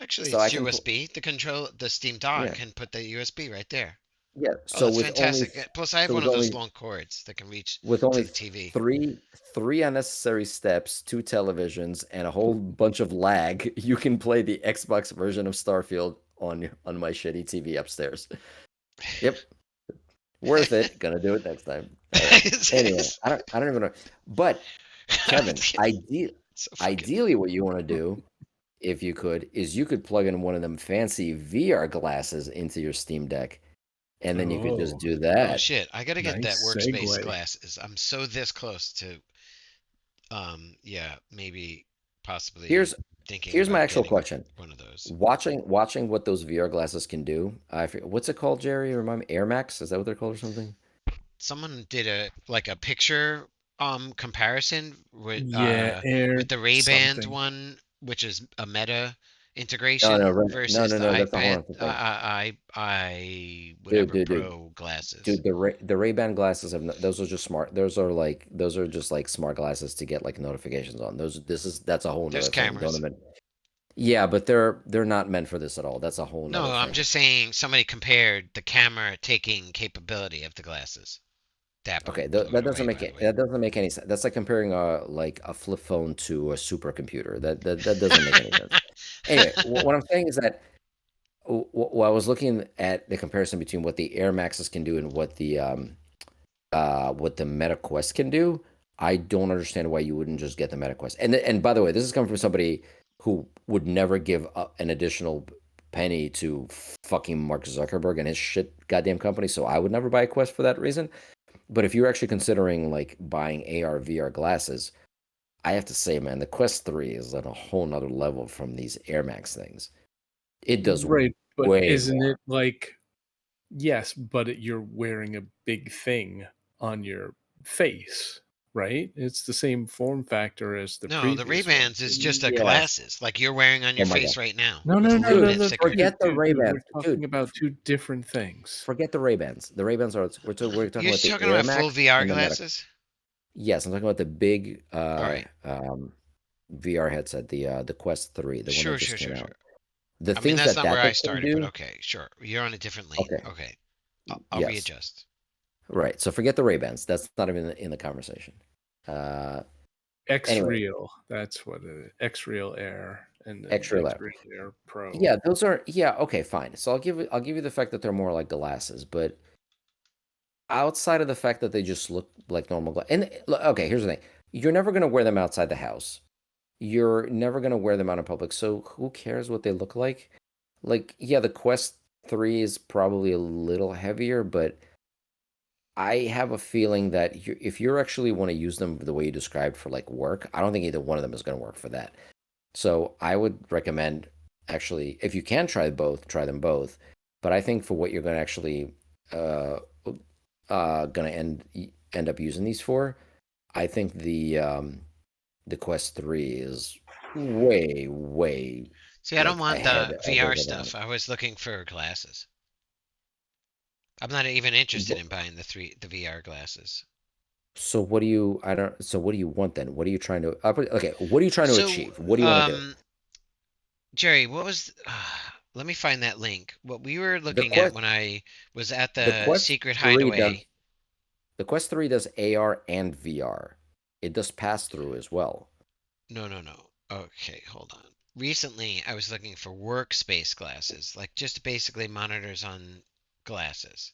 Actually, So it's I can USB. The Steam Dock yeah. can put the USB right there. Yeah. Oh, So that's with only fantastic. Plus, I have so one with of those only long cords that can reach with to only the TV. three unnecessary steps, two televisions, and a whole bunch of lag, you can play the Xbox version of Starfield on my shitty TV upstairs. Yep, worth it. Gonna do it next time. All right. Anyway, I don't even know. But Kevin, So fucking. ideally, what you want to do, if you could, is you could plug in one of them fancy VR glasses into your Steam Deck, and then you could just Oh, do Oh that. shit! I gotta get that nice workspace segue. glasses. I'm so this close to yeah, maybe Here's possibly thinking here's my about actual getting question. one of those. Watching what those VR glasses can do. What's it called, Jerry? Remind me. Air Max? Is that what they're called or something? Someone did a like a picture comparison Yeah, with air the Ray-Bans something. one, which is a Meta No, no, integration no, versus no, the no. That's a whole iPad other thing, dude, whatever dude, dude, Pro glasses. dude. The Ray-Ban glasses have those are just smart. Those are just like smart glasses to get like notifications on. That's a whole There's nother thing. Don't cameras. even. Yeah, but they're not meant for this at all. That's a whole No, nother I'm thing. just saying somebody compared the camera taking capability of the glasses. That Okay, blew it that doesn't away, make by the it. way. That doesn't make any sense. That's like comparing a flip phone to a supercomputer. That doesn't make any sense. Anyway, what I'm saying is that while I was looking at the comparison between what the Air Maxes can do and what the Meta Quest can do, I don't understand why you wouldn't just get the Meta Quest. And by the way, this is coming from somebody who would never give up an additional penny to fucking Mark Zuckerberg and his shit goddamn company. So I would never buy a Quest for that reason. But if you're actually considering like buying AR VR glasses, I have to say, man, the Quest 3 is at a whole nother level from these Air Max things. It does Right, but way isn't more. it like yes, but you're wearing a big thing on your face, right? It's the same form factor as the No, the previous ones. Ray-Bans is just a Yes. glasses like you're wearing on Oh your my God. face right now No, with no, a no, little no, Dude, bit no, thicker. forget the dude, Ray-Bans. we're talking Dude, about two different things. forget the Ray-Bans. The Ray-Bans are we're talking You're about the talking Air about Max full VR and the Meta. glasses? Yes, I'm talking about the big All right. VR headset, the Quest 3, the one that Sure, just sure, came sure, out. sure. The I mean, things that's not where that I thing can started, but do. okay, sure. You're on a different lane. Okay. Okay. I'll Yes. readjust. Right. So forget the Ray-Bans. That's not even in the conversation. Uh anyway, X-Real, that's what it is. X-Real Air and then extra lab. X-Real Air Pro. Yeah, those are yeah, okay, fine. So I'll give you the fact that they're more like glasses, but outside of the fact that they just look like normal and okay, here's the thing. You're never going to wear them outside the house. You're never going to wear them out in public. So who cares what they look like? Like, yeah, the Quest 3 is probably a little heavier, but I have a feeling that if you actually want to use them the way you described for like work, I don't think either one of them is going to work for that. So I would recommend actually, if you can try both, try them both. But I think for what you're going to actually uh going to end up using these for, I think the Quest 3 is way See, I don't like want ahead the of VR everything stuff. else. I was looking for glasses. I'm not even interested in buying the VR glasses. So what do you I don't so what do you want then? What are you trying to okay, what are you trying to So, achieve? What do you want to do? Jerry, what was? Let me find that link. What we were The looking at Quest when I was at the the Quest secret 3 does hideaway. the Quest 3 does AR and VR. It does pass through as well. No, no, no. Okay, hold on. Recently, I was looking for workspace glasses, like just basically monitors on glasses.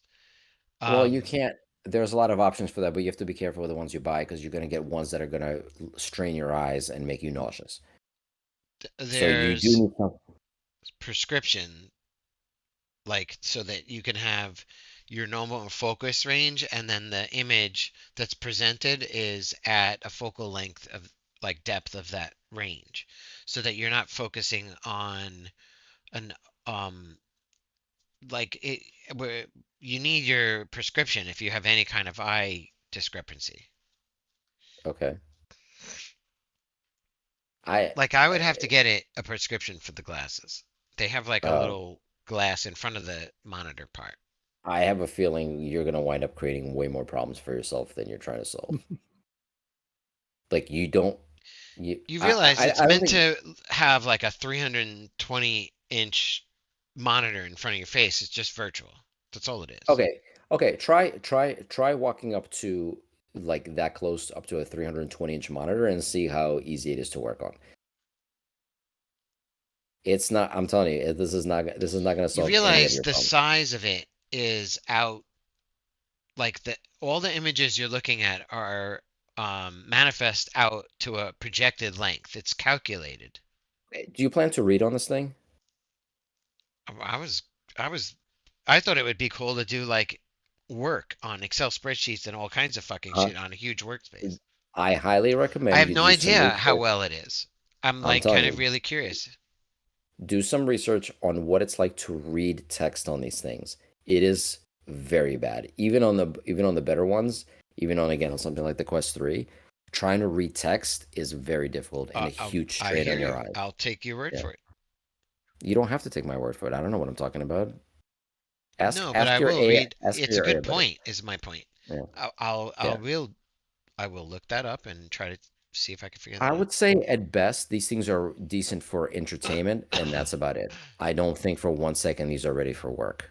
Well, you Um, can't. There's a lot of options for that, but you have to be careful with the ones you buy because you're going to get ones that are going to strain your eyes and make you nauseous. So you do there's need some. prescription, like so that you can have your normal focus range, and then the image that's presented is at a focal length of like depth of that range, so that you're not focusing on an um like it where you need your prescription if you have any kind of eye discrepancy. Okay. I Like I would have to get a prescription for the glasses. They have like a uh, little glass in front of the monitor part. I have a feeling you're going to wind up creating way more problems for yourself than you're trying to solve. Like you don't. You. You realize it's I don't meant think. to have like a 320-inch monitor in front of your face. It's just virtual. That's all it is. Okay. Try walking up to like that close up to a 320-inch monitor and see how easy it is to work on. It's not. I'm telling you, this is not going to You solve any of realize your the problems. size of it is out, like all the images you're looking at are manifest out to a projected length. It's calculated. Do you plan to read on this thing? I was I was I thought it would be cool to do like work on Excel spreadsheets and all kinds of fucking Huh? shit on a huge workspace. I highly I recommend have you no do some idea how research. well it is. I'm I'm like telling kind of you, really curious. do some research on what it's like to read text on these things. It is very bad. Even on the better ones, even on again on something like the Quest 3, trying to read text is very difficult and a huge I strain hear on you. your eyes. I'll take your word Yeah. for it. You don't have to take my word for it. I don't know what I'm talking about. No, but I will read. Ask It's a your good AI buddy. point, is my point. Yeah. I Yeah. will look that up and try to see if I can figure I that out. would say at best these things are decent for entertainment and that's about it. I don't think for 1 second these are ready for work.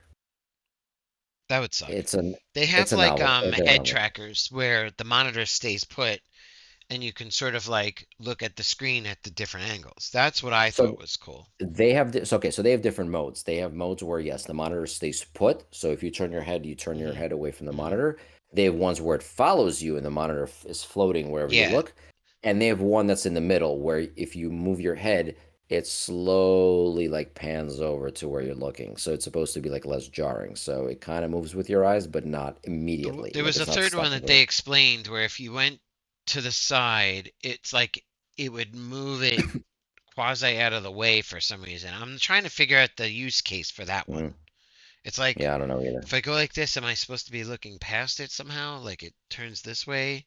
That would suck. It's an They it's have a like novel. They're a head novel. trackers where the monitor stays put and you can sort of like look at the screen at the different angles. That's what I thought So was cool. they have this. Okay, so they have different modes. They have modes where yes, the monitor stays put. So if you turn your head, you turn your Hmm. head away from the Hmm. monitor. They have ones where it follows you and the monitor is floating wherever you Yeah. look. And they have one that's in the middle where if you move your head, it slowly like pans over to where you're looking. So it's supposed to be like less jarring. So it kind of moves with your eyes, but not immediately. There Like was a it's not third one stuck that into it. they explained where if you went to the side, it's like it would move it quasi out of the way for some reason. I'm trying to figure out the use case for that one. Mm, It's like yeah, I don't know either. if I go like this, am I supposed to be looking past it somehow? Like it turns this way?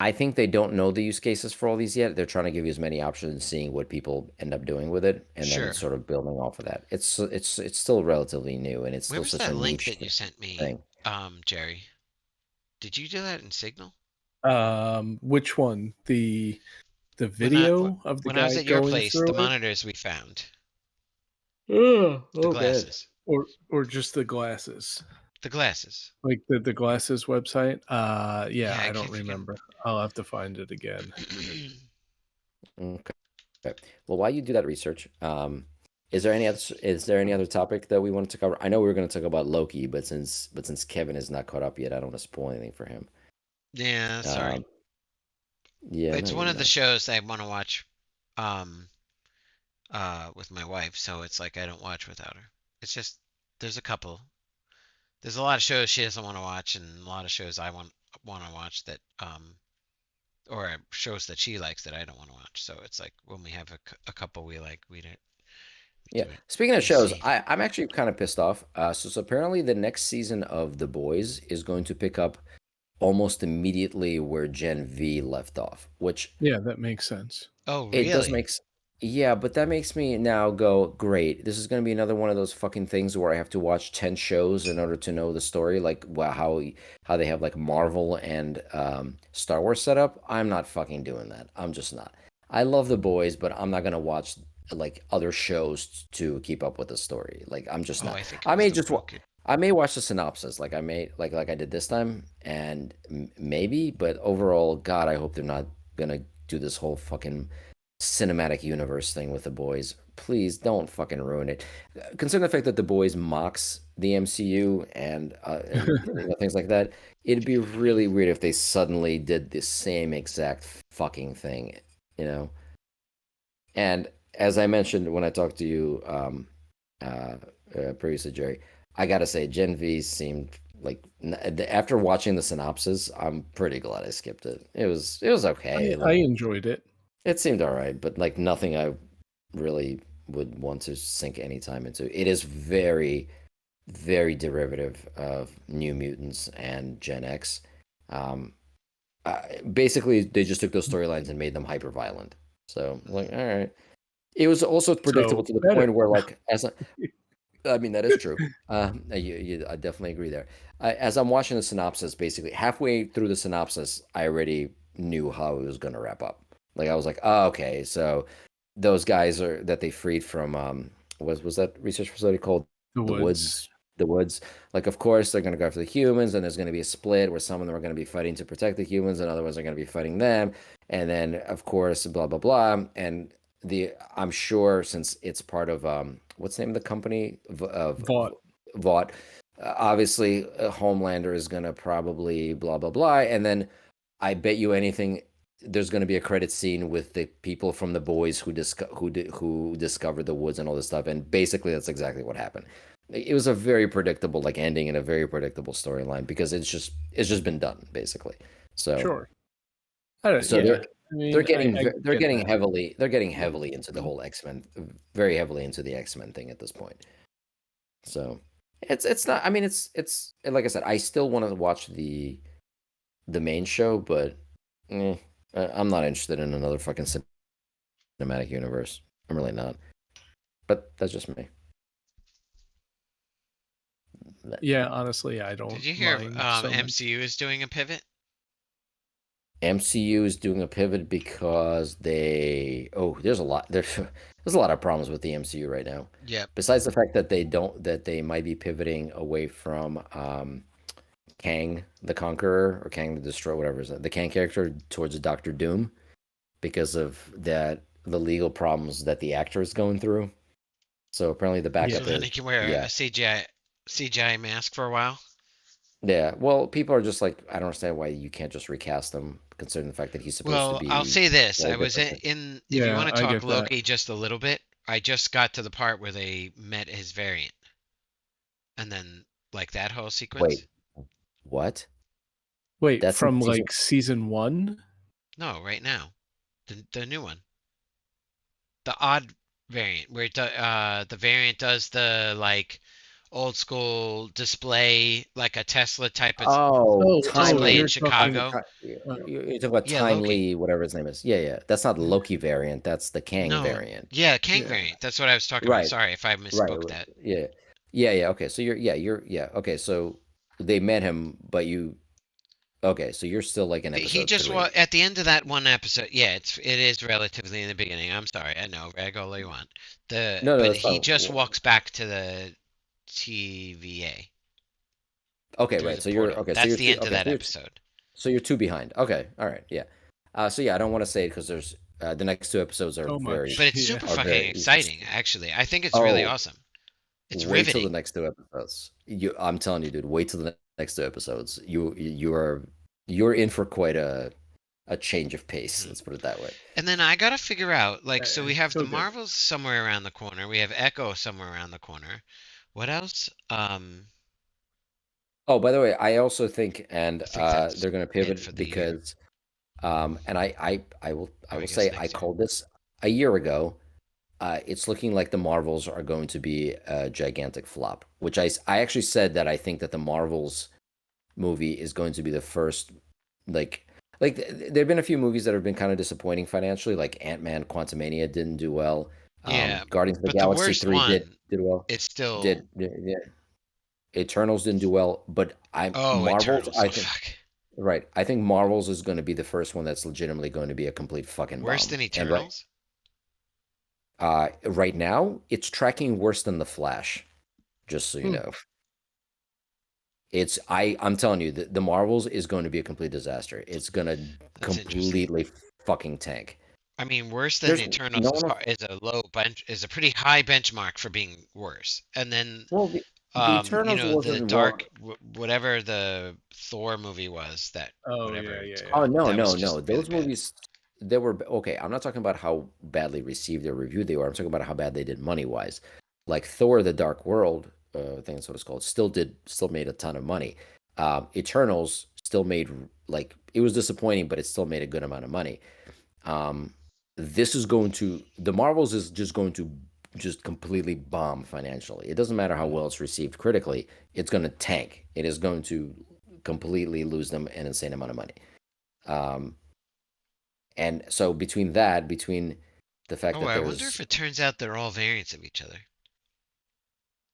I think they don't know the use cases for all these yet. They're trying to give you as many options, seeing what people end up doing with it, and then Sure. sort of building off of that. It's still relatively new, and it's Where still was such a that link niche that you sent me, thing. Jerry? Did you do that in Signal? Which one? The When I video of the when I was guy at your going place, the through it, monitors we found, the Oh man. glasses, or just the glasses? the glasses. Like the glasses website? Yeah, Yeah, I I don't keep forgetting. remember. I'll have to find it again. Okay. Well, while you do that research, is there any other topic that we wanted to cover? I know we were going to talk about Loki, but since Kevin is not caught up yet, I don't want to spoil anything for him. Yeah, sorry. Um, yeah, no, It's one you're of the not. shows I want to watch um with my wife, so it's like I don't watch without her. It's just there's a couple. There's a lot of shows she doesn't want to watch and a lot of shows I want to watch that or shows that she likes that I don't want to watch. So it's like when we have a couple we like, we Yeah. do it. Speaking of We shows, see. I'm actually kind of pissed off. So apparently the next season of The Boys is going to pick up almost immediately where Gen V left off, which Yeah, that makes sense. Oh, it does really? make yeah, but that makes me now go, great. This is going to be another one of those fucking things where I have to watch 10 shows in order to know the story, like wow, how they have like Marvel and Star Wars set up. I'm not fucking doing that. I'm just not. I love The Boys, but I'm not going to watch like other shows to keep up with the story. Like I'm just Oh, not. I think it I was may the just wa broken. I may watch the synopsis like I may like I did this time and maybe, but overall, God, I hope they're not going to do this whole fucking cinematic universe thing with the boys. Please don't fucking ruin it. Consider the fact that the boys mocks the MCU and things like that. It'd be really weird if they suddenly did the same exact fucking thing, you know. And as I mentioned when I talked to you uh, previously, Jerry, I gotta say Gen V seemed like after watching the synopsis, I'm pretty glad I skipped it. It was okay. I Like enjoyed it. it seemed all right, but like nothing I really would want to sink any time into. It is very, very derivative of New Mutants and Gen X. Um, Basically, they just took those storylines and made them hyper violent. So, like, all right. It was also predictable So to the better. point where, like, I mean, that is true. I definitely agree there. As I'm watching the synopsis, basically halfway through the synopsis, I already knew how it was going to wrap up. Like I was like, oh, okay, so those guys are that they freed from was that research facility called The the Woods. Woods? the woods. Like, of course, they're going to go after the humans, and there's going to be a split where some of them are going to be fighting to protect the humans, and other ones are going to be fighting them. And then, of course, blah blah blah. And I'm sure since it's part of what's the name of the company Vought. Vought, obviously, Homelander is going to probably blah blah blah, and then I bet you anything. There's going to be a credit scene with the people from the boys who discovered the woods and all this stuff, and basically that's exactly what happened. It was a very predictable like ending and a very predictable storyline because it's just been done basically. So Sure. I don't. so Yeah. they're I mean, I they're get getting that. heavily into the whole X-Men, very heavily into the X-Men thing at this point. So it's not. I mean, it's like I said, I still want to watch the main show, but eh, I'm not interested in another fucking cinematic universe. I'm really not. But that's just me. Yeah, honestly, I Did don't you hear mind so much. MCU is doing a pivot? MCU is doing a pivot because there's a lot of problems with the MCU right now. Yep. Besides the fact that they might be pivoting away from Kang the Conqueror or Kang the Destroyer, whatever is it, the Kang character towards Doctor Doom because of the legal problems that the actor is going through. So apparently the Yeah. So backup then is he can wear yeah. a CGI mask for a while. Yeah, well, people are just like, I don't understand why you can't just recast him, considering the fact that he's supposed to Well, I'll be say this. very I was different. in, if you Yeah, want to I talk get that. Loki just a little bit, I just got to the part where they met his variant. And then, like, that whole sequence? Wait, what? Wait, That's in from season. like season 1? No, right now. The new one. The odd variant, where the variant does the, like, old school display, like a Tesla type of Oh, display in You're talking. Chicago. You're talking about Yeah, Time Loki. Lee, whatever his name is. Yeah, yeah. That's not the Loki variant. That's the Kang No, variant. yeah, Kang Yeah. variant. That's what I was talking about. Right, Sorry if I right. misspoke that. Yeah, yeah, yeah. Okay, so yeah. Okay, so they met him, but okay, so you're still like in He episode just was 3. at the end of that one episode. Yeah, it is relatively in the beginning. I'm sorry. I know, rag all you want. No, no, But that's he fine. just walks back to the TVA Okay, through right. the So you're portal. okay. So That's you're the two. end of Okay, that episode. so you're 2 behind. Okay, all right, yeah. So yeah, I don't want to say it because there's the next 2 episodes So But much. it's Yeah. super are fucking very. exciting, actually. I think it's really Oh, awesome. It's wait till the riveting. next 2 episodes. I'm telling you, dude. Wait till the next 2 episodes. You're in for quite a change of pace. Mhm. Let's put it that way. And then I gotta figure out, like, so we have the So good. Marvels somewhere around the corner. We have Echo somewhere around the corner. What else? Oh, by the way, I also think, and I think that's they're going to it for pivot the year. because, and I Oh, I will guess say I next year. called this a year ago. It's looking like the Marvels are going to be a gigantic flop, which I actually said that I think that the Marvels movie is going to be the first, like, there have been a few movies that have been kind of disappointing financially, like Ant-Man, Quantumania didn't do well. Yeah, Guardians of the but the Galaxy worst 3 did one, did well. it's still. Yeah. Eternals didn't do well, but Oh, Marvels, Eternals. I Oh, think fuck. right. I think Marvels is going to be the first one that's legitimately going to be a complete fucking Worse bomb. than And Eternals? right now, it's tracking worse than The Flash, just so you Hmm. know. I'm telling you, the Marvels is going to be a complete disaster. It's going to That's interesting. completely fucking tank. I mean, worse than There's Eternals no one else. is a low bench, is a pretty high benchmark for being worse. And then, Well, the Eternals the wasn't wrong. whatever the Thor movie was, that Oh whatever yeah, it's yeah, Oh yeah. called, no, that was no, just no. really Those bad. movies they were okay. I'm not talking about how badly received or reviewed they were. I'm talking about how bad they did money wise. Like Thor: The Dark World, I think that's what it's called. Still made a ton of money. Eternals still made like it was disappointing, but it still made a good amount of money. Um, this is going to the Marvels is just going to just completely bomb financially. It doesn't matter how Mhm. well it's received critically. It's going to tank. It is going to completely lose them an insane amount of money. Um, and so between the fact Oh, that I wonder there's if it turns out they're all variants of each other.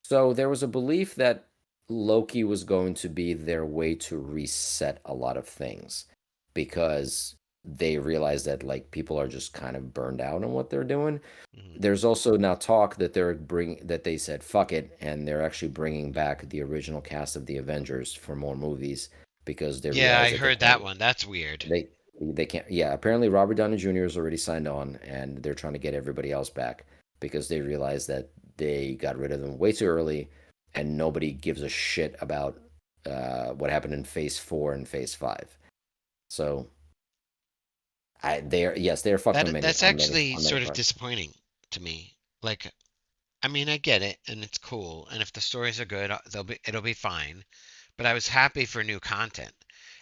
so there was a belief that Loki was going to be their way to reset a lot of things because they realized that like people are just kind of burned out on what they're doing. Mhm. There's also now talk that that they said fuck it, and they're actually bringing back the original cast of the Avengers for more movies because they Yeah, realize I that they heard can't that one. That's weird. they they can't. Yeah, apparently Robert Downey Jr. is already signed on, and they're trying to get everybody else back because they realize that they got rid of them way too early, and nobody gives a shit about what happened in Phase 4 and Phase 5. So they're yes, they're fucked That that's actually on many sort of fronts. disappointing to me. Like, I mean, I get it, and it's cool, and if the stories are good, it'll be fine. But I was happy for new content,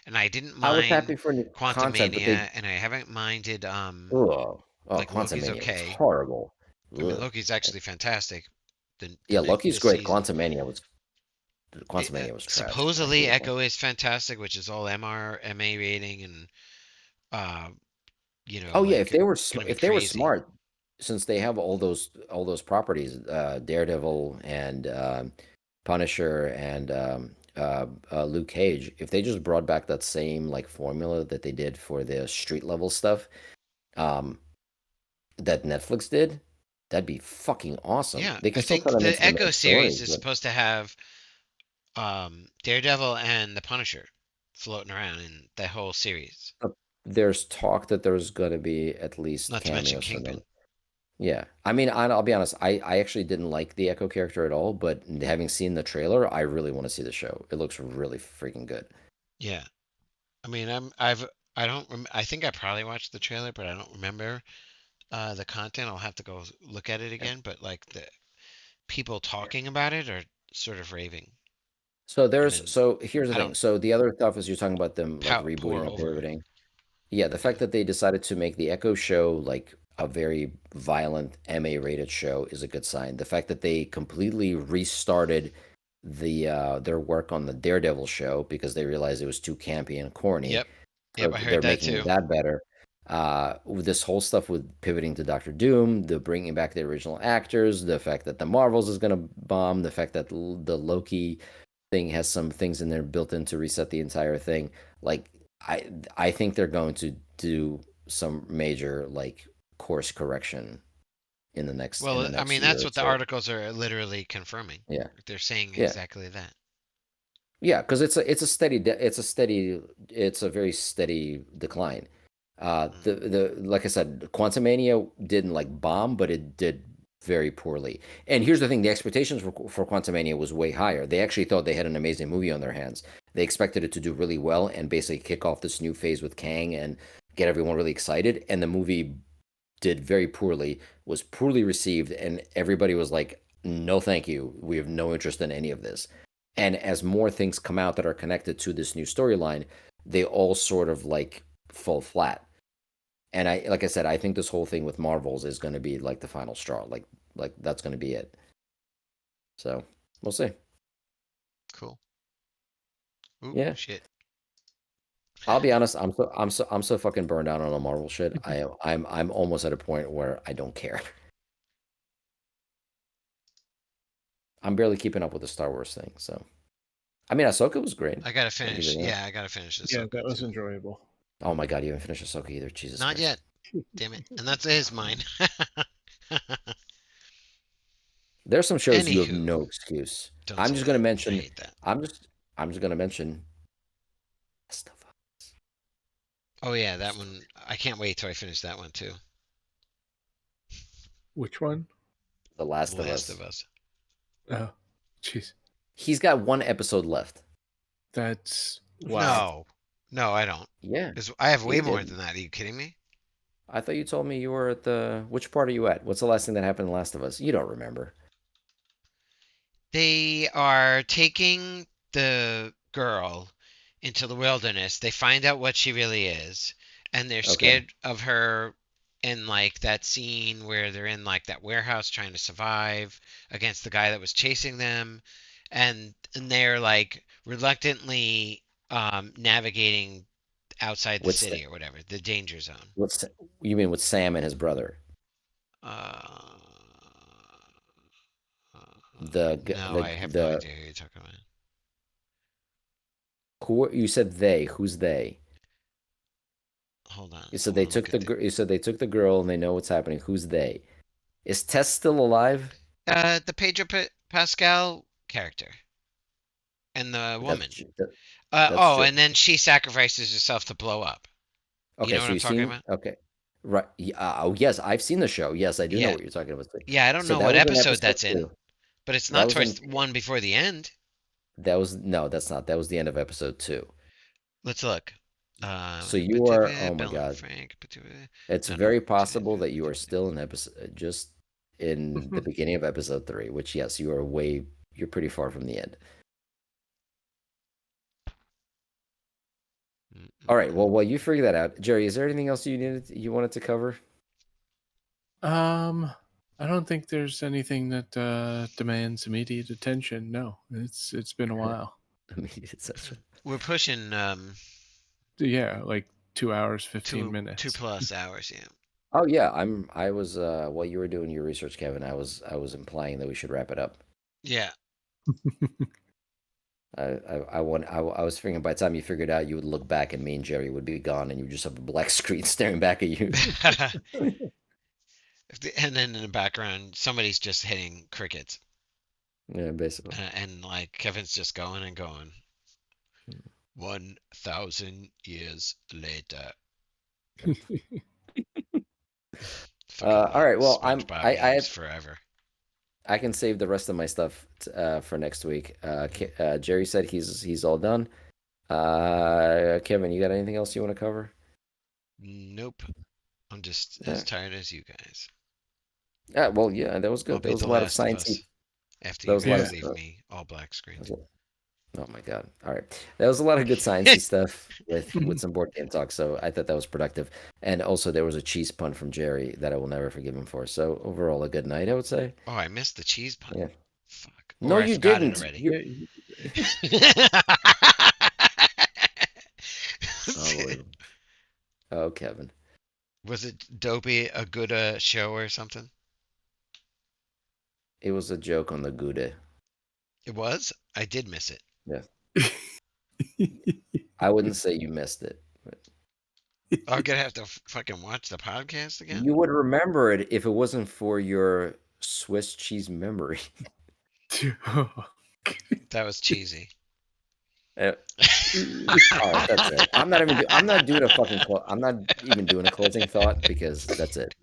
and I didn't I was happy mind for new content, but they Quantumania, and I haven't minded ugh, oh, like Loki's Quantumania was okay. horrible. I mean, Ugh. Loki's actually fantastic. The Yeah, next Loki's this great. season. Quantumania was trash. I Supposedly hated Echo is fantastic, which is all MA rating and uh, Oh yeah, like gonna be if they were crazy. smart, since they have all those properties, Daredevil and Punisher and Luke Cage, if they just brought back that same like formula that they did for the street level stuff, um, that Netflix did, that'd be fucking awesome. Yeah, They I can still think turn them the into the Echo main series stories, is but supposed to have Daredevil and the Punisher floating around in the whole series. uh, there's talk that there's going to be at least Not to mention cameos from them. Kingpin. Yeah, I mean, I'll be honest. I actually didn't like the Echo character at all, but having seen the trailer, I really want to see the show. It looks really freaking good. Yeah, I mean, I don't I think I probably watched the trailer, but I don't remember the content. I'll have to go look at it Yeah. again. But like the people talking about it are sort of raving, and So here's the I thing. don't So the other stuff is you're talking about them like pour rebooting and over it. pivoting. Yeah, the Yeah. fact that they decided to make the Echo show like a very violent MA rated show is a good sign. The fact that they completely restarted their work on the Daredevil show because they realized it was too campy and corny. Yep. Yep. So I heard they're that making too. that better. With this whole stuff with pivoting to Doctor Doom, the bringing back the original actors, the fact that the Marvels is going to bomb, the fact that the Loki thing has some things in there built in to reset the entire thing. Like I think they're going to do some major like course correction in the Well, I next mean, year that's or what the two. articles are literally confirming. Yeah. They're saying Yeah. exactly that. Yeah, because it's a it's a very steady decline. Mm. The like I said, Quantumania didn't like bomb, but it did very poorly. And here's the thing: the expectations for Quantumania was way higher. They actually thought they had an amazing movie on their hands. They expected it to do really well and basically kick off this new phase with Kang and get everyone really excited. And the movie did very poorly, was poorly received, and everybody was like, "No, thank you. We have no interest in any of this." And as more things come out that are connected to this new storyline, they all sort of like fall flat. And like I said, I think this whole thing with Marvels is going to be like the final straw. Like that's going to be it. So we'll see. Cool. Ooh, Yeah, shit. I'll be honest. I'm so fucking burned out on the Marvel shit. I'm almost at a point where I don't care. I'm barely keeping up with the Star Wars thing. So I mean, Ahsoka was great. I gotta Don't give finish. it that. Yeah, I gotta finish Yeah, Ahsoka that was too. enjoyable. Oh my god, you haven't finished Ahsoka either. Jesus Not Christ. yet. Damn it. And that's his mine. There's some shows you have Anywho, no excuse. don't I'm say just gonna that. I mention. hate that. I'm just. I'm just gonna mention. Stuff. Oh yeah, that one. I can't wait till I finish that one too. Which one? The The Last of Last of Us. Us. Oh, jeez. He's got one episode left. That's wild. No, no, I don't. Yeah, I have way he more did. than that. Are you kidding me? I thought you told me you were at the. Which part are you at? What's the last thing that happened in Last of Us? You don't remember. They are taking the girl into the wilderness. They find out what she really is, and they're Okay. scared of her in like that scene where they're in like that warehouse trying to survive against the guy that was chasing them, and they're like reluctantly navigating outside the What's city or whatever, the danger zone. what's you mean with Sam and his brother? Uh, no, I have no The idea who you're talking about. who you said they? Who's they? Hold on, You I said want they to look took at the. you said they took the girl and they know what's happening. Who's they? Is Tess still alive? The Pedro Pascal character and the That's woman. that's Oh, true. and then she sacrifices herself to blow up. You Okay, know what so I'm you've talking seen about? okay. Right. Oh, yes, I've seen the show. Yes, I do know Yeah. what you're talking about. Yeah, I don't So know that what was in episode episode that's in, two. but it's That not was towards in one before the end. that was no, that's not. That was the end of episode two. Let's look. So you are, oh my Bella and God. Frank. It's No, no. very possible that you are still in episode just in the Mhm. beginning of episode three, which yes, you are you're pretty far from the end. All right, well, while you figure that out, Jerry, is there anything else you wanted to cover? Um, I don't think there's anything that demands immediate attention. No, it's been a while. I mean, it's such a We're pushing Yeah, like 2 hours, 15 two minutes. plus hours. Yeah. Oh yeah, I was while you were doing your research, Kevin, I was implying that we should wrap it up. Yeah. I was figuring by the time you figured out, you would look back and me and Jerry would be gone, and you would just have a black screen staring back at you. And then in the background, somebody's just hitting crickets, Yeah, basically. and like Kevin's just going and going. 1,000 years later. Fucking All right. Well, SpongeBob I memes have forever. I can save the rest of my stuff for next week. Jerry said he's all done. Kevin, you got anything else you want to cover? Nope. I'm just Yeah. as tired as you guys. Well, yeah, that was I'll good. There be was The a lot of Last of sciencey. Us after There you was a lot Yeah. guys of. leave me all black screened. Oh my God. All right. That was a lot of good sciencey stuff with some board game talk. So I thought that was productive. And also there was a cheese pun from Jerry that I will never forgive him for. So overall a good night, I would say. Oh, I missed the cheese pun. Yeah. Fuck. No, Or I you forgot it didn't. already. You Yeah, Unbelievable. Oh, Kevin. Was it Dopey a good show or something? It was a joke on the Gouda. It was? I did miss it. Yeah. I wouldn't say you missed it. But I'm gonna have to fucking watch the podcast again. you would remember it if it wasn't for your Swiss cheese memory. That was cheesy. Uh, All right, that's it. I'm not even. I'm not doing a fucking. I'm not even doing a closing thought because that's it.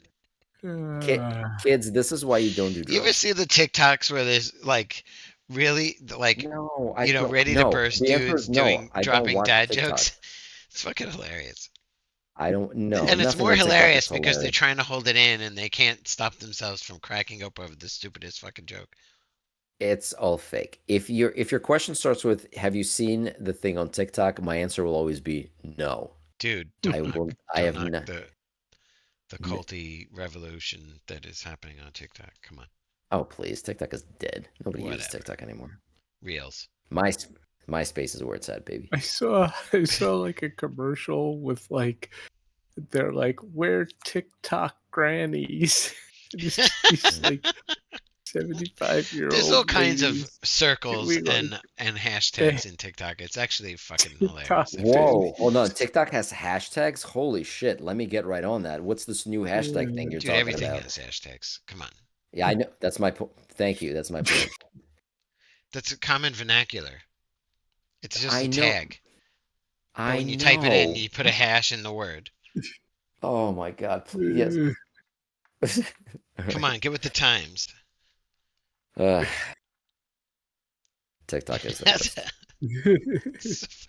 Kids, this is why you don't do You ever drugs. see the TikToks where there's like really like No, I don't. ready to No, burst the answer is dudes no. doing I don't dropping watch dad TikTok. jokes? It's fucking hilarious. I don't. No, And it's nothing more on TikTok is hilarious because they're hilarious. trying to hold it in and they can't stop themselves from cracking up over the stupidest fucking joke. It's all fake. If your question starts with "Have you seen the thing on TikTok?" My answer will always be no. Dude, I will. I don't have knock not. the culty revolution that is happening on TikTok. Come on. Oh please, TikTok is dead. Nobody uses Whatever. TikTok anymore. Reels. My MySpace is where it's at, baby. I saw like a commercial with like they're like we're TikTok grannies. And it's like 75-year-old There's all kinds of ladies circles doing like and the hashtags in TikTok. It's actually fucking TikTok hilarious if you family. Whoa, hold on. TikTok has hashtags? Holy shit. Let me get right on that. What's this new hashtag thing you're dude, talking everything about? has hashtags. Come on. Yeah, I know. That's my point. Thank you. That's my point. That's a common vernacular. It's just I a know. tag. But I when you type it in, know. you put a hash in the word. Oh my God. Yes. All Come right. on, get with the times. Uh, TikTok is the That's worst.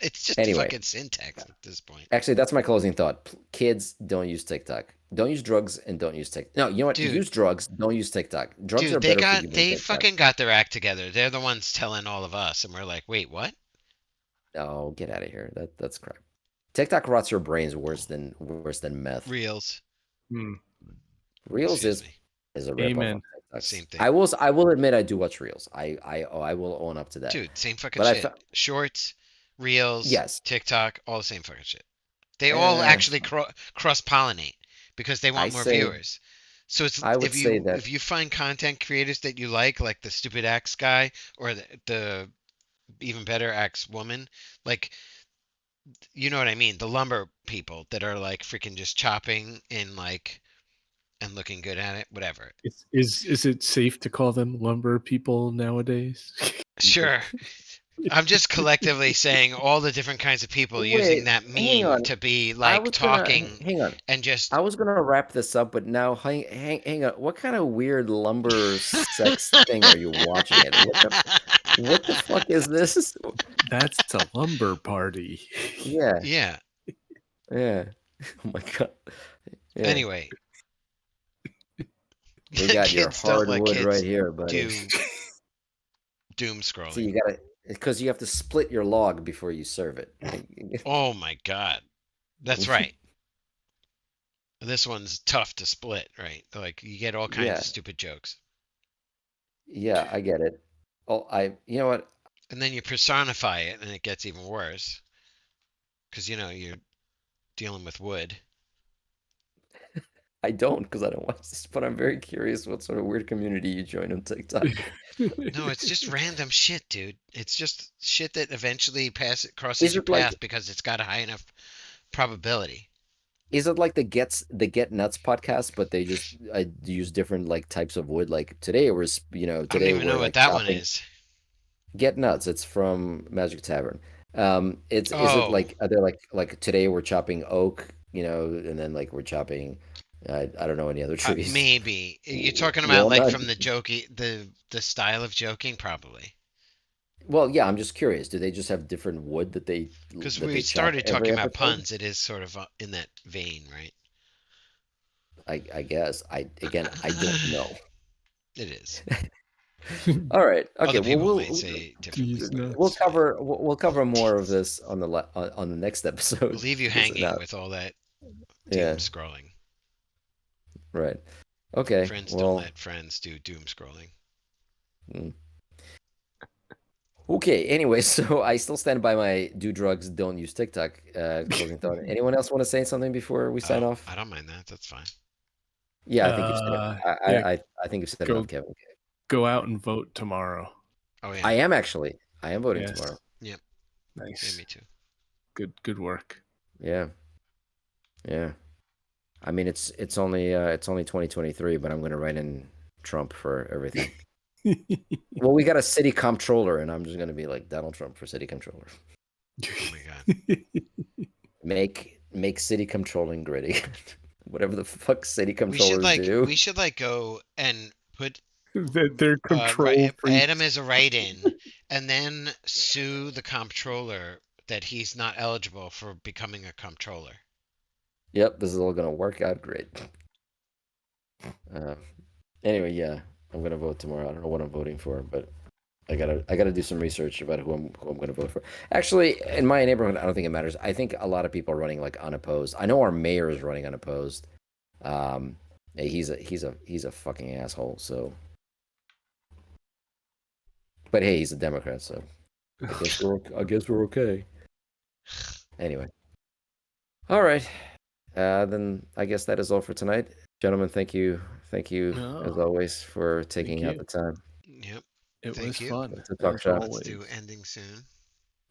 it's just Anyway, fucking syntax at this point. actually, that's my closing thought. Kids, don't use TikTok. Don't use drugs and don't use TikTok. No, you know what? Dude, Use drugs. Don't use TikTok. Drugs are dude, better for you than they TikTok. fucking got their act together. They're the ones telling all of us, and we're like, wait, what? Oh, get out of here. That's crap. TikTok rots your brains worse than meth. Reels. Hmm. Reels Excuse is me. is a ripoff Amen. of TikToks. Same thing. I will admit I do watch Reels. I will own up to that. Dude, same fucking But I shit. found Shorts, Reels, yes. TikTok, all the same fucking shit. They all Uh, actually cross-pollinate because they I want more say viewers. So it's I would say that if you find content creators that you like the stupid axe guy or the even better axe woman, like you know what I mean, the lumber people that are like freaking just chopping in like and looking good at it, whatever. Is it safe to call them lumber people nowadays? Sure. I'm just collectively saying all the different kinds of people using Wait, that hang meme on. to be I like was gonna talking hang on. and just I was gonna wrap this up, but now hang on. What kind of weird lumber sex thing are you watching it? What the fuck is this? That's a lumber party. Yeah, yeah. yeah. Oh my God. Yeah. Anyway, We got your kids don't let hardwood right kids here, buddy. do doom So scrolling. you gotta, because you have to split your log before you serve it. Oh my God. That's right. This one's tough to split, right? Like you get all kinds Yeah, of stupid jokes. yeah, I get it. Oh, you know what? And then you personify it and it gets even worse because you're dealing with wood. I don't because I don't watch this, but I'm very curious what sort of weird community you join on TikTok. No, it's just random shit, dude. It's just shit that eventually crosses Is your it like path because it's got a high enough probability. Is it like the Get Nuts podcast, but they just use different like types of wood? Like I don't today even we're know what like that one chopping. is. Get Nuts. It's from Magic Tavern. Is it Oh, like are they like today we're chopping oak, and then like we're chopping, I don't know any other trees. maybe you're talking about like Walnut. from the jokey, the style of joking, probably. Well, yeah, I'm just curious. Do they just have different wood Because that we they chop started talking every about episode? puns, it is sort of in that vein, right? I guess. I don't know. It is. All right. Okay. Other Well, people might say differently, These but we'll it's nuts. fine. cover we'll cover more of this on on the next We'll episode leave you because hanging now, with all that doom yeah, scrolling. right. Okay. Friends don't Well, let friends do doom scrolling. mm. Okay. Anyway, so I still stand by my do drugs, don't use TikTok closing thought. Anyone else want to say something before we sign Oh, off? I don't mind that. That's fine. Yeah, I think you've said it. Yeah, I think you've said enough, go Kevin. go out and vote tomorrow. Oh yeah. I am actually. I am voting Yes. tomorrow. Yep. Yeah, Nice. me too. Good work. Yeah. Yeah. I mean, it's only 2023, but I'm gonna write in Trump for everything. Well, we got a city comptroller, and I'm just gonna be like Donald Trump for city comptroller. Oh my God. Make city controlling gritty. Whatever the fuck city We should controllers like do. we should like go and put They're control add him freaks. as a write-in, and then sue the comptroller that he's not eligible for becoming a comptroller. Yep, this is all gonna work out great. Uh, anyway, yeah, I'm gonna vote tomorrow. I don't know what I'm voting for, but I gotta do some research about who I'm gonna vote for. Actually, in my neighborhood, I don't think it matters. I think a lot of people are running like unopposed. I know our mayor is running unopposed. Um, he's a fucking asshole. So, but hey, he's a Democrat, so I guess we're okay. Anyway, all right. Then I guess that is all for tonight, gentlemen. Thank you as No, always for thank taking out you. the time Yep. It was Thank you. fun to talk as shop. Let's do always. ending soon.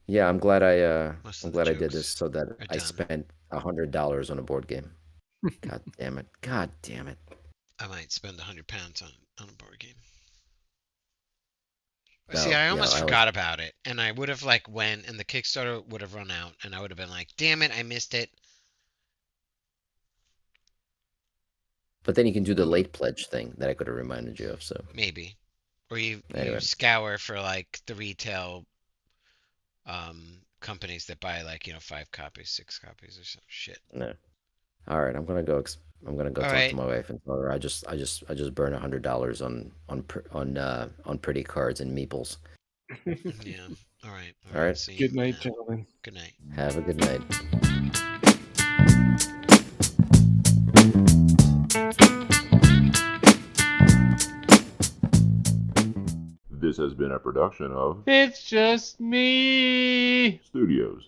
Yeah, Most I'm of the glad I did this jokes so that are I done. spent $100 on a board game. God damn it! God damn it! I might spend £100 on a board game. See, No, I yeah, almost forgot about it, and I would have like went, and the Kickstarter would have run out, and I would have been like, "Damn it, I missed it." but then you can do the late pledge thing that I could have reminded you of. So Maybe, or you anyway, scour for like the retail companies that buy like 5 copies, 6 copies, or some shit. no. All right, I'm gonna go All talk to right. my wife and tell her I just burned $100 on pretty cards and meeples. Yeah. All right. All All right. right, See you Good night, then. gentlemen. Good night. have a good night. This has been a production of It's just me. Studios.